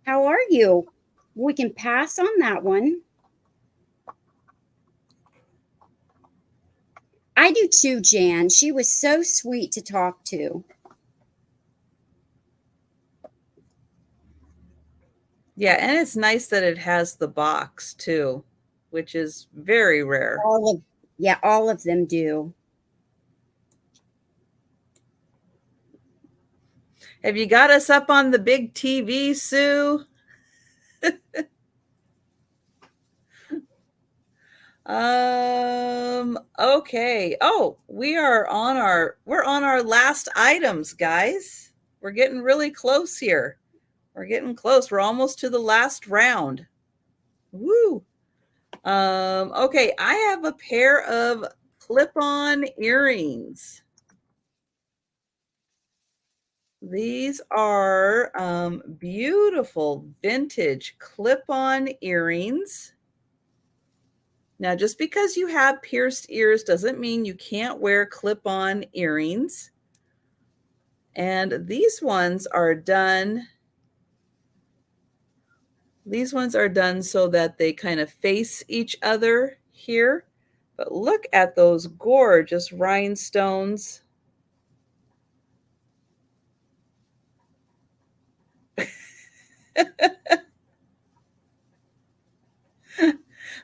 How are you? We can pass on that one. I do too, Jan. She was so sweet to talk to. Yeah, and it's nice that it has the box too, which is very rare. All of them do. Have you got us up on the big TV, Sue? Okay. Oh, we're on our last items, guys. We're getting really close here. We're getting close. We're almost to the last round. Woo. Okay, I have a pair of clip-on earrings. These are beautiful vintage clip-on earrings. Now, just because you have pierced ears doesn't mean you can't wear clip-on earrings. And these ones are done so that they kind of face each other here. But look at those gorgeous rhinestones.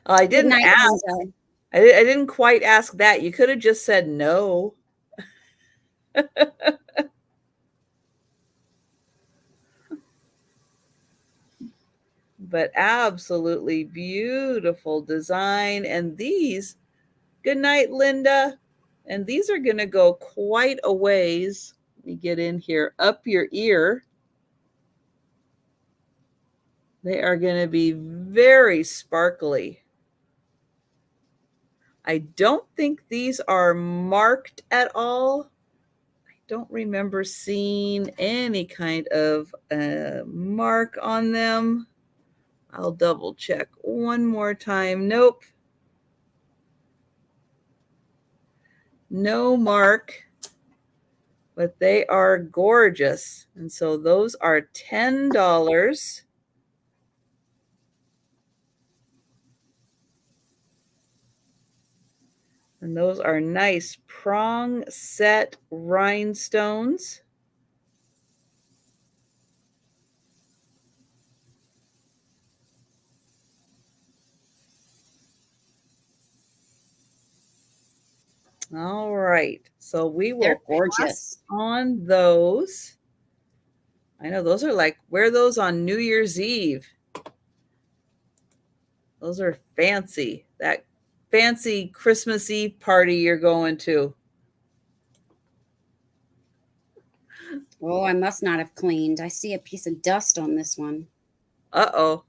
I didn't ask. I didn't quite ask that. You could have just said no. But absolutely beautiful design. And these, good night, Linda. And these are going to go quite a ways. Let me get in here, up your ear. They are going to be very sparkly. I don't think these are marked at all. I don't remember seeing any kind of mark on them. I'll double check one more time. Nope. No mark, but they are gorgeous. And so those are $10. And those are nice prong set rhinestones. All right. So we will pass on those. I know those are like, wear those on New Year's Eve. Those are fancy. That fancy Christmas Eve party you're going to. Oh, I must not have cleaned. I see a piece of dust on this one. Uh-oh.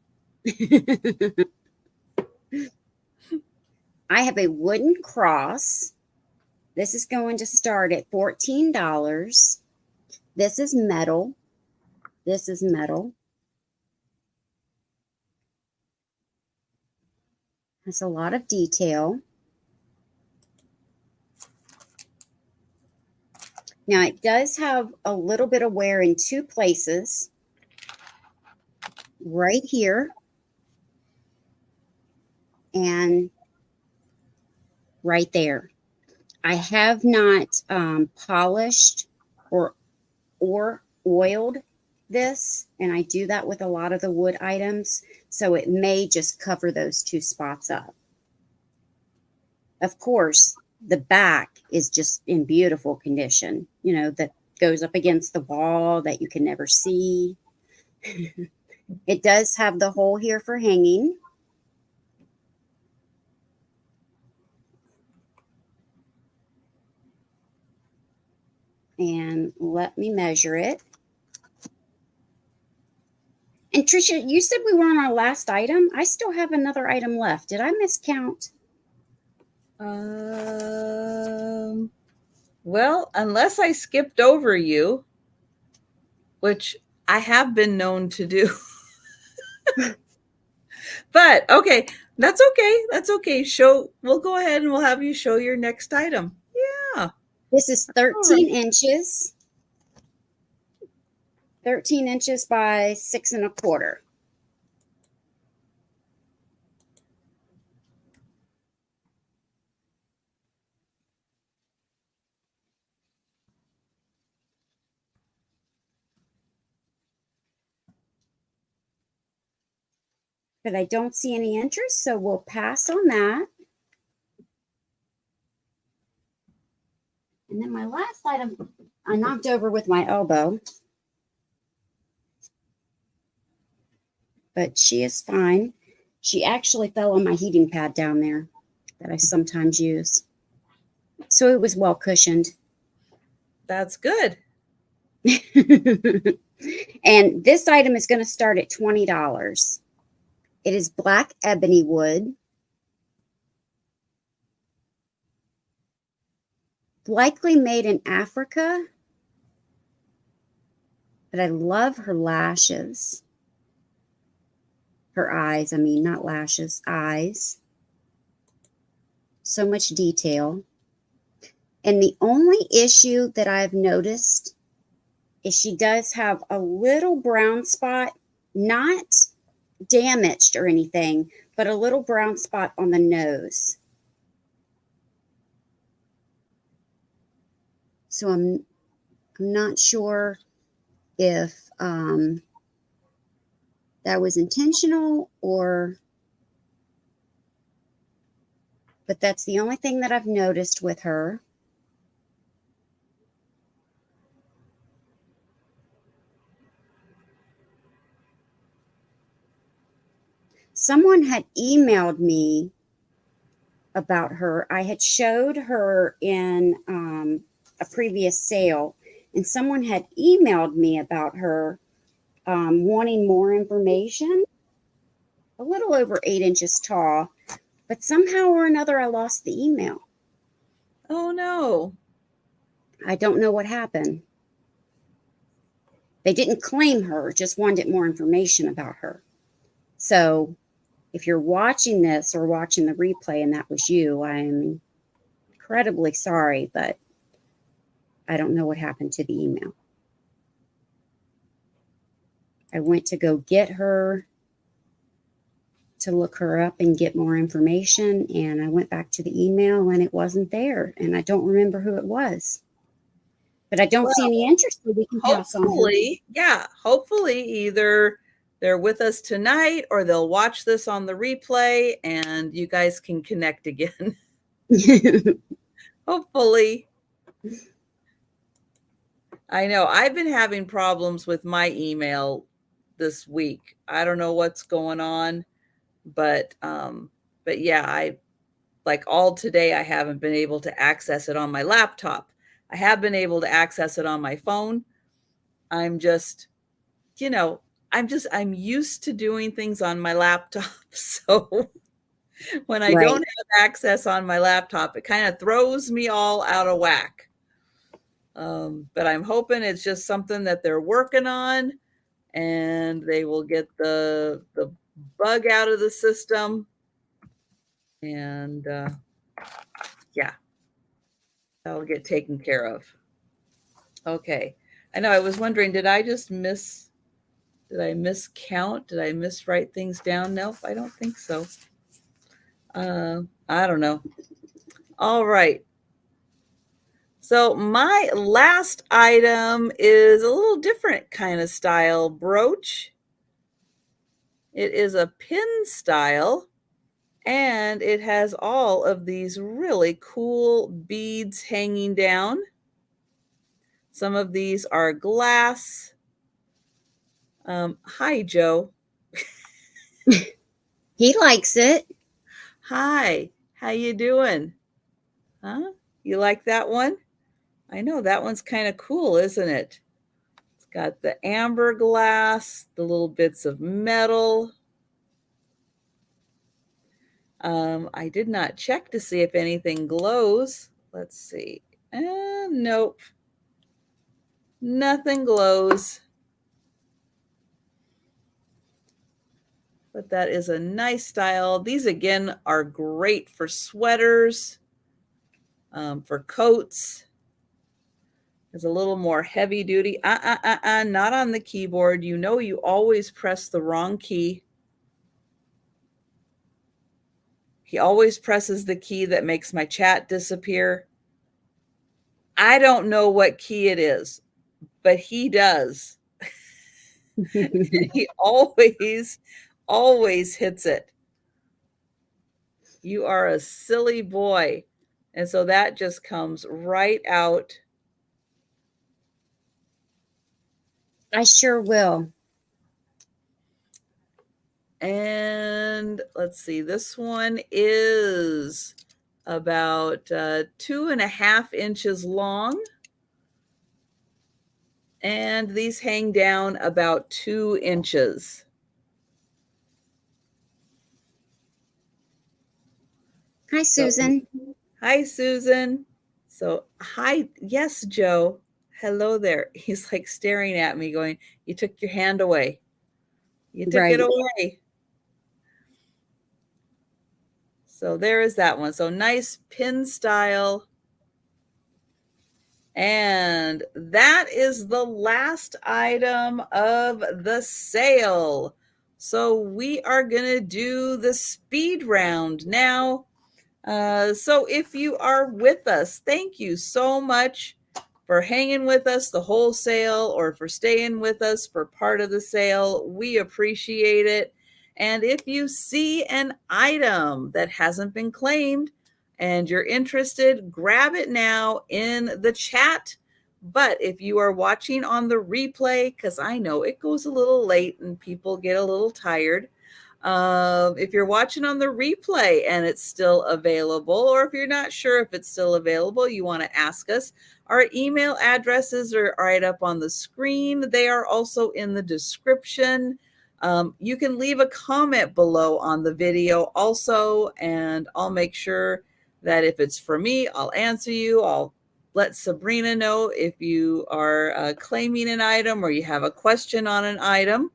I have a wooden cross. This is going to start at $14. This is metal. This is metal. Has a lot of detail. Now, it does have a little bit of wear in two places. Right here. And right there. I have not polished or oiled this, and I do that with a lot of the wood items, so it may just cover those 2 spots up. Of course, the back is just in beautiful condition, you know, that goes up against the wall that you can never see. It does have the hole here for hanging. And let me measure it. And Trisha, you said we were on our last item. I still have another item left. Did I miscount? Well, unless I skipped over you, which I have been known to do. But okay, that's okay. That's okay. We'll go ahead and we'll have you show your next item. Yeah. This is 13 inches. 13 inches by 6 1/4. But I don't see any interest, so we'll pass on that. And then my last item, I knocked over with my elbow. But she is fine. She actually fell on my heating pad down there that I sometimes use. So it was well cushioned. That's good. And this item is going to start at $20. It is black ebony wood. Likely made in Africa. But I love her lashes. Her eyes, I mean, not lashes, eyes. So much detail. And the only issue that I've noticed is she does have a little brown spot, not damaged or anything, but a little brown spot on the nose. So I'm not sure if that was intentional but that's the only thing that I've noticed with her. Someone had emailed me about her. I had showed her in a previous sale, and someone had emailed me about her, wanting more information. A little over 8 inches tall, but somehow or another I lost the email. Oh no. I don't know what happened. They didn't claim her, just wanted more information about her. So if you're watching this or watching the replay and that was you, I'm incredibly sorry, but I don't know what happened to the email. I went to go get her to look her up and get more information, and I went back to the email and it wasn't there, and I don't remember who it was. But I don't see any interest, so we can pass on. Hopefully, yeah, hopefully either they're with us tonight or they'll watch this on the replay and you guys can connect again. Hopefully. I know I've been having problems with my email this week. I don't know what's going on, but yeah, I like all today I haven't been able to access it on my laptop. I have been able to access it on my phone. I'm just, I'm used to doing things on my laptop. So when I don't have access on my laptop, it kind of throws me all out of whack. But I'm hoping it's just something that they're working on and they will get the bug out of the system. And yeah, that'll get taken care of. Okay. I know I was wondering, did I miscount? Did I miswrite things down? Nope, I don't think so. I don't know. All right. So my last item is a little different kind of style brooch. It is a pin style, and it has all of these really cool beads hanging down. Some of these are glass. Hi, Joe. He likes it. Hi, how you doing? Huh? You like that one? I know that one's kind of cool, isn't it? It's got the amber glass, the little bits of metal. I did not check to see if anything glows. Let's see. Nope. Nothing glows. But that is a nice style. These, again, are great for sweaters, for coats. It's a little more heavy duty. Not on the keyboard. You know you always press the wrong key. He always presses the key that makes my chat disappear. I don't know what key it is, but he does. He always hits it. You are a silly boy. And so that just comes right out. I sure will. And let's see, this one is about 2.5 inches long. And these hang down about 2 inches. Hi, Susan. So, hi, Susan. So, hi. Yes, Joe. Hello there. He's like staring at me going, you took your hand away. You took it away. So there is that one. So nice pin style. And that is the last item of the sale. So we are going to do the speed round now. So if you are with us, thank you so much for hanging with us the whole sale or for staying with us for part of the sale. We appreciate it. And if you see an item that hasn't been claimed and you're interested, grab it now in the chat. But if you are watching on the replay, because I know it goes a little late and people get a little tired, if you're watching on the replay and it's still available, or if you're not sure if it's still available, you want to ask us, our email addresses are right up on the screen. They are also in the description. You can leave a comment below on the video also, and I'll make sure that if it's for me, I'll answer you. I'll let Sabrina know if you are claiming an item or you have a question on an item.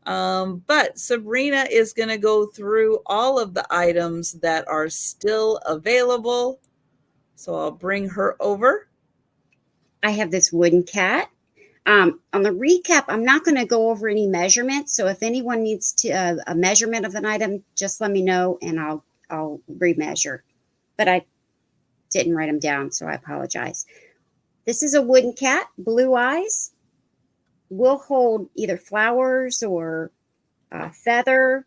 But Sabrina is going to go through all of the items that are still available. So I'll bring her over. I have this wooden cat. On the recap, I'm not going to go over any measurements. So if anyone needs to a measurement of an item, just let me know and I'll remeasure. But I didn't write them down, so I apologize. This is a wooden cat, blue eyes. Will hold either flowers or a feather,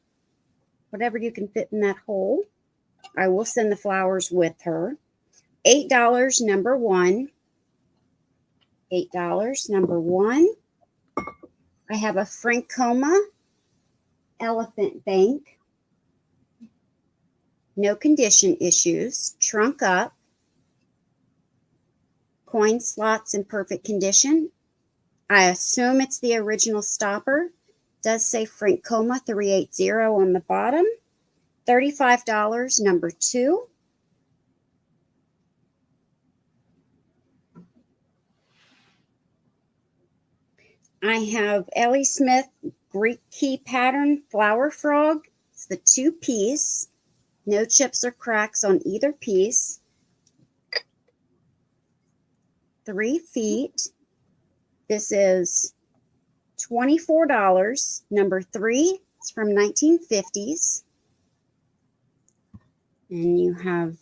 whatever you can fit in that hole. I will send the flowers with her. $8, number one. $8, number one. I have a Francoma elephant bank. No condition issues. Trunk up. Coin slots in perfect condition. I assume it's the original stopper. Does say Francoma 380 on the bottom. $35, number two. I have Ellie Smith Greek key pattern flower frog. It's the 2-piece. No chips or cracks on either piece. 3 feet. This is $24, number three. It's from 1950s. And you have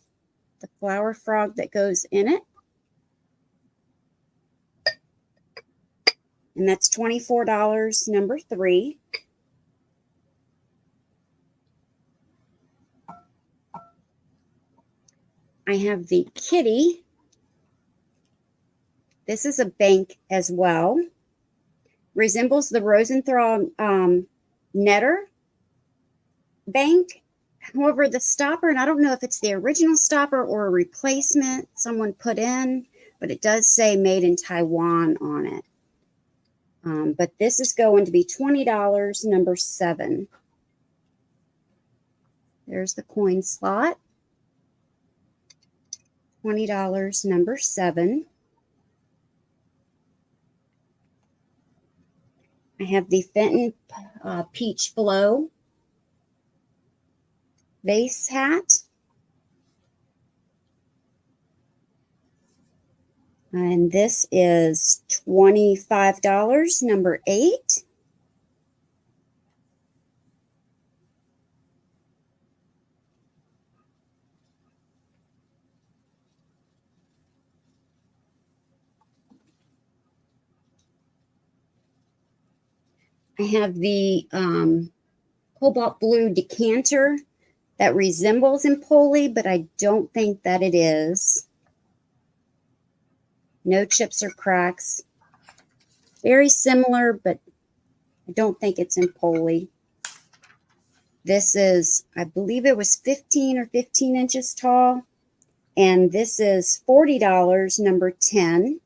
the flower frog that goes in it. And that's $24, number 3. I have the kitty. This is a bank as well. Resembles the Rosenthal netter bank. However, the stopper, and I don't know if it's the original stopper or a replacement someone put in, but it does say made in Taiwan on it. But this is going to be $20, number 7. There's the coin slot. $20, number 7. I have the Fenton Peach Blow vase hat. And this is $25, number 8. I have the cobalt blue decanter that resembles Empoli, but I don't think that it is. No chips or cracks. Very similar, but I don't think it's Empoli. This is, I believe it was 15 or 15 inches tall. And this is $40, number 10.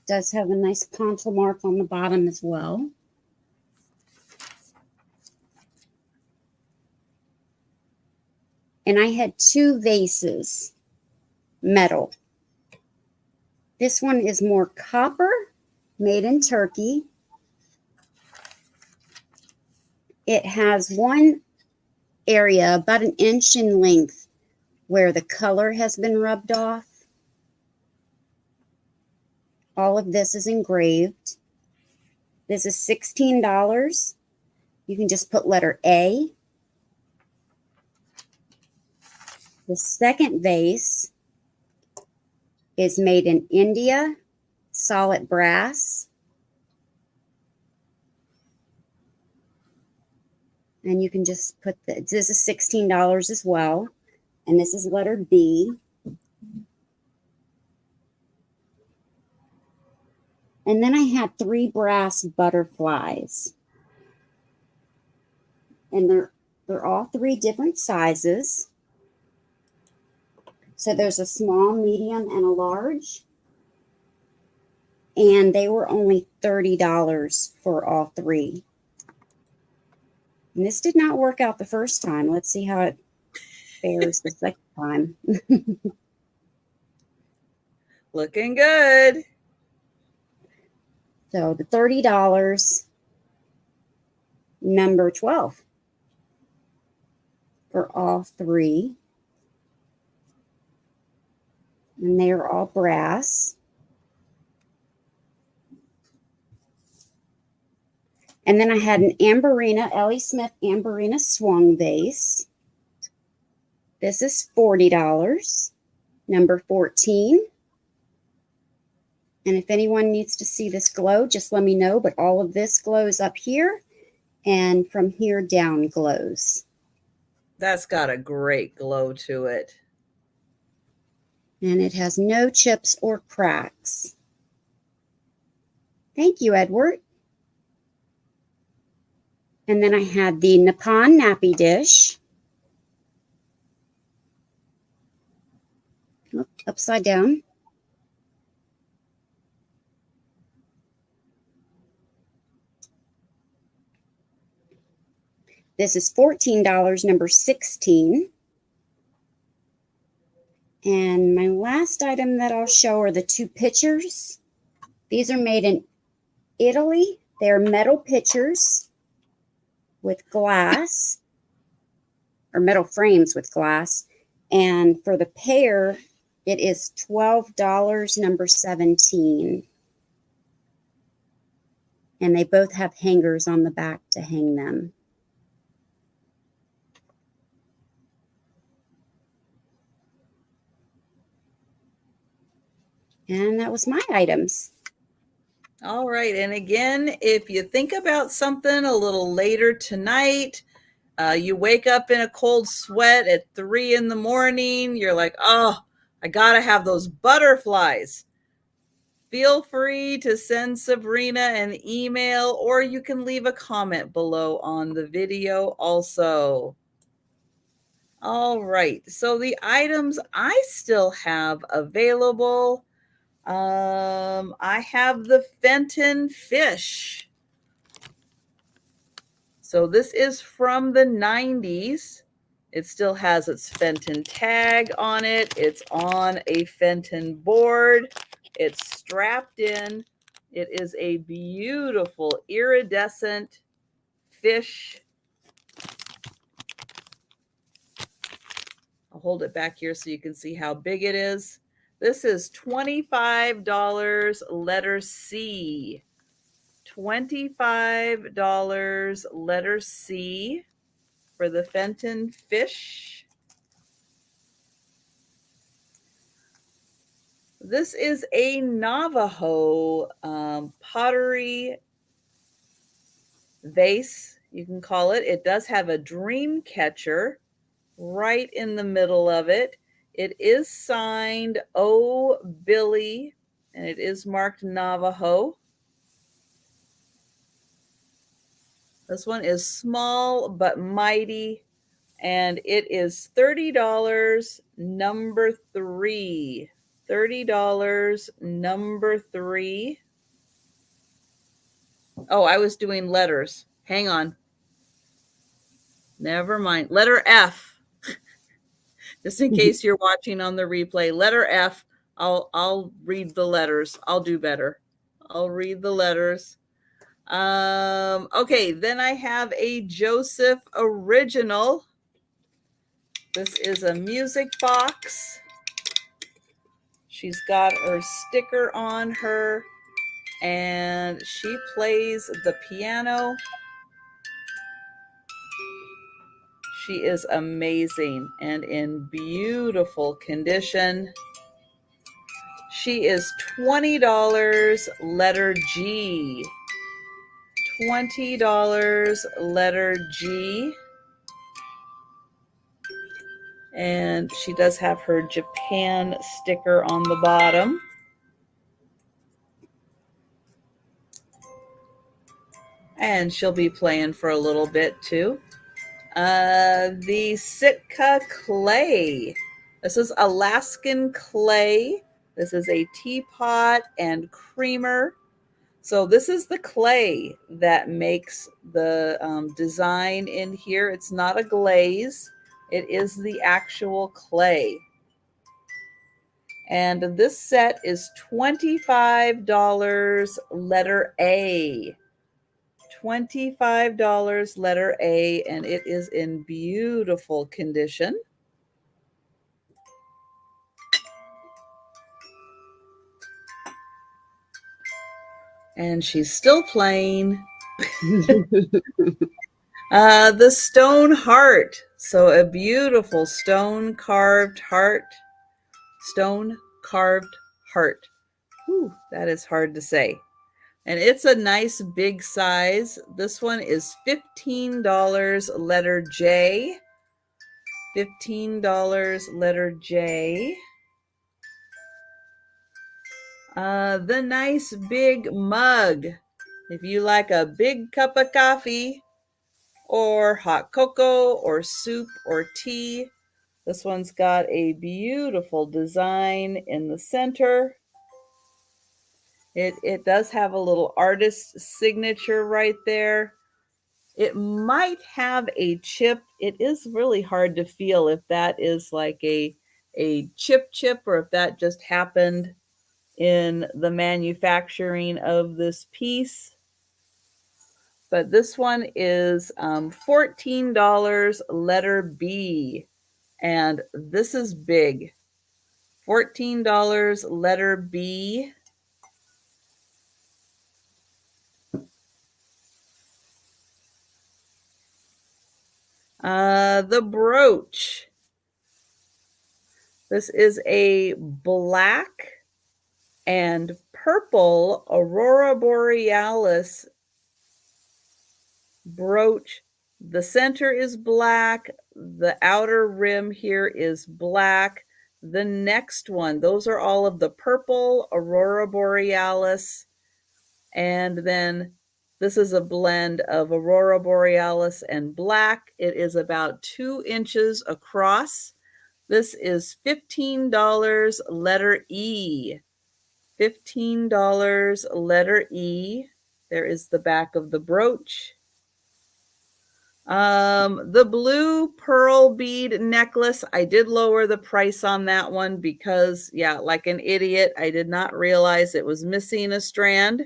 Does have a nice contour mark on the bottom as well. And I had 2 vases, metal. This one is more copper, made in Turkey. It has one area about 1 inch in length where the color has been rubbed off. All of this is engraved. This is $16. You can just put letter A. The second vase is made in India, solid brass. And you can just put this is $16 as well. And this is letter B. And then I had 3 brass butterflies. And they're all 3 different sizes. So there's a small, medium, and a large. And they were only $30 for all 3. And this did not work out the first time. Let's see how it fares the second time. Looking good. So the $30, number 12 for all 3. And they are all brass. And then I had an Amberina, Ellie Smith Amberina swung vase. This is $40, number 14. And if anyone needs to see this glow, just let me know. But all of this glows up here, and from here down glows. That's got a great glow to it. And it has no chips or cracks. Thank you, Edward. And then I had the Nippon nappy dish. Oop, upside down. This is $14, number 16. And my last item that I'll show are the 2 pitchers. These are made in Italy. They're metal pitchers with glass, or metal frames with glass. And for the pair, it is $12, number 17. And they both have hangers on the back to hang them. And that was my items. All right. And again, if you think about something a little later tonight, you wake up in a cold sweat at 3 in the morning, you're like, oh, I got to have those butterflies. Feel free to send Sabrina an email, or you can leave a comment below on the video also. All right. So the items I still have available, I have the Fenton fish. So this is from the 90s. It still has its Fenton tag on it. It's on a Fenton board. It's strapped in. It is a beautiful iridescent fish. I'll hold it back here so you can see how big it is. This is $25, letter C. $25, letter C for the Fenton fish. This is a Navajo pottery vase, you can call it. It does have a dream catcher right in the middle of it. It is signed O. Billy, and it is marked Navajo. This one is small but mighty, and it is $30, number 3. $30, number 3. Oh, I was doing letters. Hang on. Never mind. Letter F. Just in case you're watching on the replay. Letter F. I'll read the letters. I'll do better. I'll read the letters. Okay, then I have a Joseph original. This is a music box. She's got her sticker on her, and she plays the piano. She is amazing and in beautiful condition. She is $20, letter G. $20, letter G. And she does have her Japan sticker on the bottom. And she'll be playing for a little bit too. The Sitka clay. This is Alaskan clay. This is a teapot and creamer. So this is the clay that makes the design in here. It's not a glaze. It is the actual clay. And this set is $25, letter A. $25, letter A, and it is in beautiful condition. And she's still playing. The stone heart. So a beautiful stone carved heart. Stone carved heart. Whew, that is hard to say. And it's a nice big size. This one is $15, letter J. $15, letter J. The nice big mug. If you like a big cup of coffee or hot cocoa or soup or tea, this one's got a beautiful design in the center. It does have a little artist signature right there. It might have a chip. It is really hard to feel if that is like a chip or if that just happened in the manufacturing of this piece. But this one is $14, letter B. And this is big. $14, letter B. The brooch. This is a black and purple Aurora Borealis brooch. The center is black. The outer rim here is black. The next one, those are all of the purple Aurora Borealis. And then this is a blend of Aurora Borealis and black. It is about 2 inches across. This is $15, letter E. $15, letter E. There is the back of the brooch. The blue pearl bead necklace, I did lower the price on that one because, yeah, like an idiot, I did not realize it was missing a strand.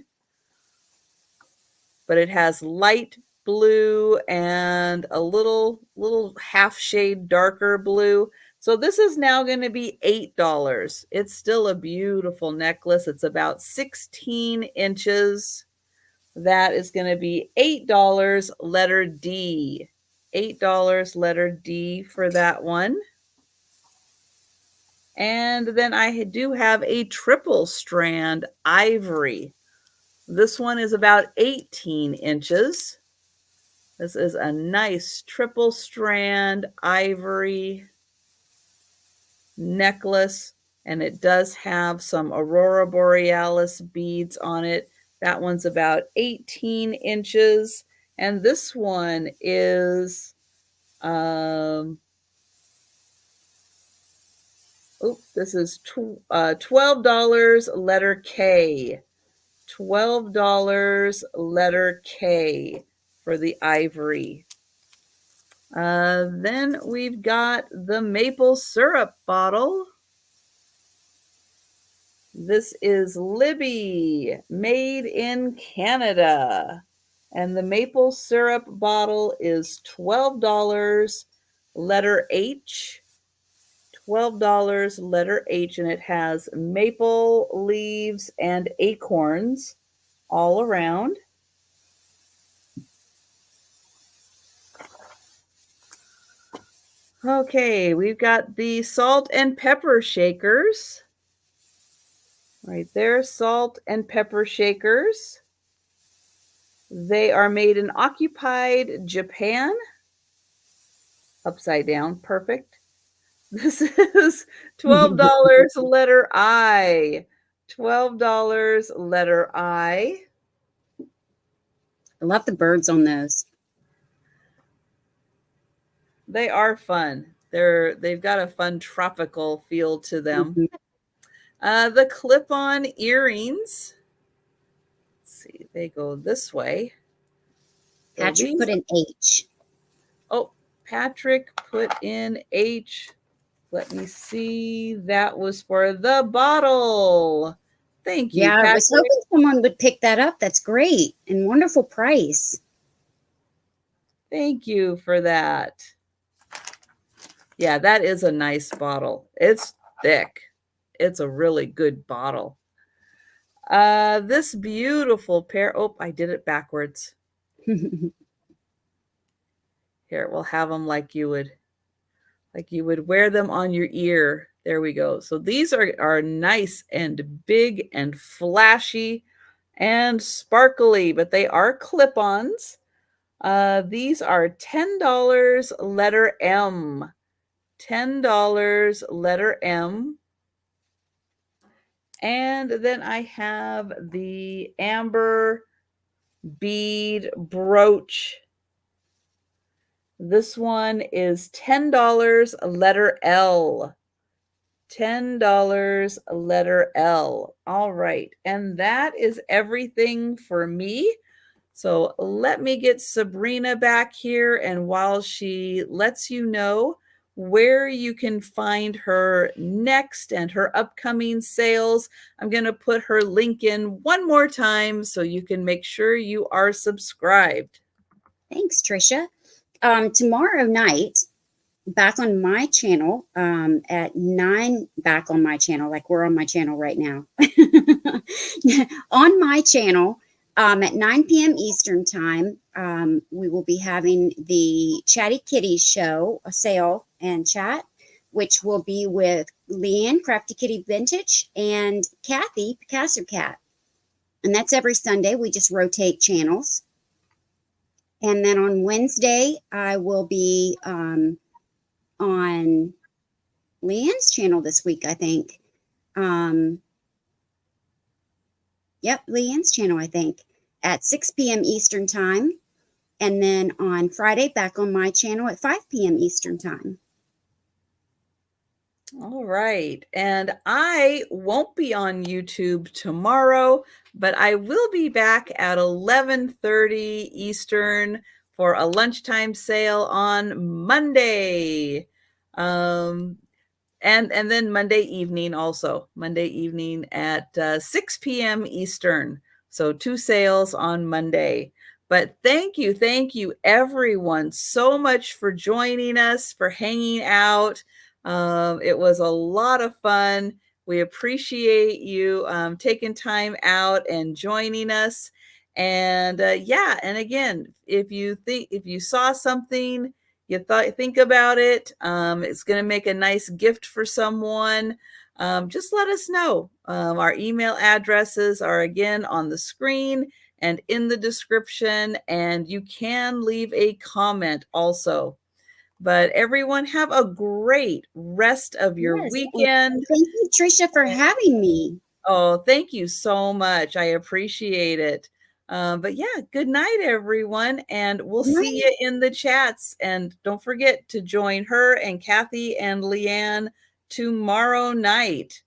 But it has light blue and a little half shade darker blue. So this is now going to be $8. It's still a beautiful necklace. It's about 16 inches. That is going to be $8, letter D. $8, letter D for that one. And then I do have a triple strand ivory. This one is about 18 inches. This is a nice triple strand ivory necklace, and it does have some Aurora Borealis beads on it. That one's about 18 inches. And this one is, this is $12, letter K. $12, letter K for the ivory. Then we've got the maple syrup bottle. This is Libby, made in Canada. And the maple syrup bottle is $12, letter H. $12, letter H, and it has maple leaves and acorns all around. Okay, we've got the salt and pepper shakers. Right there, salt and pepper shakers. They are made in occupied Japan. Upside down, perfect. This is $12, letter I. $12, letter I. I love the birds on those. They are fun. They've got a fun tropical feel to them. Mm-hmm. The clip-on earrings. Let's see, they go this way. Patrick put in H. Oh, Patrick put in H. Let me see. That was for the bottle. Thank you, Patrick. I was hoping someone would pick that up. That's great and wonderful price. Thank you for that. Yeah, that is a nice bottle. It's thick. It's a really good bottle. This beautiful pair. Oh, I did it backwards. Here, we'll have them like you would wear them on your ear. There we go. So these are nice and big and flashy and sparkly, but they are clip-ons. These are $10, letter M. $10, letter M. And then I have the amber bead brooch. This one is $10, letter L. $10, letter L. All right. And that is everything for me. So let me get Sabrina back here. And while she lets you know where you can find her next and her upcoming sales, I'm going to put her link in one more time so you can make sure you are subscribed. Thanks, Trisha. Tomorrow night, back on my channel, at 9, back on my channel, like we're on my channel right now. On my channel, at 9 p.m. Eastern time, we will be having the Chatty Kitty show, a sale and chat, which will be with Leanne, Crafty Kitty Vintage, and Kathy, Picasso Cat. And that's every Sunday. We just rotate channels. And then on Wednesday, I will be on Leanne's channel this week, I think. Yep, Leanne's channel, I think, at 6 p.m. Eastern Time. And then on Friday, back on my channel at 5 p.m. Eastern Time. All right. And I won't be on YouTube tomorrow, but I will be back at 11:30 Eastern for a lunchtime sale on Monday. And then Monday evening also. Monday evening at 6 p.m. Eastern. So 2 sales on Monday. But thank you everyone so much for joining us, for hanging out. It was a lot of fun. We appreciate you taking time out and joining us. And yeah, and again, if you saw something, you think about it, it's going to make a nice gift for someone, just let us know. Our email addresses are again on the screen and in the description, and you can leave a comment also. But everyone have a great rest of your Yes. weekend. Thank you, Trisha, for having me. Oh, thank you so much. I appreciate it. But yeah, good night, everyone. And we'll see you in the chats. And don't forget to join her and Kathy and Leanne tomorrow night.